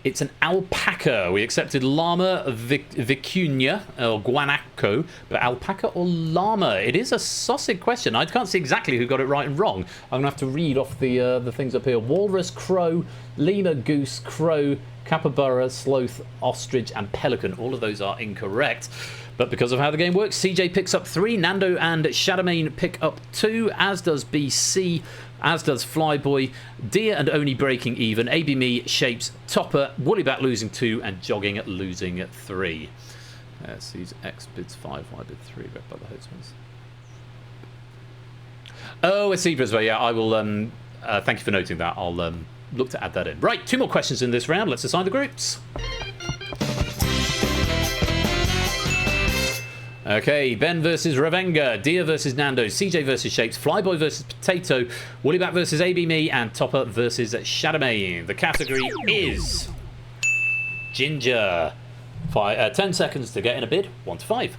it's an alpaca. We accepted llama, vicuña, or guanaco, but alpaca or llama? It is a saucy question. I can't see exactly who got it right and wrong. I'm going to have to read off the things up here. Walrus, crow, lemur, goose, crow, capybara, sloth, ostrich, and pelican. All of those are incorrect. But because of how the game works, CJ picks up 3, Nando and Shadowmane pick up 2, as does BC, as does Flyboy, Deer and Oni breaking even, AB Me, Shapes, Topper, Woollybat losing 2, and Jogging losing 3. Sees X bids 5, Y bid 3, read by the Hostmans. Oh, I see, Brisbane. Yeah, I will. Thank you for noting that. I'll look to add that in. Right, 2 more questions in this round. Let's assign the groups. Okay, Ben versus Ravenga, Dia versus Nando, CJ versus Shapes, Flyboy versus Potato, Woollyback versus AB Me, and Topper versus Shadowmane. The category is Ginger. 10 seconds to get in a bid, 1 to 5.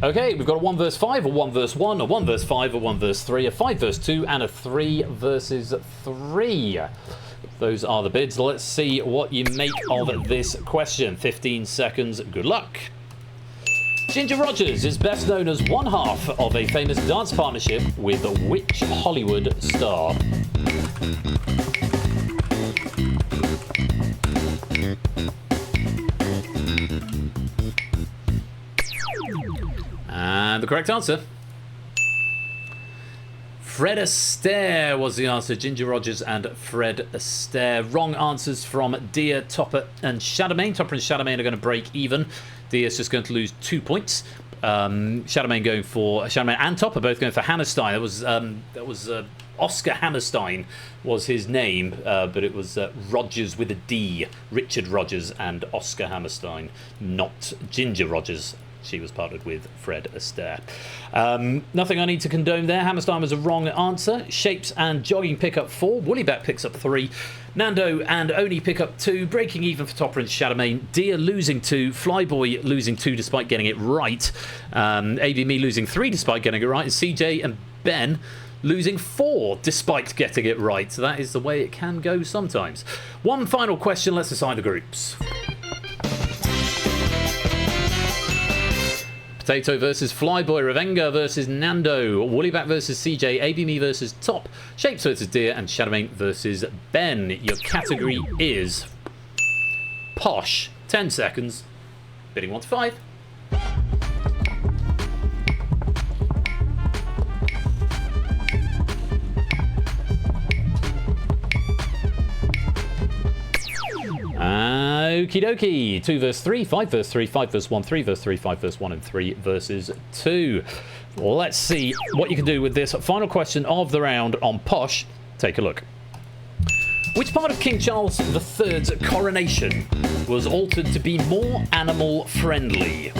Okay, we've got a 1 verse 5, a 1 verse 1, a 1 verse 5, a 1 verse 3, a 5 verse 2, and a 3 versus 3. Those are the bids. Let's see what you make of this question. 15 seconds. Good luck. Ginger Rogers is best known as one half of a famous dance partnership with which Hollywood star? And the correct answer, Fred Astaire was the answer. Ginger Rogers and Fred Astaire. Wrong answers from Dia, Topper, and Shadowmane. Topper and Shadowmane are going to break even. Dia's just going to lose 2 points. Shadowmane and Topper both going for Hammerstein. That was Oscar Hammerstein was his name, but it was Rogers with a D. Richard Rogers and Oscar Hammerstein, not Ginger Rogers. She was partnered with Fred Astaire. Nothing I need to condone there. Hammerstein was a wrong answer. Shapes and Jogging pick up 4. Woollybat picks up 3. Nando and Oni pick up 2. Breaking even for Topper and Shadowmane. Deer losing 2. Flyboy losing 2 despite getting it right. AB Me losing 3 despite getting it right. And CJ and Ben losing 4 despite getting it right. So that is the way it can go sometimes. One final question. Let's assign the groups. Potato versus Flyboy, Ravenga versus Nando, Woollyback versus CJ, AB Me versus Top, Shapes versus Deer, and Shadowmane versus Ben. Your category is Posh. 10 seconds. Bidding 1 to 5. Okie dokie. 2 verse 3, 5 verse 3, 5 verse 1, 3 verse 3, 5 verse 1, and 3 verses 2. Let's see what you can do with this final question of the round on Posh. Take a look. Which part of King Charles III's coronation was altered to be more animal friendly?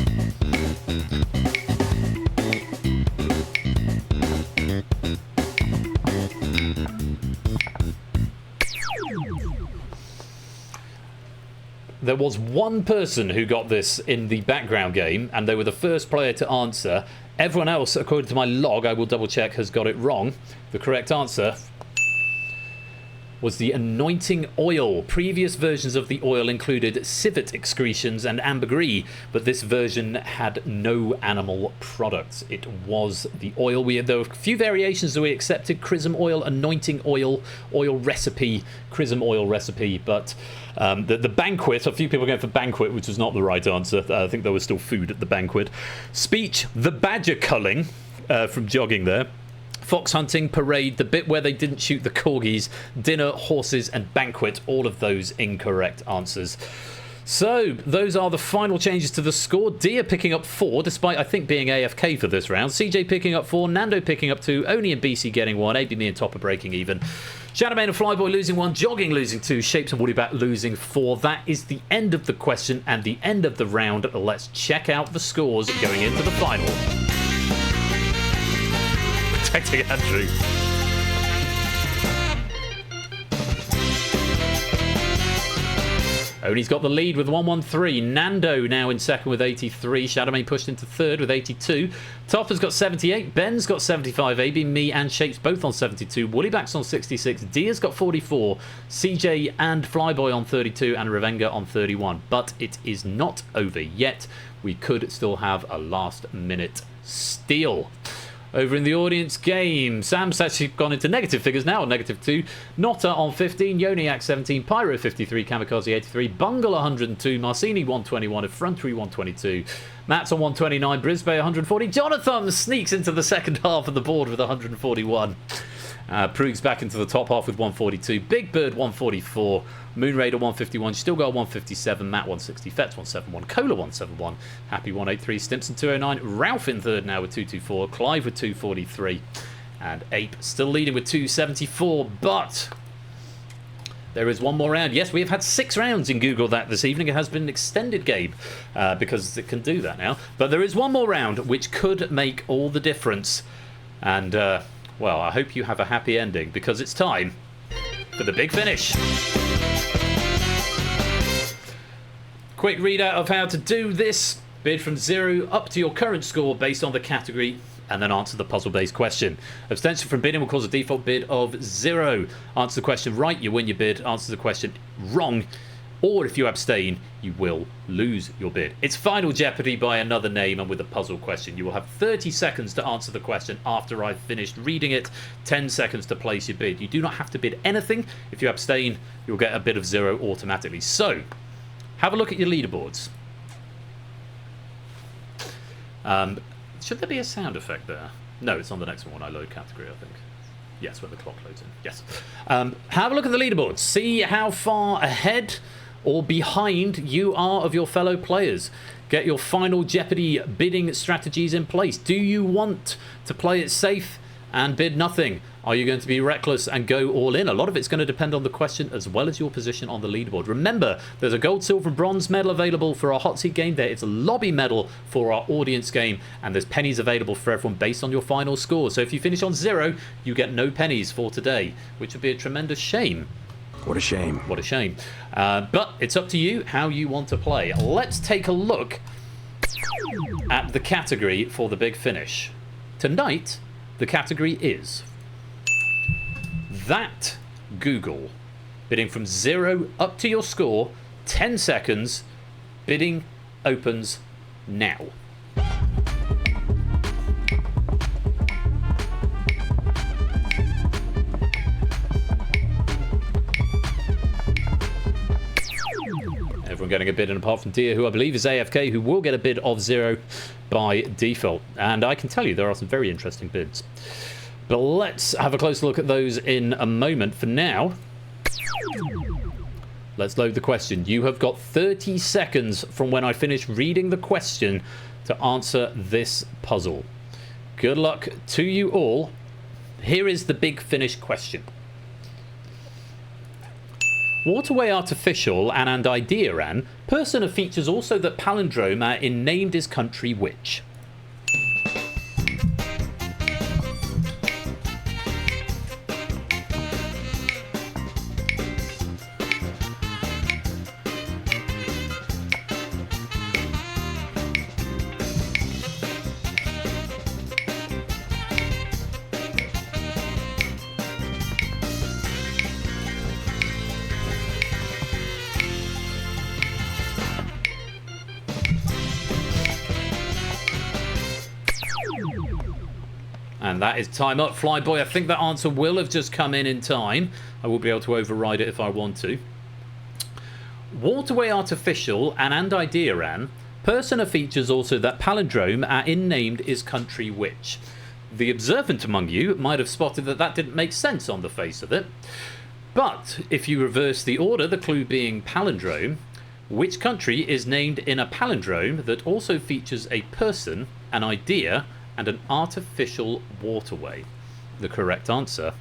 there was one person who got this in the background game, and they were the first player to answer. Everyone else, according to my log, I will double check, has got it wrong. The correct answer was the anointing oil. Previous versions of the oil included civet excretions and ambergris, but this version had no animal products. It was the oil. There were a few variations that we accepted: chrism oil, anointing oil, oil recipe, chrism oil recipe, but the banquet, a few people going for banquet, which was not the right answer. I think there was still food at the banquet. Speech, the badger culling, from jogging there. Fox hunting, parade, the bit where they didn't shoot the corgis, dinner, horses, and banquet. All of those incorrect answers. So, those are the final changes to the score. Dia picking up 4, despite, I think, being AFK for this round. CJ picking up 4, Nando picking up 2, Oni and BC getting 1, AB, me and Topper breaking even. Shadowmane and Flyboy losing 1, Jogging losing 2, Shapes and Woodybat losing 4. That is the end of the question and the end of the round. Let's check out the scores going into the final. Protecting Andrew. Oni's got the lead with 113. Nando now in second with 83. Shadowmane pushed into third with 82. Topper's got 78. Ben's got 75. AB, me, and Shapes both on 72. Woollyback's on 66. Dia's got 44. CJ and Flyboy on 32. And Revenga on 31. But it is not over yet. We could still have a last-minute steal. Over in the audience game, Sam's actually gone into negative figures now, -2. Notta on 15, Yoniak 17, Pyro 53, Kamikaze 83, Bungle 102, Marcini 121, Effrontery 122, Matt's on 129, Brisbane 140, Jonathan sneaks into the second half of the board with 141. Proog's back into the top half with 142, Big Bird 144, Moon Raider 151, still got 157, Matt 160, Fetz 171, Cola 171, Happy 183, Stimson 209, Ralph in third now with 224, Clive with 243, and Ape still leading with 274, but there is one more round. Yes, we have had 6 rounds in Google that this evening. It has been an extended game because it can do that now, but there is one more round which could make all the difference, and well, I hope you have a happy ending because it's time for the big finish. Quick readout of how to do this. Bid from 0 up to your current score based on the category and then answer the puzzle-based question. Abstention from bidding will cause a default bid of 0. Answer the question right, you win your bid. Answer the question wrong, or if you abstain, you will lose your bid. It's Final Jeopardy by another name and with a puzzle question. You will have 30 seconds to answer the question after I've finished reading it, 10 seconds to place your bid. You do not have to bid anything. If you abstain, you'll get a bid of 0 automatically. So, have a look at your leaderboards. Should there be a sound effect there? No, it's on the next one when I load category, I think. Yes, when the clock loads in. Yes. Have a look at the leaderboards. See how far ahead or behind you are of your fellow players. Get your Final Jeopardy bidding strategies in place. Do you want to play it safe and bid nothing? Are you going to be reckless and go all in? A lot of it's going to depend on the question as well as your position on the leaderboard. Remember, there's a gold, silver, and bronze medal available for our hot seat game. There is a lobby medal for our audience game, and there's pennies available for everyone based on your final score. So if you finish on 0, you get no pennies for today, which would be a tremendous shame. What a shame. What a shame. But it's up to you how you want to play. Let's take a look at the category for the big finish. Tonight, the category is That Google. Bidding from 0 up to your score, 10 seconds. Bidding opens now. Everyone getting a bid, and apart from Dia, who I believe is AFK, who will get a bid of 0 by default. And I can tell you there are some very interesting bids. But let's have a closer look at those in a moment. For now, let's load the question. You have got 30 seconds from when I finish reading the question to answer this puzzle. Good luck to you all. Here is the big finish question. Waterway Artificial and Idearan, Persona features also that palindrome in Named is Country Which. And that is time up. Flyboy, I think that answer will have just come in time. I will be able to override it if I want to. Waterway Artificial and idea ran. Persona features also that palindrome in named is country which. The observant among you might have spotted that that didn't make sense on the face of it. But if you reverse the order, the clue being palindrome, which country is named in a palindrome that also features a person, an idea, and an artificial waterway? The correct answer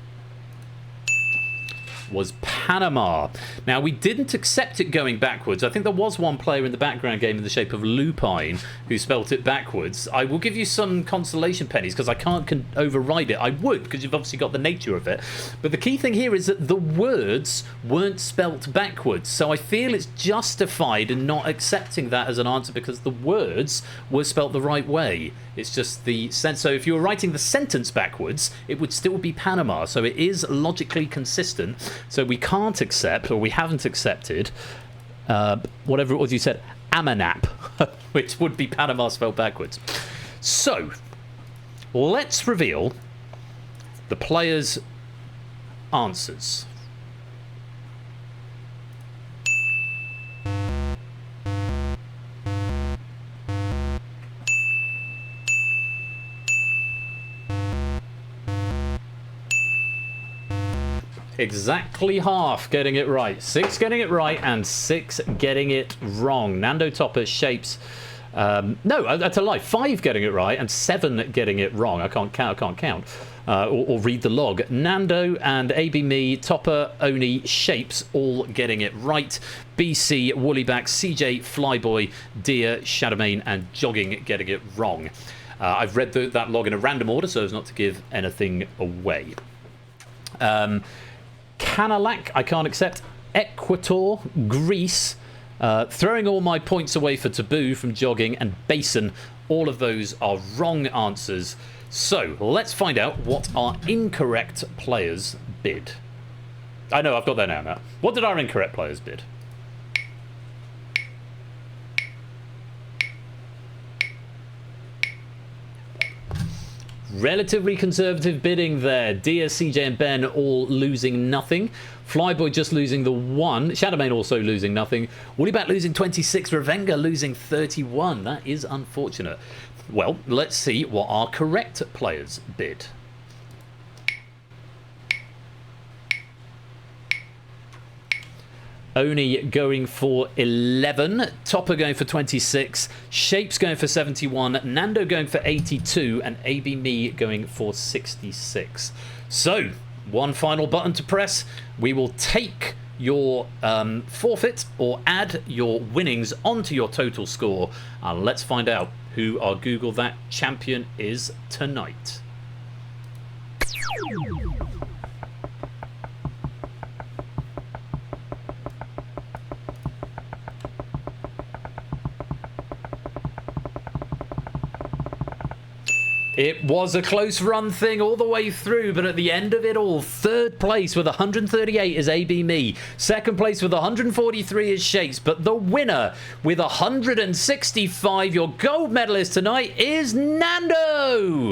was Panama. Now, we didn't accept it going backwards. I think there was one player in the background game in the shape of Lupine who spelt it backwards. I will give you some consolation pennies because I can't override it. I would, because you've obviously got the nature of it. But the key thing here is that the words weren't spelt backwards. So I feel it's justified in not accepting that as an answer because the words were spelt the right way. It's just the sense. So if you were writing the sentence backwards, it would still be Panama. So it is logically consistent. So we can't accept, or we haven't accepted, whatever it was you said, Amanap, which would be Panama spelled backwards. So let's reveal the players' answers. Exactly half getting it right. 6 getting it right and 6 getting it wrong. Nando Topper Shapes. No, that's a lie. 5 getting it right and 7 getting it wrong. I can't count. Or read the log. Nando and AB Me, Topper, Oni, Shapes all getting it right. BC, Woollyback, CJ, Flyboy, Deer, Shadowmane, and Jogging getting it wrong. I've read that log in a random order so as not to give anything away. Canalac, I can't accept. Equator, Greece, throwing all my points away for Taboo from Jogging, and Basin. All of those are wrong answers. So let's find out what our incorrect players bid. I know, I've got that now, Matt. What did our incorrect players bid? Relatively conservative bidding there. Dia, CJ and Ben all losing nothing. Flyboy just losing the 1. Shadowmane also losing nothing. Woollybat losing 26. Revenga losing 31. That is unfortunate. Well, let's see what our correct players bid. Oni going for 11, Topper going for 26, Shapes going for 71, Nando going for 82, and AB Me going for 66. So, one final button to press. We will take your forfeit or add your winnings onto your total score, and let's find out who our Google That champion is tonight. It was a close run thing all the way through, but at the end of it all, 3rd place with 138 is AB Me. 2nd place with 143 is Shakes, but the winner with 165, your gold medalist tonight, is Nando!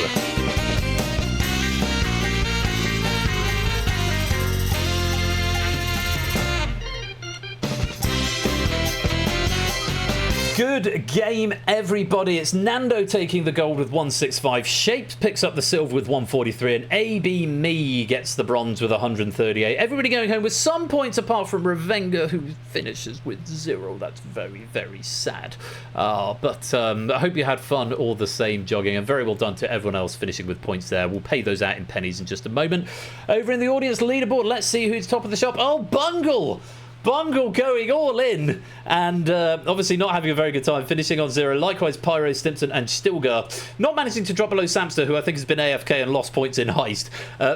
Good game, everybody. It's Nando taking the gold with 165. Shapes picks up the silver with 143. And AB Me gets the bronze with 138. Everybody going home with some points apart from Revenga, who finishes with 0. That's very, very sad. But I hope you had fun all the same, Jogging. And very well done to everyone else finishing with points there. We'll pay those out in pennies in just a moment. Over in the audience leaderboard, let's see who's top of the shop. Oh, Bungle! Bungle going all in and obviously not having a very good time, finishing on 0. Likewise, Pyro, Stimpson and Stilgar not managing to drop below Samster, who I think has been AFK and lost points in Heist.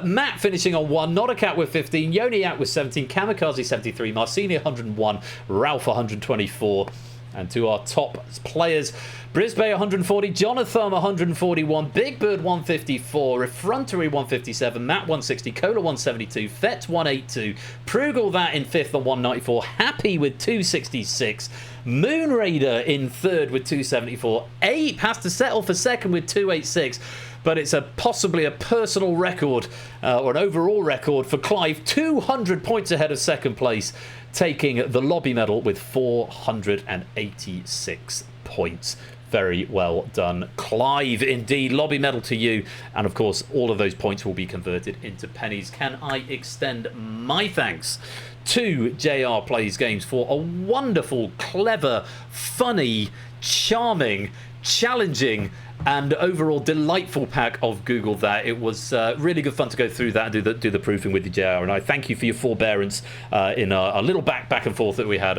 Matt finishing on 1, Not a Cat with 15, Yoni out with 17, Kamikaze 73, Marcini 101, Ralph 124. And to our top players, Brisbane 140, Jonathan 141, Big Bird 154, Effrontery 157, Matt 160, Cola 172, Fett 182, Prugal that in 5th on 194, Happy with 266, Moon Raider in 3rd with 274, Ape has to settle for 2nd with 286, but it's possibly a personal record or an overall record for Clive. 200 points ahead of second place, taking the lobby medal with 486 points. Very well done, Clive, indeed. Lobby medal to you. And, of course, all of those points will be converted into pennies. Can I extend my thanks to JR Plays Games for a wonderful, clever, funny, charming, challenging and overall delightful pack of Google That. It was really good fun to go through that and do the proofing with you, JR. And I thank you for your forbearance in a little back and forth that we had.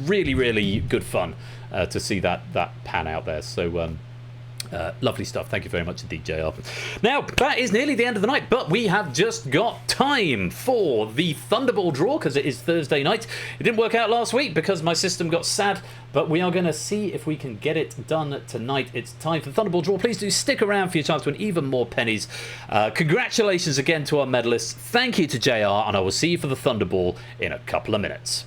Really, really good fun to see that pan out there. So lovely stuff. Thank you very much indeed, JR. Now, that is nearly the end of the night, but we have just got time for the Thunderball draw because it is Thursday night. It didn't work out last week because my system got sad, but we are going to see if we can get it done tonight. It's time for the Thunderball draw. Please do stick around for your chance to win even more pennies. Congratulations again to our medalists. Thank you to JR, and I will see you for the Thunderball in a couple of minutes.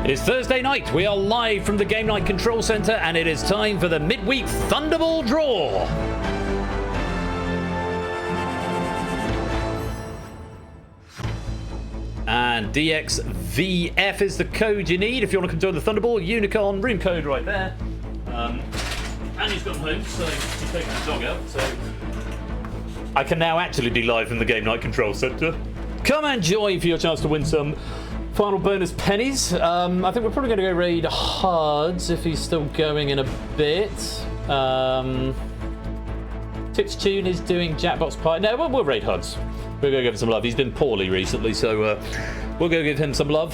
It's Thursday night. We are live from the Game Night Control Center, and it is time for the midweek Thunderball draw. And DXVF is the code you need if you want to join the Thunderball. Unicorn, room code right there. Annie's gone home, so she's taking the dog out. So I can now actually be live from the Game Night Control Center. Come and join for your chance to win some final bonus pennies. I think we're probably going to go raid Hards if he's still going in a bit. Tips Tune is doing Jackbox Pie. No, we'll raid Hards. We'll go give him some love. He's been poorly recently, so we'll go give him some love.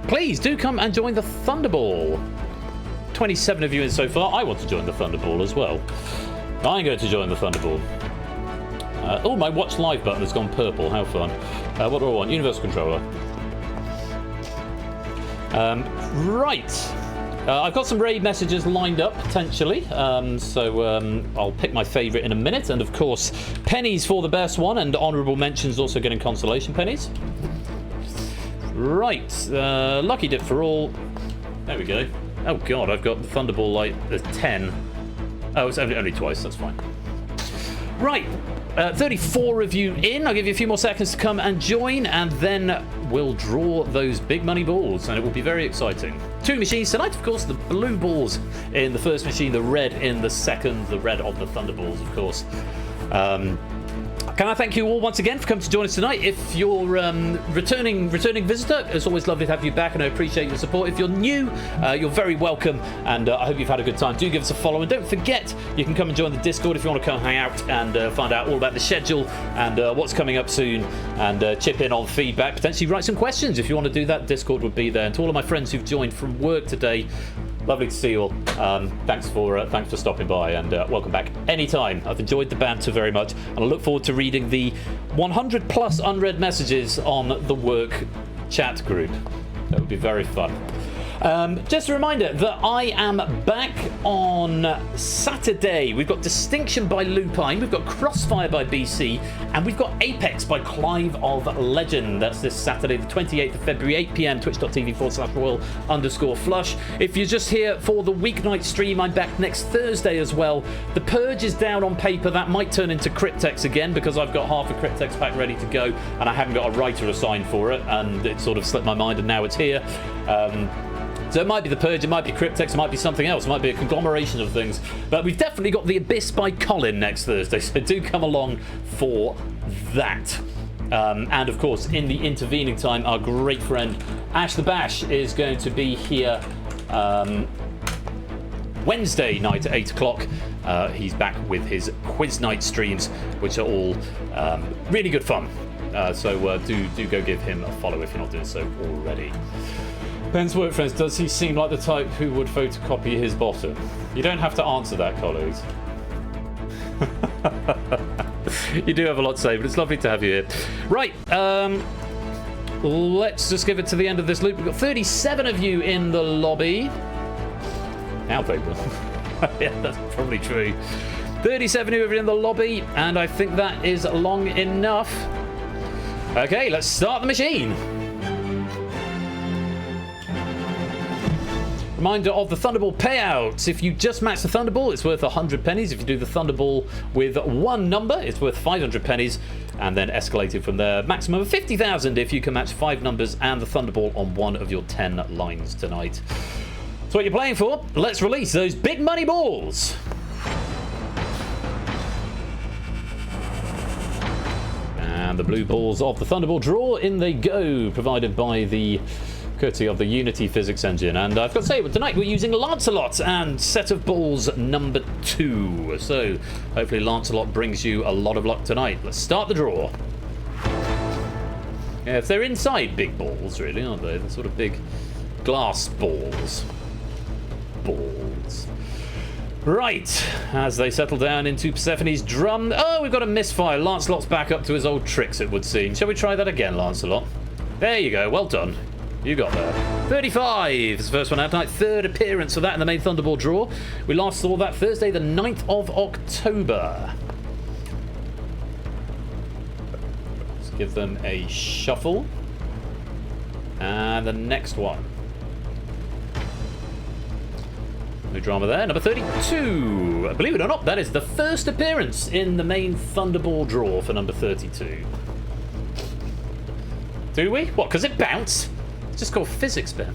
Please do come and join the Thunderball. 27 of you in so far. I want to join the Thunderball as well. I'm going to join the Thunderball. Oh, my Watch Live button has gone purple. How fun. What do I want? Universal Controller. Right. I've got some raid messages lined up, potentially. So I'll pick my favourite in a minute. And, of course, pennies for the best one. And honourable mentions also getting consolation pennies. Right. Lucky dip for all. There we go. Oh, God, I've got the Thunderball light at 10. Oh, it's only twice. That's fine. Right. 34 of you in. I'll give you a few more seconds to come and join, and then we'll draw those big money balls, and it will be very exciting. 2 machines tonight, of course, the blue balls in the first machine, the red in the second, the red of the Thunderballs, of course. Can I thank you all once again for coming to join us tonight? If you're returning visitor, it's always lovely to have you back, and I appreciate your support. If you're new, you're very welcome, and I hope you've had a good time. Do give us a follow, and don't forget, you can come and join the Discord if you want to come hang out and find out all about the schedule and what's coming up soon, and chip in on feedback, potentially write some questions. If you want to do that, Discord would be there. And to all of my friends who've joined from work today, lovely to see you all. Thanks for stopping by, and welcome back anytime. I've enjoyed the banter very much, and I look forward to reading the 100 plus unread messages on the work chat group. That would be very fun. Just a reminder that I am back on Saturday. We've got Distinction by Lupine, we've got Crossfire by BC, and we've got Apex by Clive of Legend. That's this Saturday, the 28th of February, 8 p.m, twitch.tv/royal_flush. If you're just here for the weeknight stream, I'm back next Thursday as well. The Purge is down on paper. That might turn into Cryptex again because I've got half a Cryptex pack ready to go, and I haven't got a writer assigned for it, and it sort of slipped my mind, and now it's here. So it might be the Purge, it might be Cryptex, it might be something else, it might be a conglomeration of things. But we've definitely got The Abyss by Colin next Thursday, so do come along for that. And of course, in the intervening time, our great friend Ash the Bash is going to be here Wednesday night at 8 o'clock. He's back with his quiz night streams, which are all really good fun. So do go give him a follow if you're not doing so already. Ben's work friends, does he seem like the type who would photocopy his bottom? You don't have to answer that, colleagues. You do have a lot to say, but it's lovely to have you here. Right, let's just give it to the end of this loop. We've got 37 of you in the lobby. Now, people. Yeah, that's probably true. 37 of you in the lobby, and I think that is long enough. Okay, let's start the machine. Reminder of the Thunderball payouts. If you just match the Thunderball, it's worth 100 pennies. If you do the Thunderball with one number, it's worth 500 pennies, and then escalated from there. Maximum of 50,000 if you can match 5 numbers and the Thunderball on one of your 10 lines tonight. That's what you're playing for. Let's release those big money balls. And the blue balls of the Thunderball draw, in they go, provided by the courtesy of the Unity physics engine. And I've got to say, tonight we're using Lancelot and set of balls number 2. So hopefully Lancelot brings you a lot of luck tonight. Let's start the draw. Yeah, if they're inside big balls, really, aren't they? They're sort of big glass balls. Right, as they settle down into Persephone's drum. Oh, we've got a misfire. Lancelot's back up to his old tricks, it would seem. Shall we try that again, Lancelot? There you go, well done. You got there. 35 is the first one out tonight. Third appearance of that in the main Thunderball draw. We last saw that Thursday, the 9th of October. Let's give them a shuffle. And the next one. No drama there. Number 32. Believe it or not, that is the first appearance in the main Thunderball draw for number 32. Do we? What, because it bounced? It's just called physics, Ben.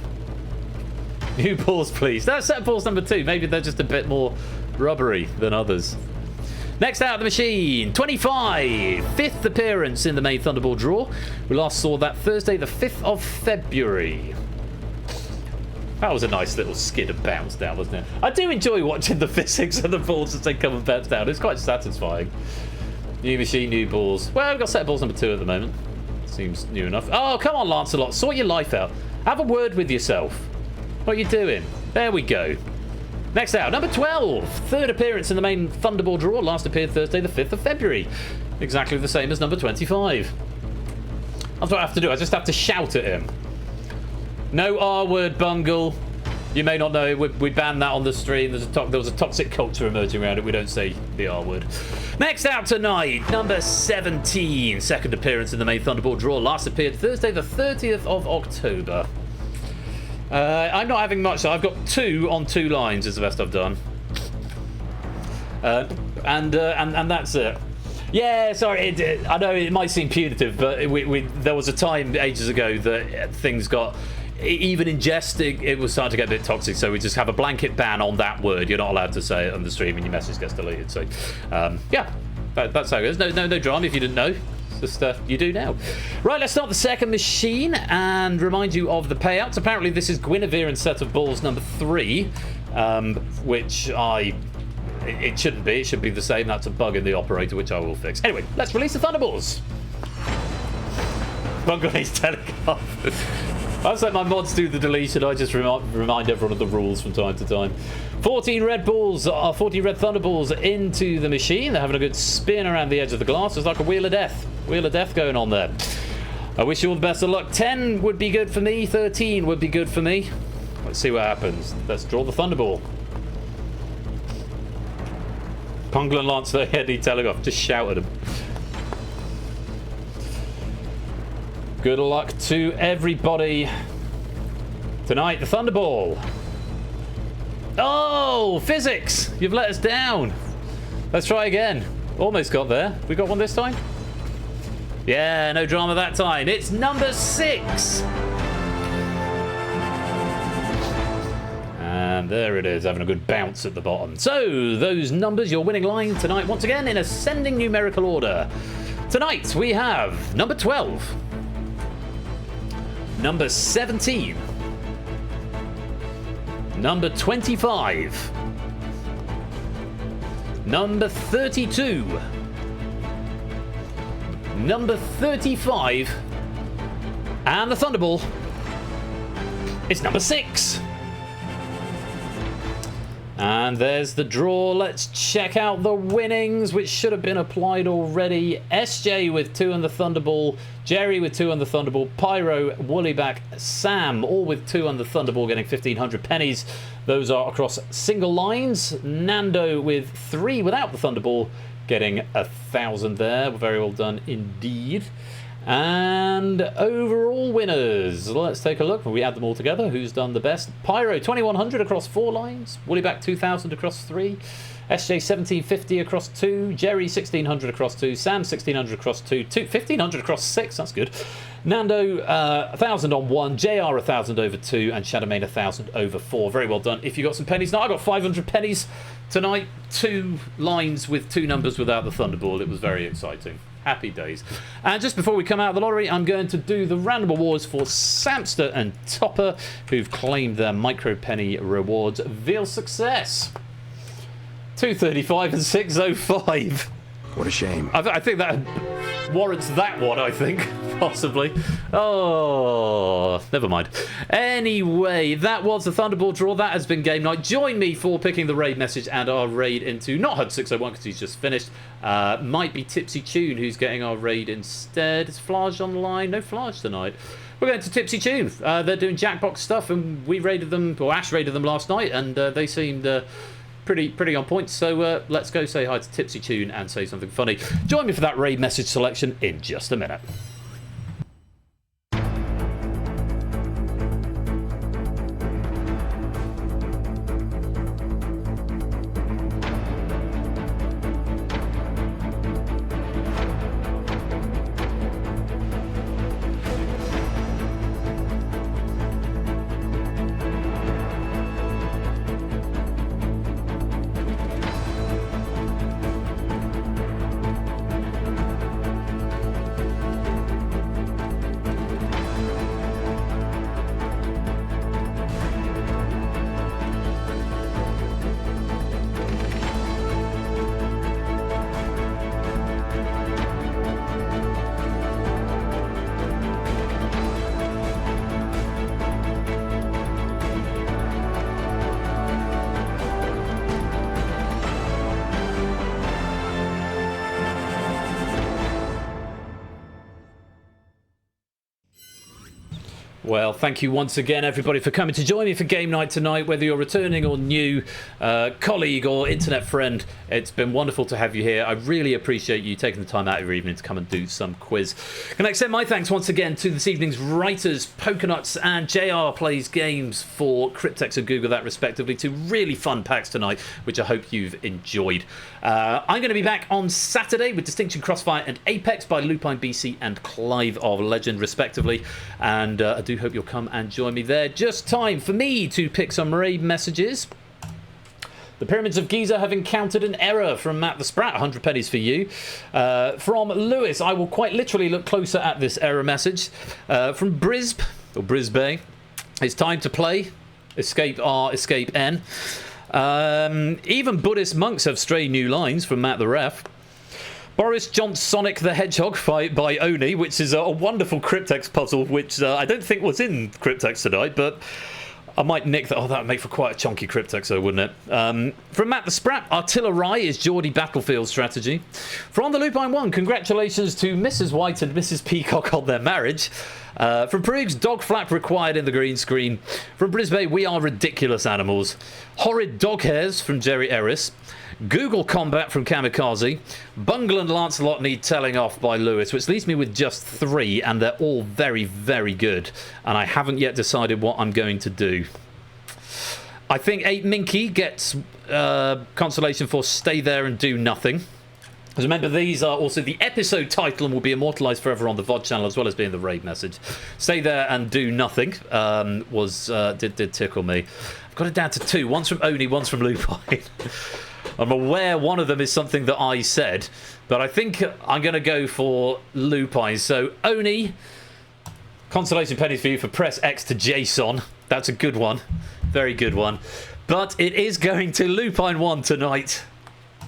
New balls, please. That's set balls number 2. Maybe they're just a bit more rubbery than others. Next out of the machine, 25. 5th appearance in the main Thunderball draw. We last saw that Thursday, the 5th of February. That was a nice little skid and bounce down, wasn't it? I do enjoy watching the physics of the balls as they come and bounce down. It's quite satisfying. New machine, new balls. Well, we've got set balls number 2 at the moment. Seems new enough. Oh, come on, Lancelot. Sort your life out. Have a word with yourself. What are you doing? There we go. Next out, number 12. 3rd appearance in the main Thunderball draw. Last appeared Thursday, the 5th of February. Exactly the same as number 25. That's what I have to do. I just have to shout at him. No R-word, Bungle. You may not know, we banned that on the stream. There was a toxic culture emerging around it. We don't say the R-word. Next out tonight, number 17. 2nd appearance in the main Thunderball draw. Last appeared Thursday, the 30th of October. I'm not having much, so I've got 2 on 2 lines is the best I've done. And that's it. Yeah, sorry, I know it might seem punitive, but there was a time ages ago that things got... Even in jest, it was starting to get a bit toxic, so we just have a blanket ban on that word. You're not allowed to say it on the stream and your message gets deleted. So, yeah, that's how it is. No drama if you didn't know. It's just, you do now. Right, let's start the second machine and remind you of the payouts. Apparently, this is Guinevere and set of balls number 3, which it shouldn't be. It should be the same. That's a bug in the operator, which I will fix. Anyway, let's release the Thunderballs. Bungley's telegraph. I just let my mods do the deletion. I just remind everyone of the rules from time to time. 14 red balls, 14 red Thunderballs into the machine. They're having a good spin around the edge of the glass. It's like a wheel of death. Wheel of death going on there. I wish you all the best of luck. 10 would be good for me. 13 would be good for me. Let's see what happens. Let's draw the Thunderball. Pungle and Lance the Heady Telegraph. Just shout at him. Good luck to everybody. Tonight, the Thunderball. Oh, physics! You've let us down. Let's try again. Almost got there. We got one this time? Yeah, no drama that time. It's number 6. And there it is, having a good bounce at the bottom. So, those numbers, your winning line tonight, once again, in ascending numerical order. Tonight, we have number 12. Number 17. Number 25. Number 32. Number 35. And the Thunderball is number 6. And there's the draw. Let's check out the winnings, which should have been applied already. SJ with 2 on the Thunderball. Jerry with 2 on the Thunderball. Pyro, Woollyback, Sam, all with 2 on the Thunderball, getting 1,500 pennies. Those are across single lines. Nando with 3 without the Thunderball, getting 1,000 there. Very well done indeed. And overall winners, let's take a look. We add them all together. Who's done the best? Pyro 2,100 across 4 lines. Woollyback 2,000 across 3. SJ 1,750 across 2. Jerry 1,600 across 2. Sam 1,600 across 2. 1,500 across 6. That's good. Nando 1,000 on 1. JR 1,000 over 2. And Shadowmane 1,000 over 4. Very well done. If you got some pennies, now I got 500 pennies tonight. 2 lines with 2 numbers without the Thunderball. It was very exciting. Happy days. And just before we come out of the lottery, I'm going to do the random awards for Samster and Topper, who've claimed their micro penny rewards. Veal success. 235 and 605. What a shame. I think that warrants that one, I think. Possibly. Oh, never mind. Anyway, that was the Thunderball draw. That has been game night. Join me for picking the raid message and our raid into, not HUD 601 because he's just finished. Might be Tipsy Tune who's getting our raid instead. Is Flage on the line? No Flage tonight. We're going to Tipsy Tune. They're doing Jackbox stuff and we raided them, or Ash raided them last night, and they seemed pretty on point. So let's go say hi to Tipsy Tune and say something funny. Join me for that raid message selection in just a minute. Well, thank you once again, everybody, for coming to join me for game night tonight, whether you're returning or new, colleague or internet friend. It's been wonderful to have you here. I really appreciate you taking the time out of your evening to come and do some quiz. Can I extend my thanks once again to this evening's writers, Pokenuts and JR Plays Games for Cryptex and Google that respectively. 2 really fun packs tonight, which I hope you've enjoyed. I'm going to be back on Saturday with Distinction Crossfire and Apex by Lupine BC and Clive of Legend respectively. And I do hope you'll come and join me there. Just time for me to pick some raid messages. The Pyramids of Giza have encountered an error from Matt the Sprat. 100 pennies for you. From Lewis, I will quite literally look closer at this error message. From Brisbane, it's time to play. Escape R, escape N. Even Buddhist monks have stray new lines from Matt the Ref. Boris Johnsonic the Hedgehog by Oni, which is a wonderful Cryptex puzzle, which I don't think was in Cryptex tonight, but I might nick that. Oh, that would make for quite a chunky Cryptex, though, wouldn't it? From Matt the Sprat, Artillery is Geordie Battlefield strategy. From the Lupine One, congratulations to Mrs. White and Mrs. Peacock on their marriage. From Priggs, dog flap required in the green screen. From Brisbane, we are ridiculous animals. Horrid dog hairs from Jerry Ellis. Google Combat from Kamikaze. Bungle and Lancelot need telling off by Lewis, which leaves me with just 3, and they're all very, very good. And I haven't yet decided what I'm going to do. I think 8 Minky gets consolation for Stay There and Do Nothing. Because remember, these are also the episode title and will be immortalised forever on the VOD channel, as well as being the raid message. Stay There and Do Nothing did tickle me. I've got it down to 2. One's from Oni, one's from Lupine. I'm aware one of them is something that I said, but I think I'm going to go for Lupine. So, Oni, consolation pennies for you for press X to JSON. That's a good one. Very good one. But it is going to Lupine 1 tonight.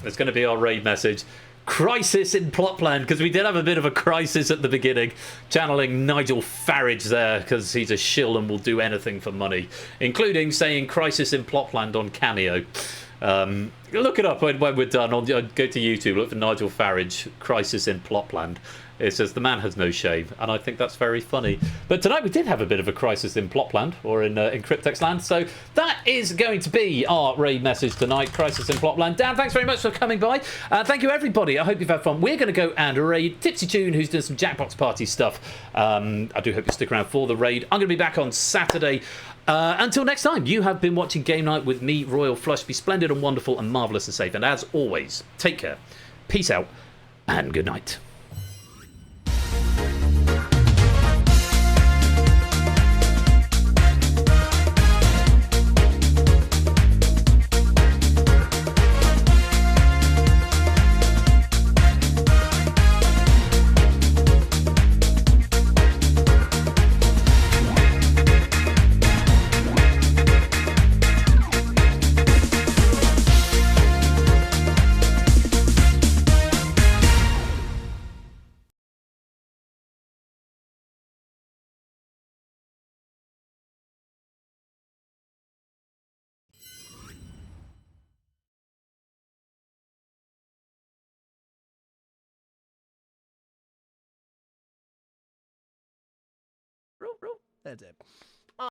It's going to be our raid message. Crisis in Plopland, because we did have a bit of a crisis at the beginning. Channeling Nigel Farage there, because he's a shill and will do anything for money. Including saying Crisis in Plopland on Cameo. Look it up when we're done. Go to YouTube, look for Nigel Farage, Crisis in Plopland. It says the man has no shame, and I think that's very funny. But tonight we did have a bit of a crisis in Plopland, or in Cryptex land, so that is going to be our raid message tonight, Crisis in Plopland. Dan, thanks very much for coming by. Thank you, everybody. I hope you've had fun. We're going to go and raid Tipsy Tune, who's doing some Jackbox Party stuff. I do hope you stick around for the raid. I'm going to be back on Saturday. Until next time, you have been watching Game Night with me, Royal Flush. Be splendid and wonderful and marvellous and safe. And as always, take care, peace out, and good night. That's it.